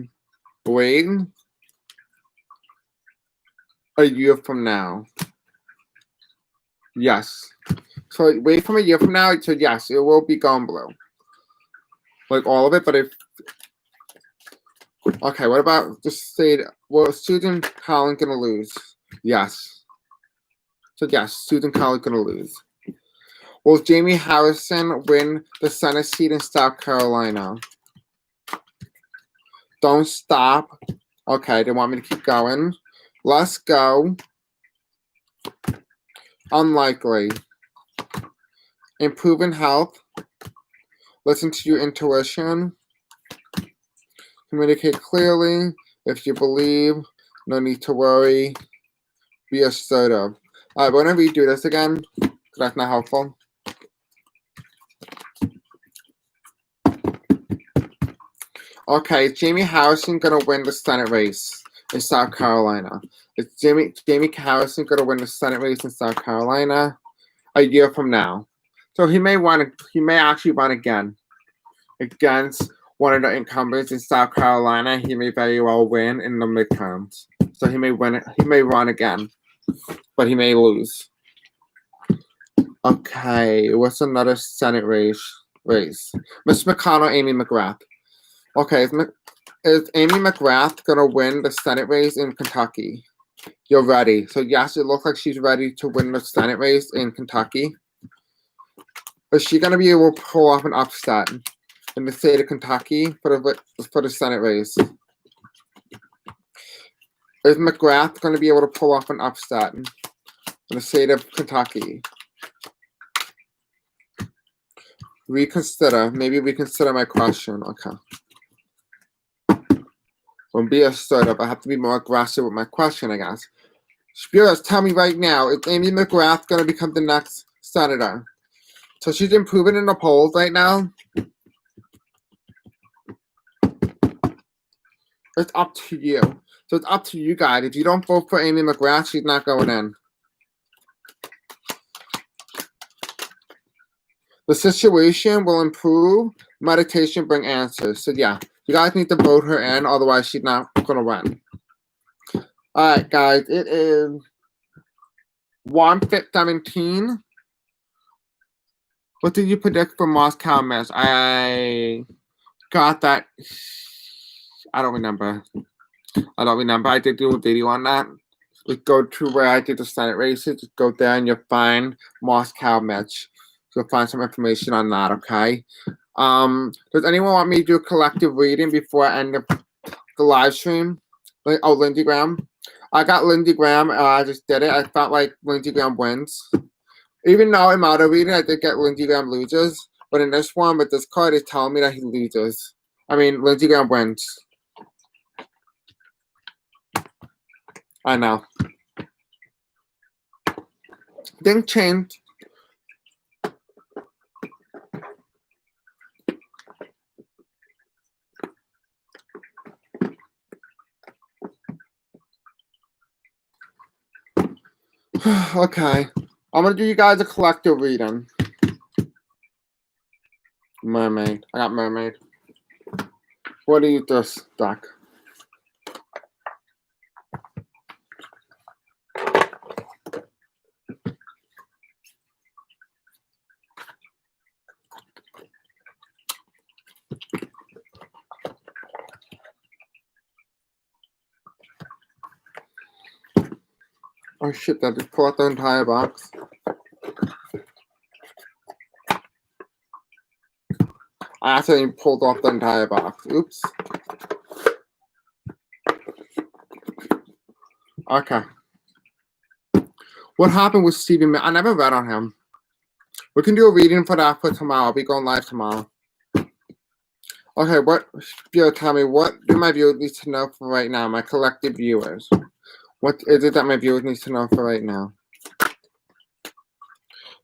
A year from now. Yes. So wait from a year from now. So yes, it will be gone blue. Like all of it, but if... Okay, what about the state? Well, Susan Collins going to lose? Yes. So yes, Susan Collins going to lose. Will Jamie Harrison win the Senate seat in South Carolina? Don't stop. Okay, they want me to keep going. Let's go. Unlikely. Improving health. Listen to your intuition. Communicate clearly. If you believe, no need to worry. Be assertive. All right, we're going to redo this again, because that's not helpful. Okay, is Jamie Harrison going to win the Senate race in South Carolina? Is Jamie Harrison going to win the Senate race in South Carolina a year from now? So he may actually run again against one of the incumbents in South Carolina. He may very well win in the midterms. So he may win it. He may run again, but he may lose. Okay, what's another Senate race? Miss McConnell, Amy McGrath. Okay, is Amy McGrath going to win the Senate race in Kentucky? You're ready. So yes, it looks like she's ready to win the Senate race in Kentucky. Is she going to be able to pull off an upset in the state of Kentucky for the Senate race? Is McGrath going to be able to pull off an upset in the state of Kentucky? Maybe reconsider my question. Okay. Don't be assertive. I have to be more aggressive with my question, I guess. Spirits, tell me right now, is Amy McGrath going to become the next senator? So she's improving in the polls right now. It's up to you. So it's up to you guys. If you don't vote for Amy McGrath, she's not going in. The situation will improve. Meditation bring answers. So yeah, you guys need to vote her in, otherwise she's not going to win. All right, guys. It is 1:17. What did you predict for Moscow Miss? I got that. I don't remember. I did do a video on that. Just go to where I did the Senate races. Just go there and you'll find Moscow Mitch. You'll find some information on that, okay? Does anyone want me to do a collective reading before I end the live stream? Oh, Lindsey Graham. I got Lindsey Graham. I just did it. I felt like Lindsey Graham wins. Even though in my other reading, I did get Lindsey Graham loses. But in this one, with this card, it's telling me that he loses. I mean, Lindsey Graham wins. I know. Things changed. Okay. I'm going to do you guys a collective reading. Mermaid. I got Mermaid. What do you this deck? Oh shit, did I just pull out the entire box? I accidentally pulled off the entire box. Oops. Okay. What happened with Stephen Miller? I never read on him. We can do a reading for that for tomorrow. I'll be going live tomorrow. Okay, tell me, what do my viewers need to know for right now, my collective viewers? What is it that my viewers need to know for right now?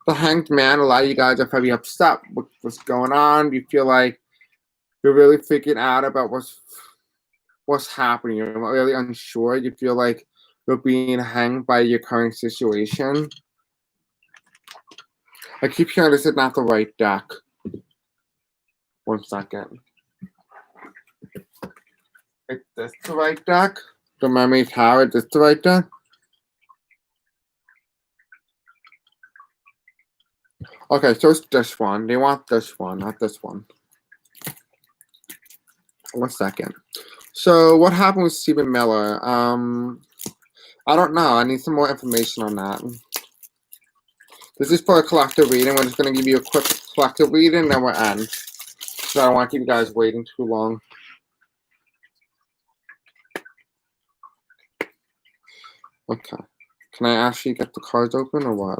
The Hanged Man, a lot of you guys are probably upset with what's going on. You feel like you're really freaking out about what's happening. You're really unsure. You feel like you're being hanged by your current situation. I keep hearing this is not the right deck. 1 second. Is this the right deck? The Mermaid Tower, is this the right deck? Okay, so it's this one. They want this one, not this one. 1 second. So what happened with Stephen Miller? I don't know. I need some more information on that. This is for a collective reading. We're just going to give you a quick collective reading, and then we'll end. So I don't want to keep you guys waiting too long. Okay. Can I actually get the cards open or what?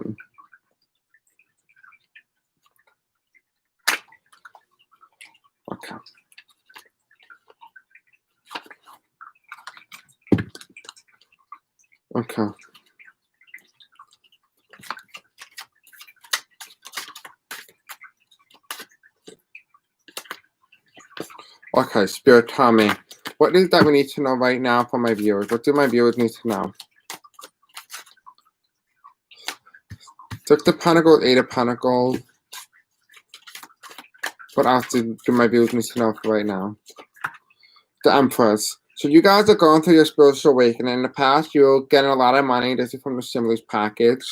Okay. Okay. Okay, Spirit, tell me. What is that we need to know right now for my viewers? What do my viewers need to know? Six of Pentacles, Eight of Pentacles. What else do my viewers need to know for right now? The Empress. So you guys are going through your spiritual awakening. In the past, you're getting a lot of money. This is from the stimulus package.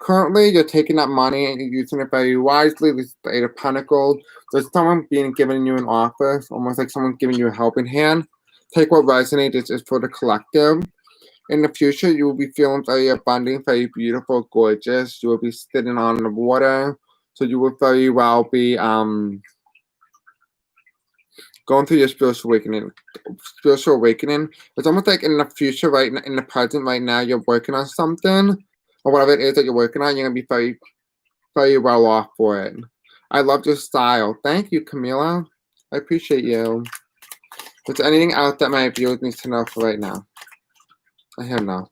Currently, you're taking that money and you're using it very wisely. This is the Eight of Pentacles. There's someone giving you an offer, almost like someone giving you a helping hand. Take what resonates. This is for the collective. in the future, you will be feeling very abundant, very beautiful, gorgeous. You will be sitting on the water, so you will very well be going through your spiritual awakening. Spiritual awakening. It's almost like in the future, right in the present, right now, you're working on something, or whatever it is that you're working on. You're gonna be very, very well off for it. I love your style. Thank you, Camila. I appreciate you. Is there anything else that my viewers need to know for right now? I have no.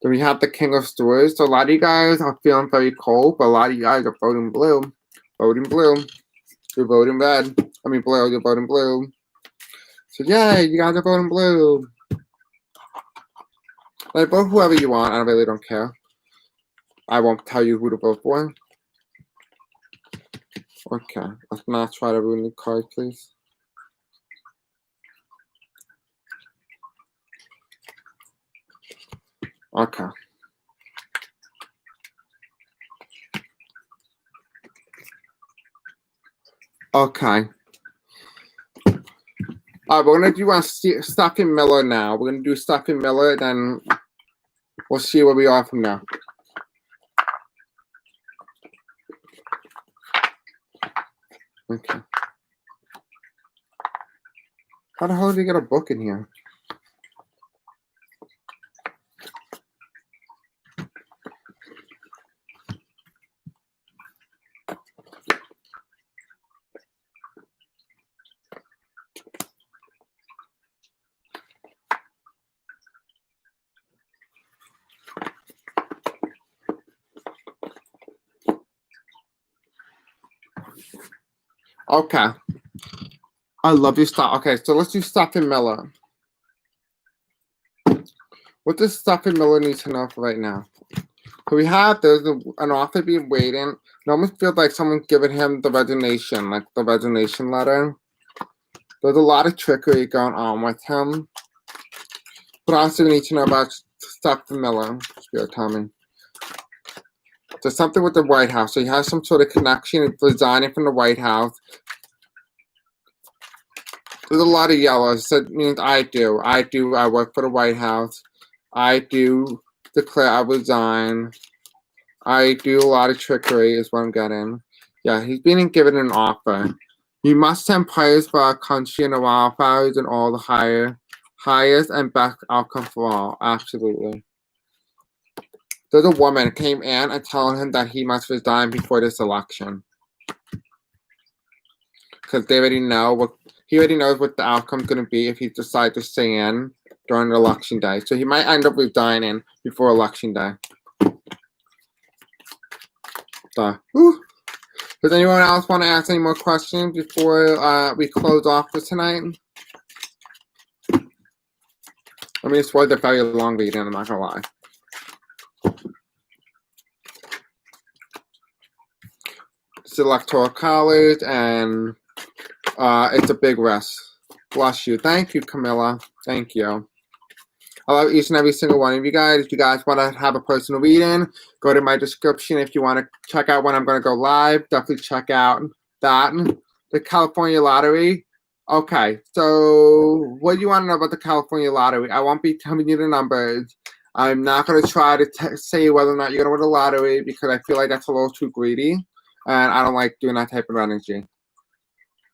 Then we have the King of Swords. So a lot of you guys are feeling very cold, but a lot of you guys are voting blue. Voting blue. You're voting red. I mean blue, you're voting blue. So yay, you guys are voting blue. Like, vote whoever you want. I really don't care. I won't tell you who to vote for. Okay, let's not try to ruin the card, please. Okay. Okay. We're gonna do Stephen Miller now. We're gonna do Stephen Miller, then we'll see where we are from there. Okay. How the hell did you get a book in here? Okay. I love your style. Okay, so let's do Stephen Miller. What does Stephen Miller need to know for right now? So we have, there's an author being waiting. It almost feels like someone's giving him the resignation, like the resignation letter. There's a lot of trickery going on with him. But also we need to know about Stephen Miller. Spirit, tell me. There's something with the White House. So he has some sort of connection resigning from the White House. There's a lot of yellows. So it means I work for the White House. I do declare I resign. I do a lot of trickery is what I'm getting. Yeah, he's being given an offer. You must send prayers for our country and the wildfires and all the highest and best outcome for all. Absolutely. There's a woman came in and telling him that he must resign before this election. Because they already know he already knows what the outcome's going to be if he decides to stay in during election day. So he might end up resigning before election day. Does anyone else want to ask any more questions before we close off for tonight? I mean, it's was a very long reading, I'm not going to lie. It's Electoral College, and it's a big risk. Bless you. Thank you, Camilla. Thank you. I love each and every single one of you guys. If you guys want to have a personal reading, go to my description. If you want to check out when I'm going to go live, definitely check out that. The California Lottery. Okay, so what do you want to know about the California Lottery? I won't be telling you the numbers. I'm not going to try to say whether or not you're going to win the lottery because I feel like that's a little too greedy. And I don't like doing that type of energy.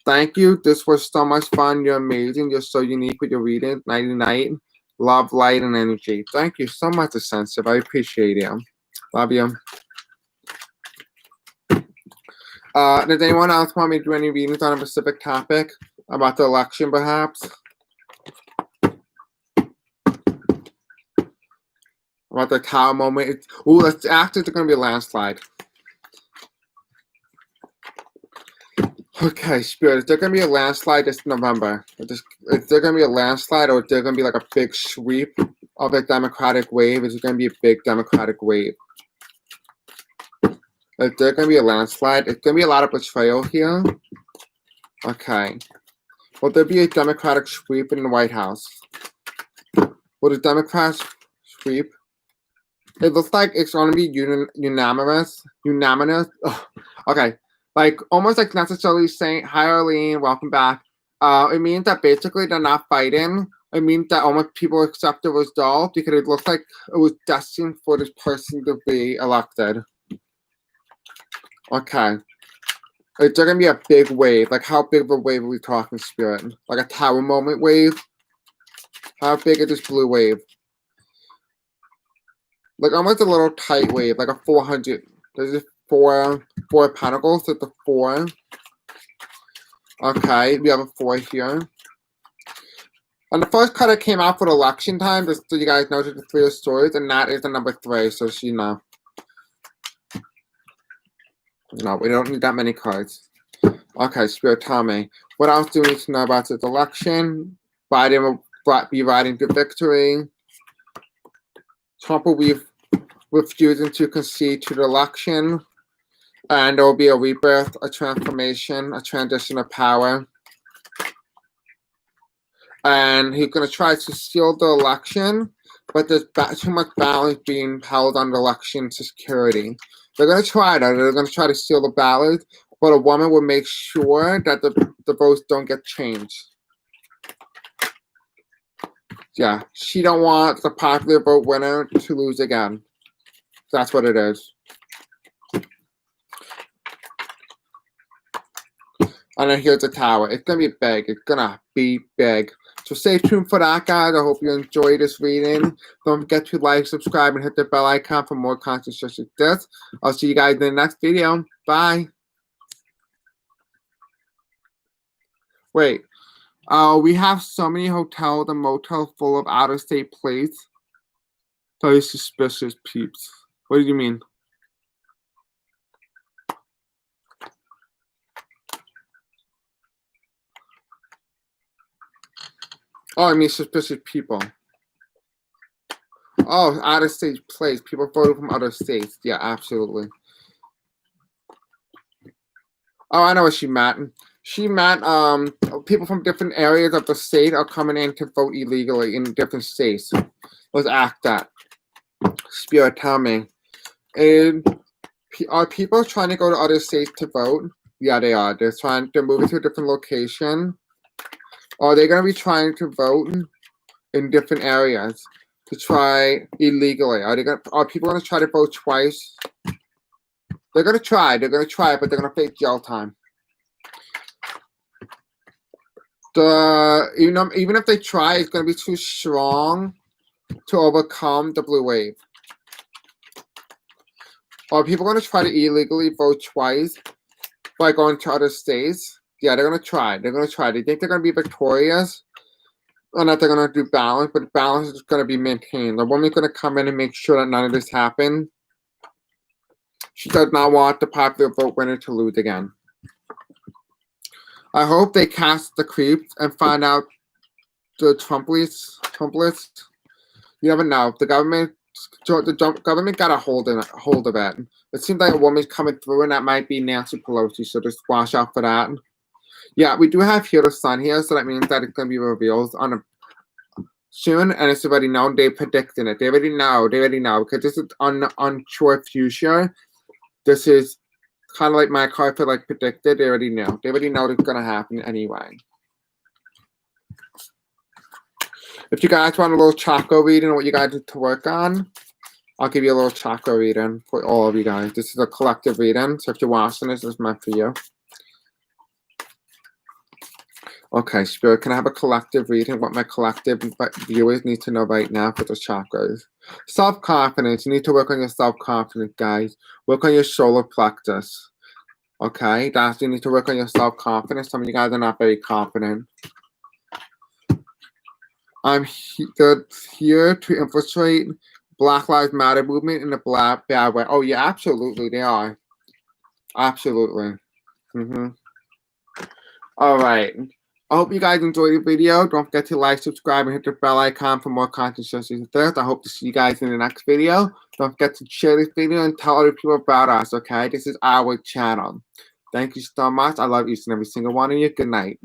Thank you. This was so much fun. You're amazing. You're so unique with your reading. Nighty night. Love, light, and energy. Thank you so much, Sensitive. I appreciate you. Love you. Does anyone else want me to do any readings on a specific topic about the election, perhaps? About the cow moment? Ooh, let's act it's going to be a landslide. Okay, Spirit, is there going to be a landslide this November? Is there going to be a landslide, or is there going to be like a big sweep of a Democratic wave? Is it going to be a big Democratic wave? Is there going to be a landslide? It's going to be a lot of betrayal here. Okay. Will there be a Democratic sweep in the White House? Will the Democrats sweep? It looks like it's going to be unanimous. Unanimous? Ugh. Okay. Like, almost like necessarily saying, hi, Arlene, welcome back. It means that basically they're not fighting. it means that almost people accept the result because it looks like it was destined for this person to be elected. Okay. It's going to be a big wave. Like, how big of a wave are we talking, Spirit? Like a tower moment wave? How big is this blue wave? Like, almost a little tight wave, like a 400. There's just four pentacles at the 4. Okay, we have a 4 here. And the first card that came out for election time, just so you guys know, the 3 of Swords, and that is the number 3, so you know. No, we don't need that many cards. Okay, Spirit, tell me. What else do we need to know about this election? Biden will be riding to victory. Trump will be refusing to concede to the election. And there will be a rebirth, a transformation, a transition of power. And he's going to try to steal the election, but there's too much balance being held on the election security. They're going to try that. They're going to try to steal the ballot, but a woman will make sure that the votes don't get changed. Yeah, she don't want the popular vote winner to lose again. That's what it is. And then here's the tower. It's going to be big. It's going to be big. So stay tuned for that, guys. I hope you enjoyed this reading. Don't forget to like, subscribe, and hit the bell icon for more content such as this. I'll see you guys in the next video. Bye. Wait. We have so many hotels and motels full of out-of-state plates. Very suspicious peeps. What do you mean? Oh, I mean suspicious people. Oh, out-of-state plates. People voted from other states. Yeah, absolutely. Oh, I know what she meant. She meant people from different areas of the state are coming in to vote illegally in different states. Let's act that. Spirit, tell me. Are people trying to go to other states to vote? Yeah, they are. They're moving to a different location. Are they going to be trying to vote in different areas to try illegally? Are people going to try to vote twice? They're going to try. They're going to try, but they're going to face jail time. Even if they try, it's going to be too strong to overcome the blue wave. Are people going to try to illegally vote twice by going to other states? Yeah, they're going to try. They're going to try. They think they're going to be victorious, or that they're going to do balance, but balance is going to be maintained. The woman's going to come in and make sure that none of this happens. She does not want the popular vote winner to lose again. I hope they cast the creeps and find out the Trump list. You never know. The government got a hold of it. It seems like a woman's coming through, and that might be Nancy Pelosi, so just watch out for that. Yeah, we do have here the sun here, so that means that it's going to be revealed on soon, and it's already known. They're predicting it. They already know, because this is unsure future. This is kind of like my card for like predicted. They already know. They already know it's going to happen anyway. If you guys want a little chakra reading, what you guys need to work on, I'll give you a little chakra reading for all of you guys. This is a collective reading, so if you're watching this is meant for you. Okay, Spirit, can I have a collective reading? What my collective viewers need to know right now for the chakras. Self-confidence. You need to work on your self-confidence, guys. Work on your solar plexus. Okay, you need to work on your self-confidence. Some of you guys are not very confident. I'm here to infiltrate Black Lives Matter movement in a bad way. Oh, yeah, absolutely, they are. Absolutely. All right. I hope you guys enjoyed the video. Don't forget to like, subscribe, and hit the bell icon for more content such as this. I hope to see you guys in the next video. Don't forget to share this video and tell other people about us, okay? This is our channel. Thank you so much. I love each and every single one of you. Good night.